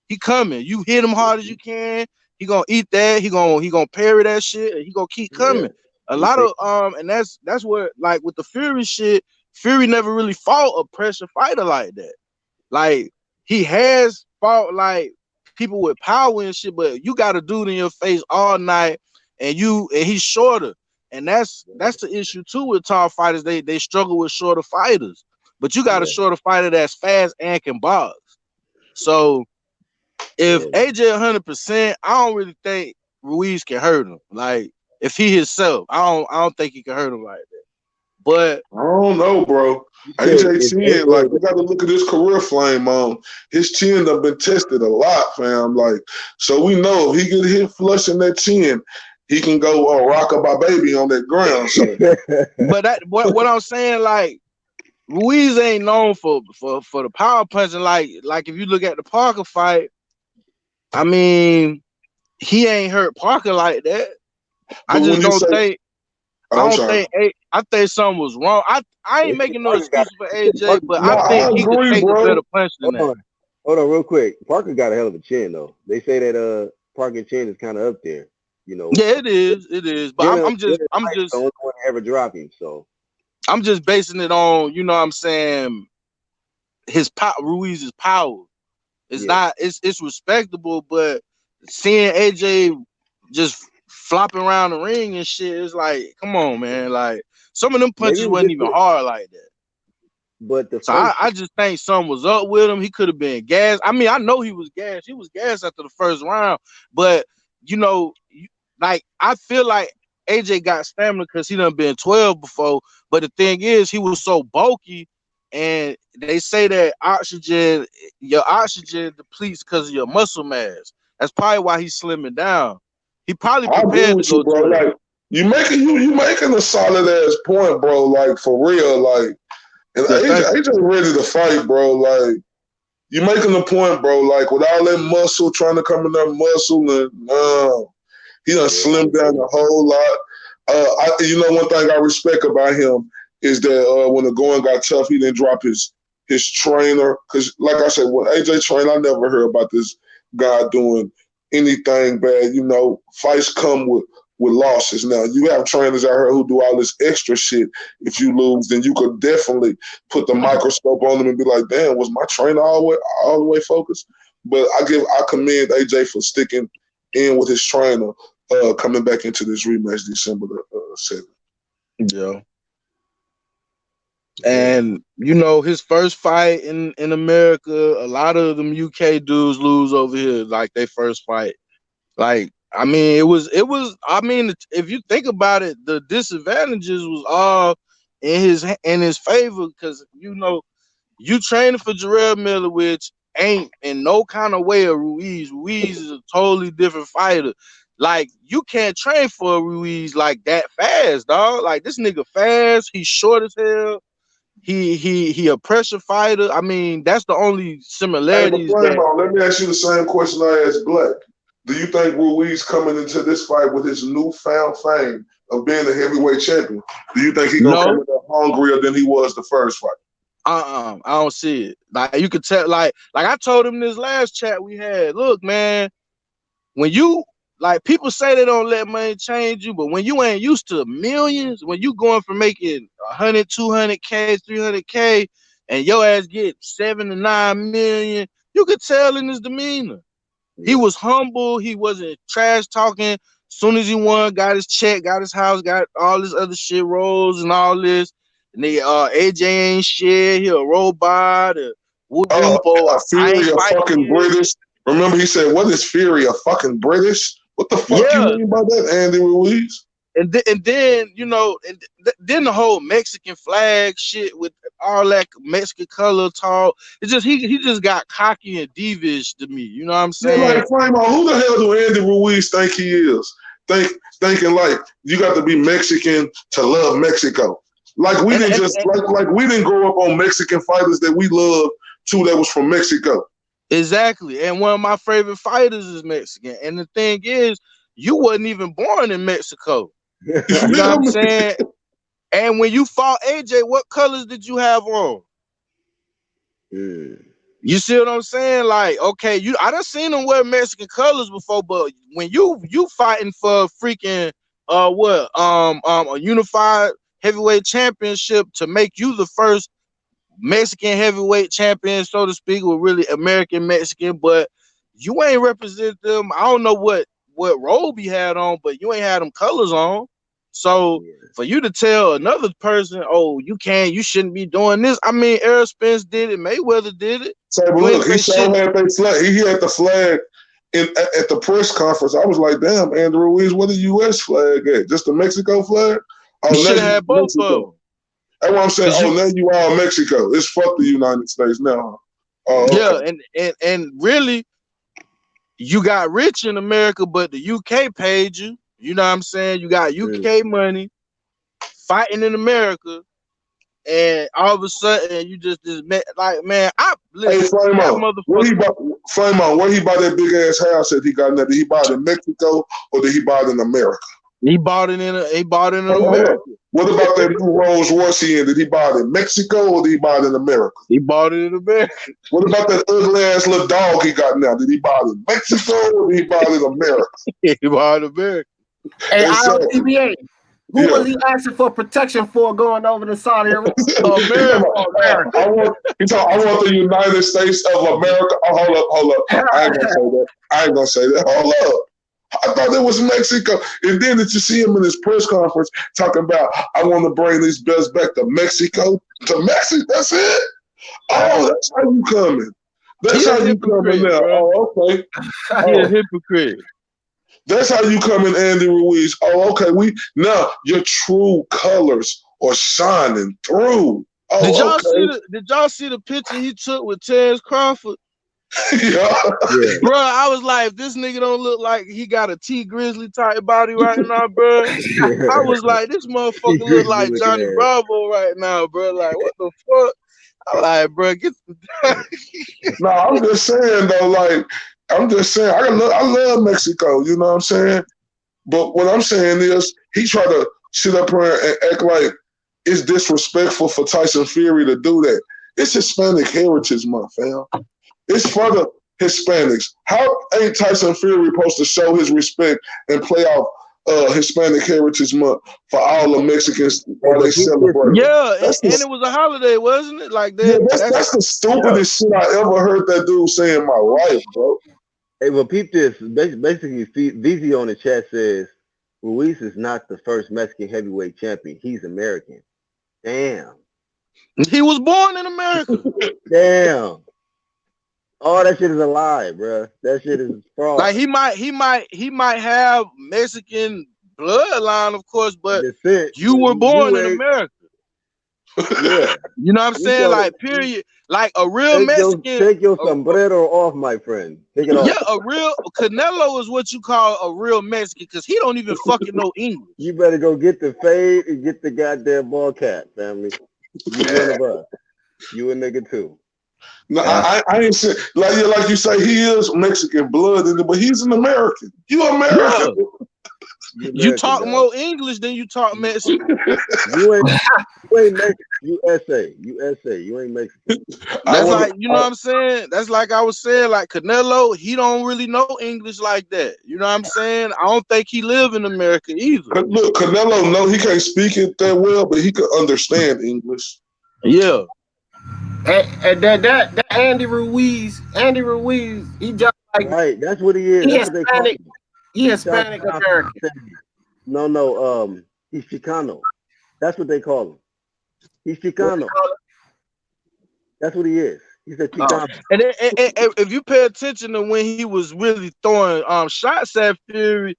He coming. You hit him hard as you can. He gonna eat that. He gonna parry that shit. And he gonna keep coming. Yeah. A lot of and that's what, like with the Fury shit. Fury never really fought a pressure fighter like that. Like he has fought like people with power and shit, but you got a dude in your face all night, and he's shorter, and that's the issue too with tall fighters. They struggle with shorter fighters, but you got a shorter fighter that's fast and can box. So if AJ 100%, I don't really think Ruiz can hurt him. Like if he himself, I don't think he can hurt him like that. But I don't know, bro. AJ chin, like we got to look at his career, Flame on. His chin done been tested a lot, fam. Like, so we know if he get hit flush in that chin, he can go rock-a-bye baby on that ground. So, but what I'm saying, like Ruiz ain't known for the power punching. Like if you look at the Parker fight, I mean, he ain't hurt Parker like that. I just don't think. I think something was wrong. I ain't making no excuses for AJ, but I think he could take a better punch than that. Hold on, real quick. Parker got a hell of a chin, though. They say that Parker's chin is kind of up there. You know. Yeah, it is. But I'm just the only one to ever drop him. So I'm just basing it on, you know what I'm saying, Ruiz's power. It's not. It's respectable, but seeing AJ just flopping around the ring and shit, it's like, come on, man. Like some of them punches wasn't even hard like that. But I just think something was up with him. He could have been gassed. I mean, I know he was gassed. He was gassed after the first round. But you know, like I feel like AJ got stamina because he done been 12 before. But the thing is, he was so bulky, and they say that your oxygen depletes because of your muscle mass. That's probably why he's slimming down. He probably prepared to go bro. Like you making a solid ass point, bro. Like for real, like. And AJ ready to fight, bro. Like, you making the point, bro. Like, with all that muscle, trying to come in that muscle, and he done slimmed down a whole lot. You know, one thing I respect about him is that when the going got tough, he didn't drop his trainer. Because, like I said, when AJ trained, I never heard about this guy doing anything bad. You know, fights come with losses. Now, you have trainers out here who do all this extra shit. If you lose, then you could definitely put the microscope on them and be like, damn, was my trainer all the way focused? But I commend AJ for sticking in with his trainer, coming back into this rematch December the 7th. Yeah. And, you know, his first fight in America, a lot of them UK dudes lose over here, like their first fight. Like, I mean, it was, I mean, if you think about it, the disadvantages was all in his favor because, you know, you training for Jarrell Miller, which ain't in no kind of way a Ruiz. Ruiz is a totally different fighter. like you can't train for Ruiz like that fast, dog. Like this nigga fast, he's short as hell. He a pressure fighter. I mean, that's the only Hey, but similarities Flame, that let me ask you the same question I asked Black. Do you think Ruiz coming into this fight with his newfound fame of being a heavyweight champion, do you think he gonna come no. in there hungrier than he was the first fight? I don't see it. Like you could tell, like I told him this last chat we had. Look, man, when you like people say they don't let money change you, but when you ain't used to millions, when you going from making 100, 200K, 300K, and your ass get 7 to 9 million, you could tell in his demeanor. He was humble. He wasn't trash talking. Soon as he won, got his check, got his house, got all this other shit, rolls and all this. And they AJ ain't shit. He a robot. Whoop whoop. Oh, I Fury ain't a fighting fucking you. British. Remember he said, what is Fury, a fucking British? What the fuck you Yeah. mean by that, Andy Ruiz? And then you know, then the whole Mexican flag shit with all that Mexican color talk. It's just he just got cocky and devious to me. You know what I'm Yeah, saying? like, Flame, who the hell do Andy Ruiz think he is? Thinking like you got to be Mexican to love Mexico. Like we didn't just like we didn't grow up on Mexican fighters that we love too that was from Mexico. Exactly. And one of my favorite fighters is Mexican. And the thing is, you wasn't even born in Mexico. You You know what feel I'm me? saying? And when you fought AJ, what colors did you have on? You see what I'm saying? Like, okay, I done seen him wear Mexican colors before, but when you fighting for freaking a unified heavyweight championship to make you the first Mexican heavyweight champion, so to speak, with really American Mexican, but you ain't represent them. I don't know what robe he had on, but you ain't had them colors on. So for you to tell another person, oh, you shouldn't be doing this. I mean, Errol Spence did it, Mayweather did it. So, but look, he sure had that flag. He had the flag at the press conference. I was like, damn, Andy Ruiz, what the U.S. flag at? Just the Mexico flag? Oh, you should have had both of them. That's what I'm saying. Oh, now you all Mexico. It's fuck the United States now. Oh, okay. Yeah, and really, you got rich in America, but the UK paid you. You know what I'm saying? You got UK money fighting in America, and all of a sudden you just like, man, listen. Hey, Flame on, where he bought that big ass house that he got there? Did he buy it in Mexico or did he buy it in America? He bought it in America. What about that new Rolls Royce he in? Did he buy it in Mexico or did he buy it in America? He bought it in America. What about that ugly ass little dog he got now? Did he buy it in Mexico or did he buy it in America? He bought it in America. Hey, ILTBA, who was he asking for protection for going over to Saudi Arabia? America. I want the United States of America. Oh, hold up. I ain't gonna say that. Hold up. I thought it was Mexico. And then did you see him in his press conference talking about, I want to bring these belts back to Mexico? To Mexico? That's it? Oh, that's how you coming. That's how you coming now. Bro. Oh, okay. He a hypocrite. That's how you come in, Andy Ruiz. Oh, okay. Now your true colors are shining through. Oh, Did y'all see the picture he took with Terrence Crawford? Yeah. Bro, I was like, if this nigga don't look like he got a T Grizzly type body right now, bro. I was like, this motherfucker look like Johnny Bravo right now, bro. Like, what the fuck? I'm like, bro, get No, I'm just saying though, I love Mexico, you know what I'm saying? But what I'm saying is he tried to sit up here and act like it's disrespectful for Tyson Fury to do that. It's Hispanic Heritage Month, fam. It's for the Hispanics. How ain't Tyson Fury supposed to show his respect and play off Hispanic Heritage Month for all the Mexicans while they celebrate? Yeah, and it was a holiday, wasn't it? Like that. Yeah, that's the stupidest shit I ever heard that dude say in my life, bro. Hey, well, peep this. Basically, VZ on the chat says, Ruiz is not the first Mexican heavyweight champion. He's American. Damn. He was born in America. Damn. All that shit is a lie, bro. That shit is fraud. Like he might have Mexican bloodline, of course, but you were born in America. Yeah. You know what I'm saying? Like, period. Like a real Mexican. Take your sombrero off, my friend. Take it off. Yeah, a real Canelo is what you call a real Mexican because he don't even fucking know English. You better go get the fade and get the goddamn ball cap, family. You one of us. You a nigga too. No, I ain't saying like you say he is Mexican blood in it, but he's an American. You American. Yeah. You talk more English than you talk Mexican. You ain't Mexican. USA. You ain't Mexican. That's like, you know what I'm saying? That's like I was saying, like Canelo, he don't really know English like that. You know what I'm saying? I don't think he live in America either. Look, Canelo, no, he can't speak it that well, but he could understand English. Yeah. And that Andy Ruiz, he just like right. That's what he is. That's what they call him. He Hispanic American. No, he's Chicano. That's what they call him. He's Chicano. That's what he is. He's a Chicano. And if you pay attention to when he was really throwing shots at Fury,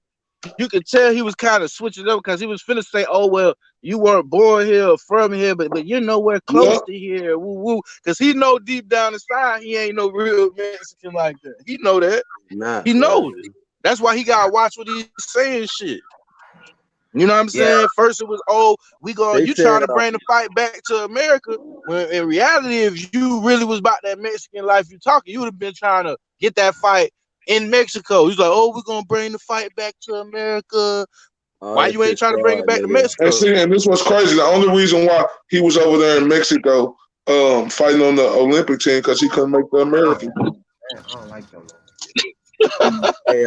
you could tell he was kind of switching up because he was finna say, "Oh well, you weren't born here or from here, but you're nowhere close to here." Woo woo, because he know deep down inside he ain't no real Mexican like that. He know that. He knows it. That's why he gotta watch what he's saying. Shit. You know what I'm saying? First it was, you trying to bring the fight back to America. When in reality, if you really was about that Mexican life you talking, you would have been trying to get that fight in Mexico. He's like, we're gonna bring the fight back to America. Why you ain't trying to bring it back to Mexico? And this was crazy. The only reason why he was over there in Mexico fighting on the Olympic team because he couldn't make the American team. I don't like them. Hey,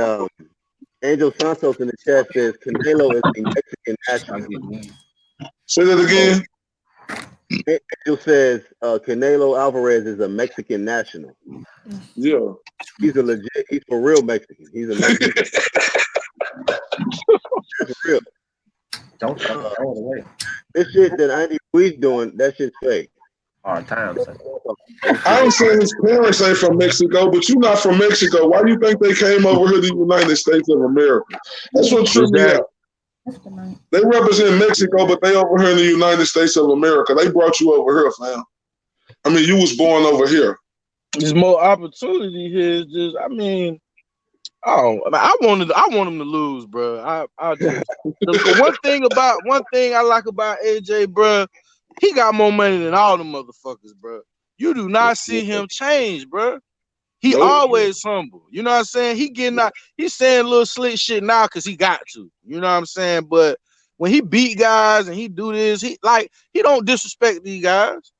Angel Santos in the chat says Canelo is a Mexican national. Say that again. Angel says Canelo Alvarez is a Mexican national. Yeah. He's for real Mexican. He's a Mexican. That's real. Don't throw it away. This shit that Andy Ruiz doing, that shit's fake. Hard times. I ain't saying his parents ain't from Mexico, but you not from Mexico. Why do you think they came over here to the United States of America? That's what tripped me out. They represent Mexico, but they over here in the United States of America. They brought you over here, fam. I mean, you was born over here. There's more opportunity here. It's just, I want him to lose, bro. One thing I like about AJ, bro, he got more money than all the motherfuckers, bro. You do not see him change, bro. He always humble. You know what I'm saying? He's saying little slick shit now because he got to. You know what I'm saying? But when he beat guys and he do this, he don't disrespect these guys.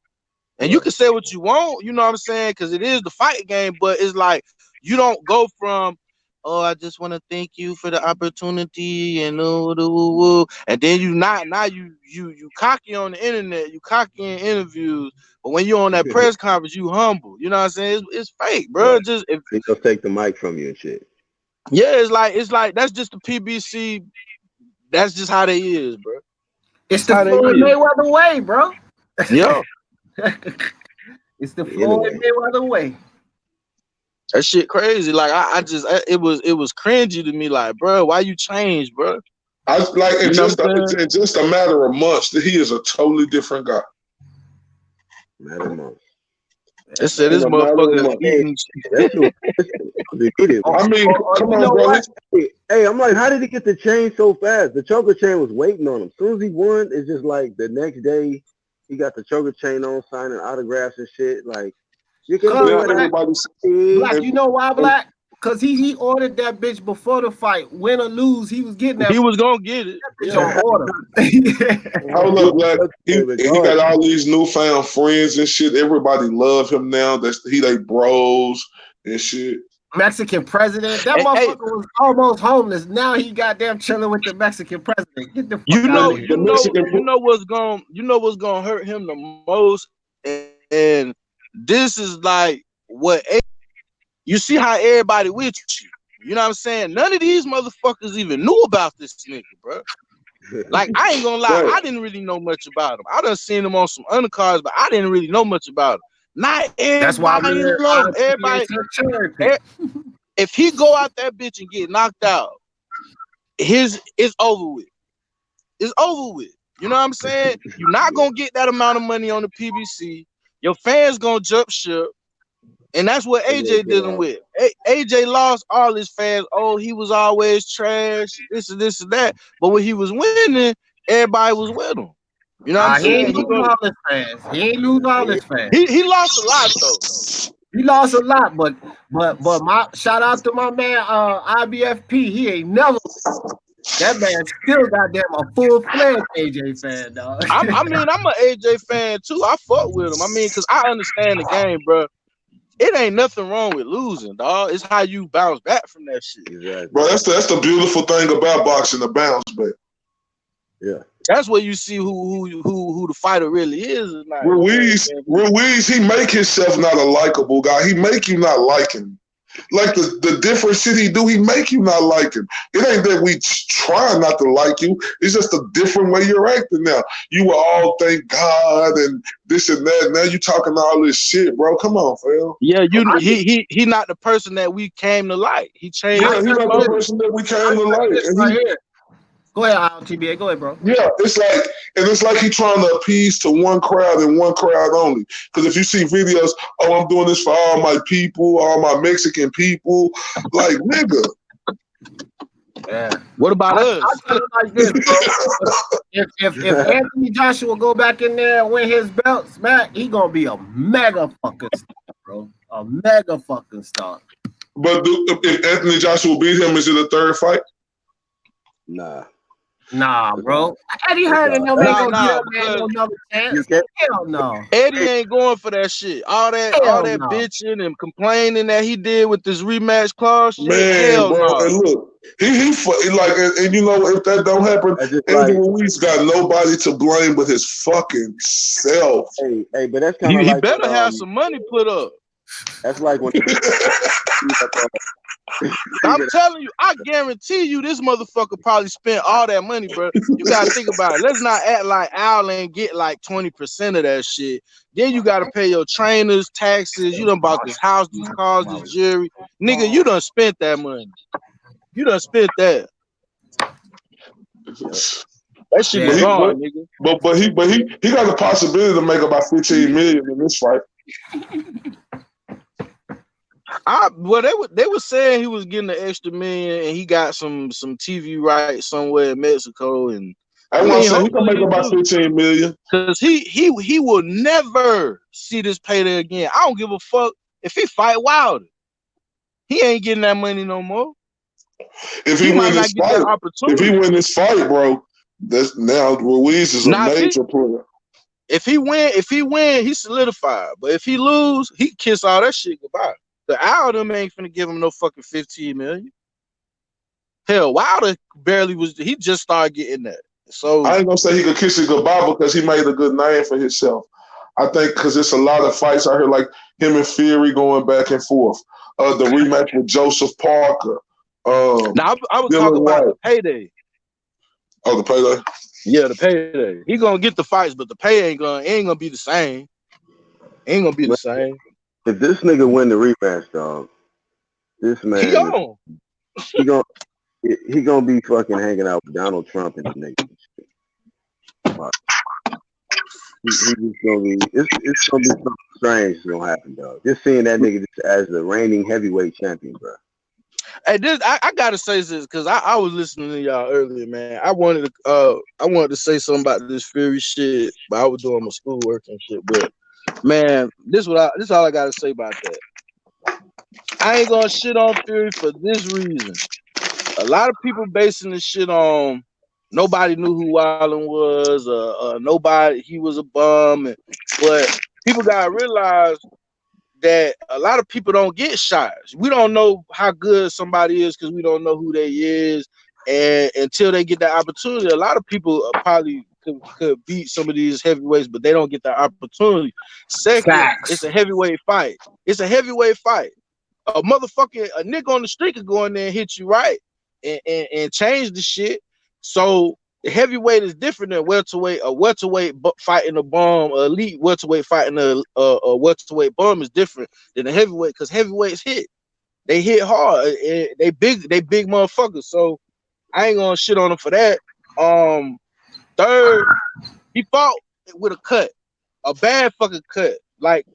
And you can say what you want, you know what I'm saying? Because it is the fight game, but it's like you don't go from, I just want to thank you for the opportunity and and then you cocky on the internet, you cocky in interviews, but when you're on that press conference, you humble. You know what I'm saying? It's fake, bro. Right. Just they'll take the mic from you and shit. Yeah, it's like that's just the PBC. That's just how they is, bro. It's the Floyd Mayweather way, bro. Yeah. It's the Floyd Mayweather way. That shit crazy. Like it was cringy to me. Like, bro, why you change, bro? In just a matter of months, he is a totally different guy. Matter of months. They said this motherfucker eating. I mean, come on, bro. Hey, I'm like, how did he get the chain so fast? The choker chain was waiting on him. As soon as he won, it's just like the next day he got the choker chain on, signing autographs and shit. Like, you can Black, you know why, Black? Because he ordered that bitch before the fight. Win or lose, he was getting that. He was gonna get it. On order. Hold up, Black. He got all these newfound friends and shit. Everybody love him now. They bros and shit. Mexican president. That motherfucker was almost homeless. Now he goddamn chilling with the Mexican president. Get the fuck out of here. You know what's gonna hurt him the most, and this is like what you see how everybody with you. You know what I'm saying? None of these motherfuckers even knew about this nigga, bro. Like, I ain't gonna lie, I didn't really know much about him. I done seen him on some undercards, but I didn't really know much about him. Not everybody. That's why everybody. If he go out that bitch and get knocked out, it's over with. It's over with. You know what I'm saying? You're not gonna get that amount of money on the PBC. Your fans gonna jump ship. And that's what AJ dealing with. AJ lost all his fans. Oh, he was always trash, this and this and that. But when he was winning, everybody was with him. You know what I'm He ain't saying? lose all his fans. He ain't lose all his fans. He lost a lot though. He lost a lot, but my shout out to my man IBFP. He ain't never. That man still goddamn a full-fledged AJ fan, dog. I mean, I'm an AJ fan too. I fuck with him. I mean, cause I understand the game, bro. It ain't nothing wrong with losing, dog. It's how you bounce back from that shit. Exactly. Bro, that's the beautiful thing about boxing, the bounce back. Yeah. That's where you see who the fighter really is. Like, Ruiz, he make himself not a likable guy. He make you not like him. Like the different shit he do, he make you not like him. It ain't that we try not to like you. It's just a different way you're acting now. You will all thank God and this and that. Now you talking all this shit, bro. Come on, fam. Yeah, he not the person that we came to like. He changed. Yeah, he not the person that we came to like. And Go ahead, TBA. Go ahead, bro. yeah, it's like he trying to appease to one crowd and one crowd only. Because if you see videos, oh, I'm doing this for all my people, all my Mexican people, like nigga. Yeah. What about us? I tell it like this, bro. if Anthony Joshua go back in there and win his belts back, he gonna be a mega fucking star, bro. A mega fucking star. But if Anthony Joshua beat him, is it a third fight? Nah, bro. Eddie Hearn and them ain't gonna get up man no another chance. Hell no. Eddie ain't going for that shit. All that no. Bitching and complaining that he did with this rematch clause shit. Man, hell bro, no. and look, he like, and you know, if that don't happen, Andy Ruiz got nobody to blame but his fucking self. Hey, but that's kind of he better have some money put up. That's like when I'm telling you, I guarantee you this motherfucker probably spent all that money, bro. You gotta think about it. Let's not act like Al ain't get like 20% of that shit. Then you gotta pay your trainers, taxes. You done bought this house, these cars, this jewelry. Nigga, you done spent that money. You done spent that. That shit is gone, nigga. But he got the possibility to make about 15 million in this fight. They were saying he was getting an extra million and he got some TV rights somewhere in Mexico, and I want to say he can make about 15 million. Because he will never see this payday again. I don't give a fuck if he fight Wilder. He ain't getting that money no more. If he win this fight, bro, that's now Ruiz is a major player. If he win, he solidified. But if he lose, he kiss all that shit goodbye. The Al ain't finna give him no fucking 15 million. Hell, Wilder barely was. He just started getting that. So I ain't gonna say he could kiss it goodbye because he made a good name for himself. I think because it's a lot of fights out here, like him and Fury going back and forth. The rematch with Joseph Parker. Now I was talking about the payday. Oh, the payday. Yeah, the payday. He gonna get the fights, but the pay ain't gonna be the same. Ain't gonna be the same. If this nigga win the rematch, dog, this man, he gonna be fucking hanging out with Donald Trump and the nigga. He's just gonna be. It's gonna be something strange that's gonna happen, dog. Just seeing that nigga just as the reigning heavyweight champion, bro. Hey, I gotta say this because I was listening to y'all earlier, man. I wanted to say something about this Fury shit, but I was doing my schoolwork and shit. But man, this all I gotta say about that. I ain't gonna shit on Fury for this reason. A lot of people basing this shit on nobody knew who Wallen was, nobody, he was a bum, but people gotta realize that a lot of people don't get shots. We don't know how good somebody is because we don't know who they is, and until they get that opportunity, a lot of people probably could beat some of these heavyweights, but they don't get that opportunity. Second, It's a heavyweight fight. It's a heavyweight fight. A nigga on the street could go in there and hit you right and change the shit. So the heavyweight is different than welterweight. A welterweight fighting a bum, elite welterweight fighting a welterweight bum is different than a heavyweight because heavyweights hit. They hit hard. They big motherfuckers. So I ain't gonna shit on them for that. Third, he fought with a cut, a bad fucking cut. like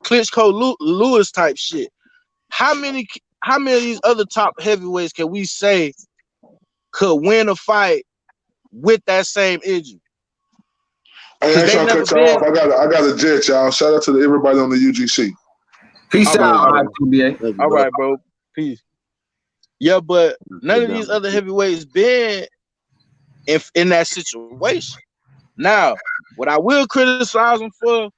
Klitschko Lewis type shit. How many of these other top heavyweights can we say could win a fight with that same injury? I ain't They trying to never cut y'all off. been. I got a jet, y'all. Shout out to everybody on the UGC. Peace All out, right, bro. TBA. Thank you, All bro. right, bro. Peace. Yeah, but none of these other heavyweights been in that situation. Now, what I will criticize him for,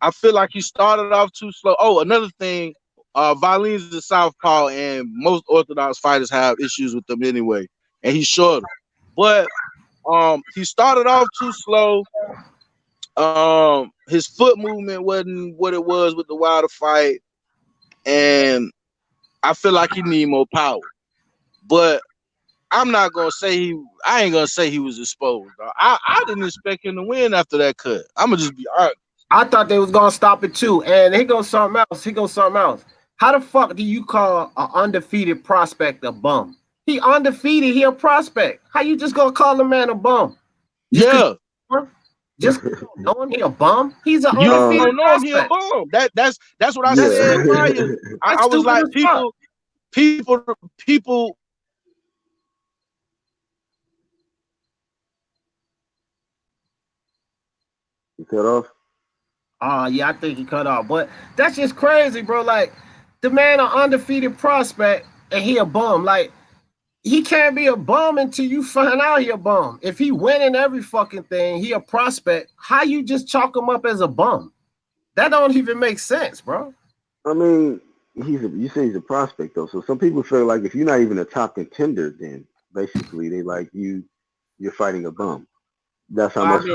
I feel like he started off too slow. Oh, another thing, Valin's a southpaw, and most orthodox fighters have issues with them anyway, and he's shorter. But he started off too slow. His foot movement wasn't what it was with the Wilder fight, and I feel like he need more power. But I'm not gonna say I ain't gonna say he was exposed. I didn't expect him to win after that cut. I'm gonna just be honest. I thought they was gonna stop it too. And here goes something else. How the fuck do you call an undefeated prospect a bum? He undefeated, he a prospect. How you just gonna call the man a bum? Just knowing he a bum? He's an You undefeated don't know him, he a prospect. bum. That's what I Yeah. said prior. I was stupid like, as fuck. people. You cut off? Yeah, I think he cut off. But that's just crazy, bro. Like, the man an undefeated prospect and he a bum. Like, he can't be a bum until you find out he a bum. If he winning every fucking thing, he a prospect. How you just chalk him up as a bum? That don't even make sense, bro. I mean, you say he's a prospect though. So some people feel like if you're not even a top contender, then basically they like you're fighting a bum. That's how much.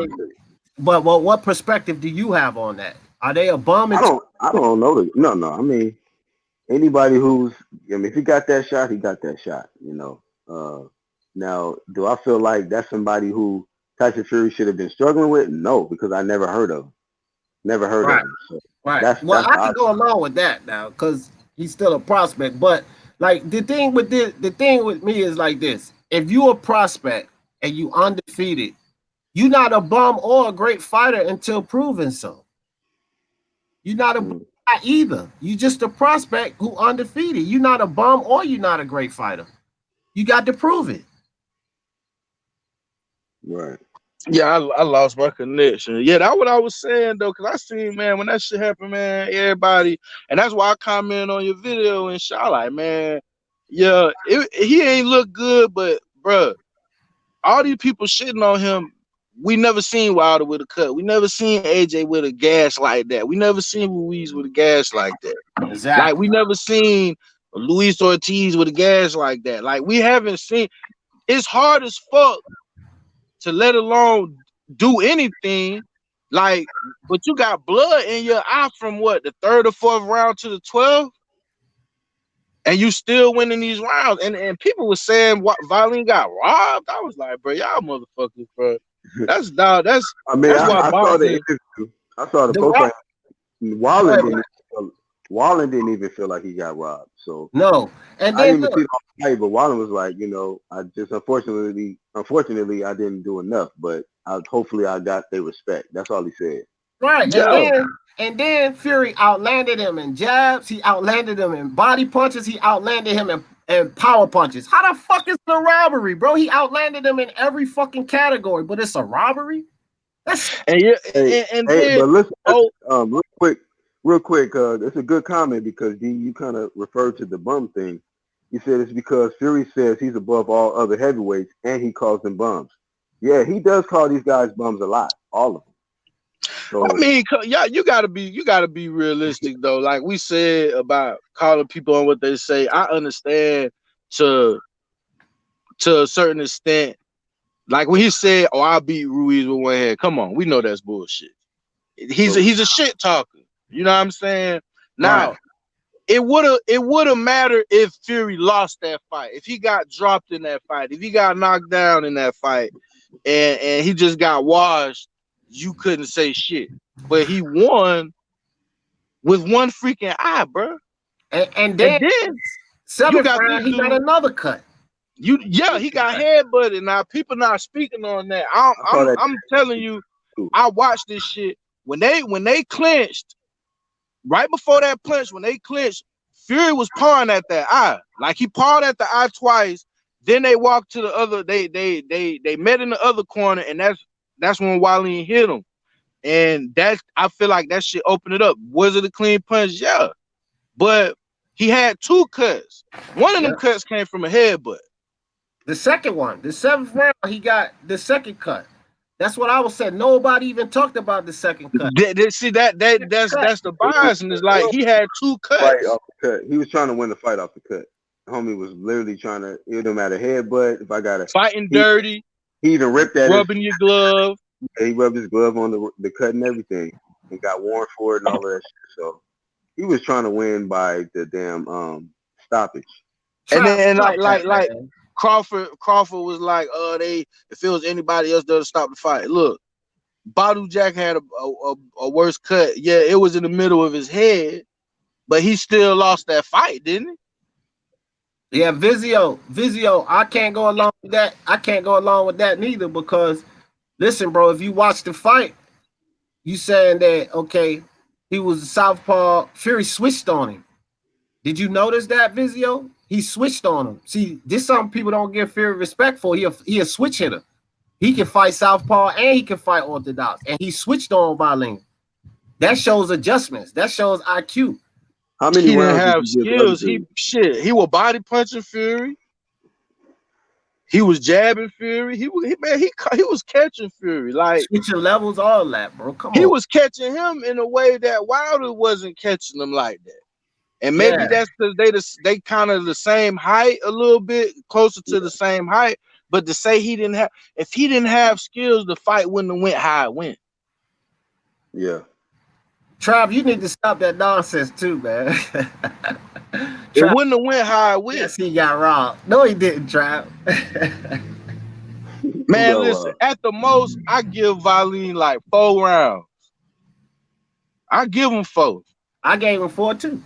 But what perspective do you have on that? Are they a bum? I don't know. No. I mean, anybody if he got that shot, he got that shot. You know. Now, do I feel like that's somebody who Tyson Fury should have been struggling with? No, because I never heard of him. Never heard of him. So Right. that's I can go along with that now because he's still a prospect. But like the thing with me is like this: if you a prospect and you undefeated, you're not a bum or a great fighter until proven so. You're not a bum either. You just a prospect who undefeated. You're not a bum or you're not a great fighter. You got to prove it. Right. Yeah, I lost my connection. Yeah, that's what I was saying though, because I seen, man, when that shit happened, man, everybody, and that's why I commented on your video and shot like, man, yeah, he ain't look good, but bruh, all these people shitting on him. We never seen Wilder with a cut. We never seen AJ with a gash like that. We never seen Ruiz with a gash like that. Exactly. Like we never seen Luis Ortiz with a gash like that. Like we haven't seen. It's hard as fuck to let alone do anything. Like, but you got blood in your eye from what, the 3rd or 4th round to the 12th, and you still winning these rounds. And people were saying what Valin got robbed. I was like, bro, y'all motherfuckers, bro. That's dog. I mean, that's why I saw the interview. I saw the post. Like, Wallen didn't even feel like he got robbed. So no, and I then didn't even see the fight, but Wallen was like, you know, I just unfortunately, I didn't do enough, but hopefully I got their respect. That's all he said. right, yeah. and then Fury outlanded him in jabs. He outlanded him in body punches. He outlanded him in power punches. How the fuck is it a robbery, bro? He outlanded him in every fucking category, but it's a robbery. And then, but listen, real quick, it's a good comment because D, you kind of referred to the bum thing. You said it's because Fury says he's above all other heavyweights and he calls them bums. Yeah, he does call these guys bums a lot, all of them. So, I mean, yeah, you gotta be realistic though. Like we said about calling people on what they say, I understand to a certain extent. Like when he said, "Oh, I beat Ruiz with one hand." Come on, we know that's bullshit. He's a shit talker. You know what I'm saying? Now, Right. it would have mattered if Fury lost that fight, if he got dropped in that fight, if he got knocked down in that fight, and he just got washed. You couldn't say shit, but he won with one freaking eye, bro. And then you got round, he got another cut. He got headbutted. Now people not speaking on that. I'm telling you, I watched this shit when they clinched. right before that clinch, when they clinched, Fury was pawing at that eye. Like he pawed at the eye twice. Then they walked to the other. They met in the other corner, and that's when Waleed hit him. And that I feel like that shit opened it up. Was it a clean punch? Yeah, but he had 2 cuts. One of them cuts came from a headbutt. The second one, the 7th round, he got the second cut. That's what I was saying. Nobody even talked about the second cut. See that's the bias, and it's like he had 2 cuts. Fight off the cut. He was trying to win the fight off the cut. Homie was literally trying to. It don't matter headbutt. If I got a fighting dirty, he even ripped that. Rubbing your glove. He rubbed his glove on the cut and everything. He got warned for it and all of that shit. So he was trying to win by the damn stoppage. And then like Crawford was like, if it was anybody else, they'd stop the fight. Look, Badu Jack had a worse cut. Yeah, it was in the middle of his head, but he still lost that fight, didn't he? Yeah, Vizio, I can't go along with that. I can't go along with that neither because, listen, bro, if you watch the fight, you saying that, okay, he was a southpaw. Fury switched on him. Did you notice that, Vizio? He switched on him. See, this something people don't give Fury respect for. He a switch hitter. He can fight southpaw and he can fight orthodox. And he switched on Waleed. That shows adjustments. That shows IQ. How many he rounds didn't have skills. He was body punching Fury. He was jabbing Fury. He was catching Fury. Like switching levels, all that, bro. Come on. He was catching him in a way that Wilder wasn't catching him like that. And maybe that's because they kind of the same height, a little bit closer to the same height. But to say if he didn't have skills, the fight wouldn't have went how it went. Yeah. Trav, you need to stop that nonsense too, man. It wouldn't have went how it went. Yes, he got robbed. No, he didn't, Trav. Man, listen, at the most, I give Waleed like 4 rounds. I give him 4. I gave him 4 too.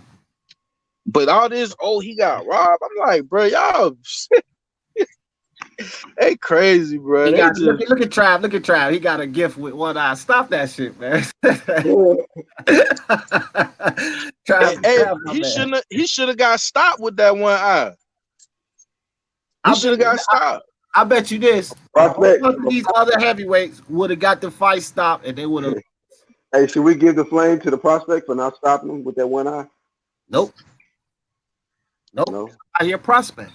But all this, he got robbed. I'm like, bro, y'all, they crazy, bro. Look at Trav. Look at Trav. He got a gift with one eye. Stop that shit, man. Trav, he should have got stopped with that one eye. He should have got stopped. I bet you this. These other heavyweights would have got the fight stopped, and they would have. Hey, should we give the flame to the prospect for not stopping him with that one eye? Nope. No. I hear prospect.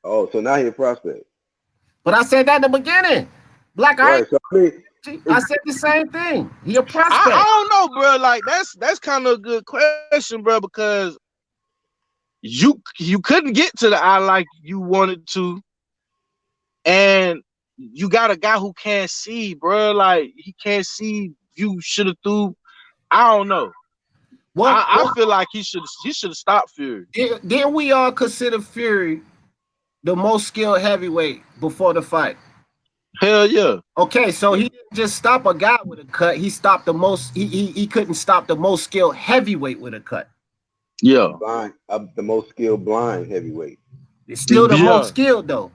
Oh, so now he's a prospect. But I said that in the beginning. Black right, I said the same thing. He a prospect. I don't know, bro. Like that's kind of a good question, bro, because you couldn't get to the eye like you wanted to, and you got a guy who can't see, bro. Like he can't see. You should have threw. I don't know. I feel like he should have stopped Fury. Didn't we all consider Fury the most skilled heavyweight before the fight? Hell yeah. Okay, so he didn't just stop a guy with a cut. He stopped the most. He couldn't stop the most skilled heavyweight with a cut. Yeah, the most skilled blind heavyweight. It's still the most skilled though,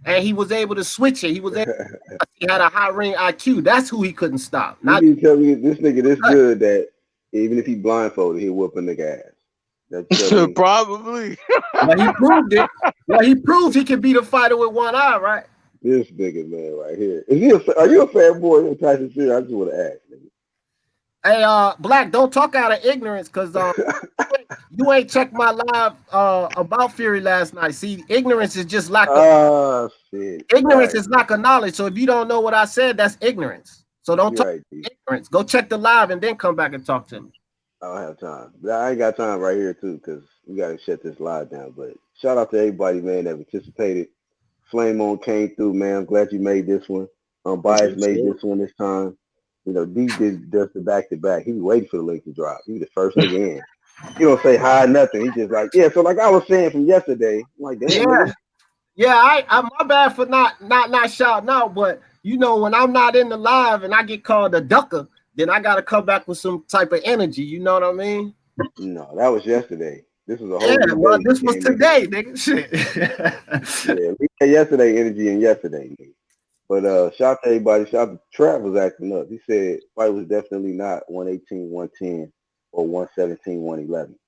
and he was able to switch it. He had a high ring IQ. That's who he couldn't stop. Not you tell me this nigga this good that even if he blindfolded, he'll whoop a nigga ass. Probably. But he proved it. Well, he proved he can beat a fighter with one eye, right? This nigga man right here. Are you a fanboy of Tyson Fury? I just want to ask, nigga. Hey, Black, don't talk out of ignorance, cause you ain't checked my live about Fury last night. See, ignorance is just lack of shit. Ignorance is lack of knowledge. So if you don't know what I said, that's ignorance. So don't talk ignorance. Go check the live and then come back and talk to me. I don't have time. But I ain't got time right here too, because we gotta shut this live down. But shout out to everybody, man, that participated. Flame On came through, man. I'm glad you made this one. Bias made this one this time. You know, D does the back-to-back. He was waiting for the link to drop. He was the first nigga in. He don't say hi, nothing. He just like, yeah. So like I was saying from yesterday, I'm like, damn. Yeah. I'm my bad for not shouting out, but you know, when I'm not in the live and I get called a ducker, then I gotta come back with some type of energy. You know what I mean? No, that was yesterday. This was a whole well, this was today, nigga. Shit. Yeah, we had yesterday energy and yesterday, nigga. But shout out to everybody. Shout out to Trav was acting up. He said fight was definitely not 118, 110. or 117, 111.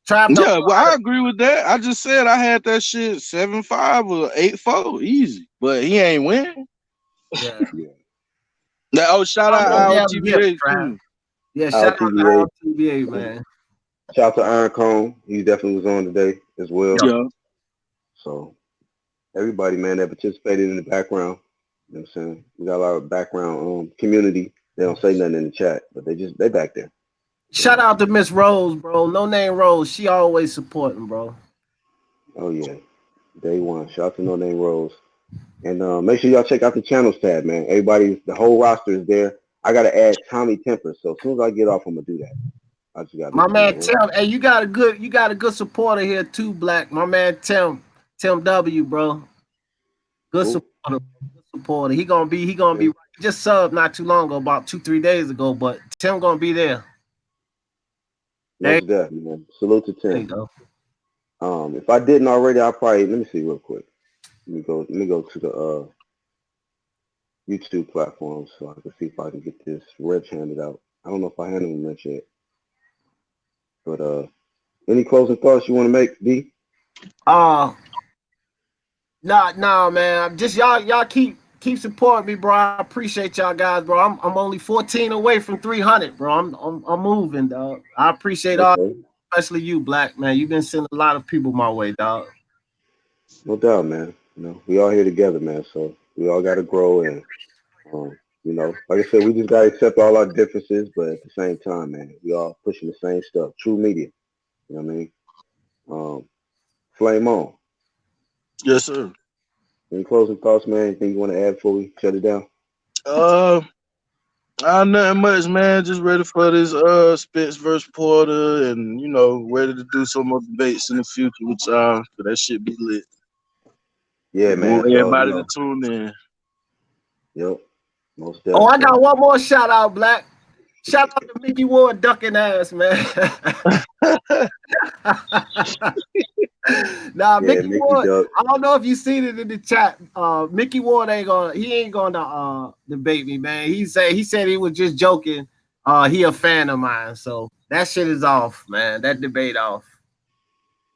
Trav don't Yeah, well, I agree with that. I just said I had that shit 7-5 or 8-4, easy. But he ain't win. yeah. Yeah. Now, shout I don't out know if they our have a gift, TBA Trav. too. Yeah, Our shout out TVA. to RTBA, man. Shout out to Iron Cone. He definitely was on today as well. Yeah. Yeah. So everybody, man, that participated in the background. You know what I'm saying? We got a lot of background community. They don't say nothing in the chat, but they back there. Shout out to Miss Rose, bro. No name Rose. She always supporting, bro. Oh yeah. Day one. Shout out to No Name Rose. And make sure y'all check out the channels tab, man. Everybody, the whole roster is there. I gotta add Tommy Temper. So as soon as I get off, I'm gonna do that. I just gotta My man do Tim, hey, you got a good supporter here too, Black. My man Tim W, bro. Good Cool. supporter. He gonna be he just subbed not too long ago, about 2-3 days ago, but Tim gonna be there. Most definitely, man. Salute to There you Tim. go. If I didn't already, I'll probably let me see real quick. Let me go to the YouTube platform so I can see if I can get this reg handed out. I don't know if I handed him that yet. But any closing thoughts you want to make, D? Nah, man. Just y'all keep supporting me, bro. I appreciate y'all guys, bro. I'm only 14 away from 300, bro. I'm moving, dog. I appreciate all, Okay. especially you, Black, man. You've been sending a lot of people my way, dog. No doubt, man. You know, we all here together, man. So we all got to grow, and you know, like I said, we just got to accept all our differences, but at the same time, man, we all pushing the same stuff. True media. You know what I mean? Flame on. Yes, sir. Any closing thoughts, man? Anything you want to add before we shut it down? Nothing much, man. Just ready for this Spence versus Porter, and you know, ready to do some more debates in the future with y'all. So that shit be lit. Yeah, Want man. So you everybody to know, tune in. yep, most Oh, I definitely. got one more shout out, Black. Shout out to Mickey Ward ducking ass, man. Nah, Yeah, Mickey Mickey Ward. Duck. I don't know if you seen it in the chat. Mickey Ward ain't gonna debate me, man. He said he was just joking. He a fan of mine, so that shit is off, man. That debate off.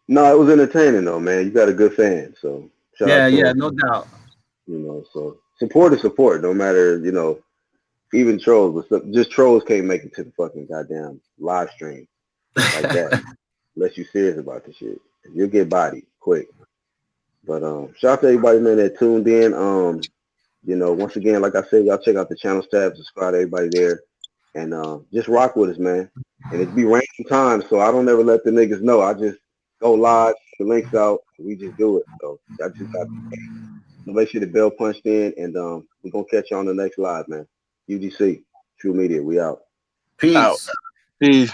No, it was entertaining though, man. You got a good fan, so shout out to Yeah, him. no doubt. You know, so support is support, no matter, you know, even trolls, but just trolls can't make it to the fucking goddamn live stream like that unless you serious about the shit. You'll get bodied quick. But shout out to everybody, man, that tuned in. You know, once again, like I said, y'all check out the channels tab, subscribe to everybody there, and just rock with us, man. And it be random times, so I don't ever let the niggas know. I just go live, the links out, and we just do it. So I just got to make sure the bell punched in, and we're gonna catch you on the next live, man. UGC, True Media, we out. Out. Peace. Peace.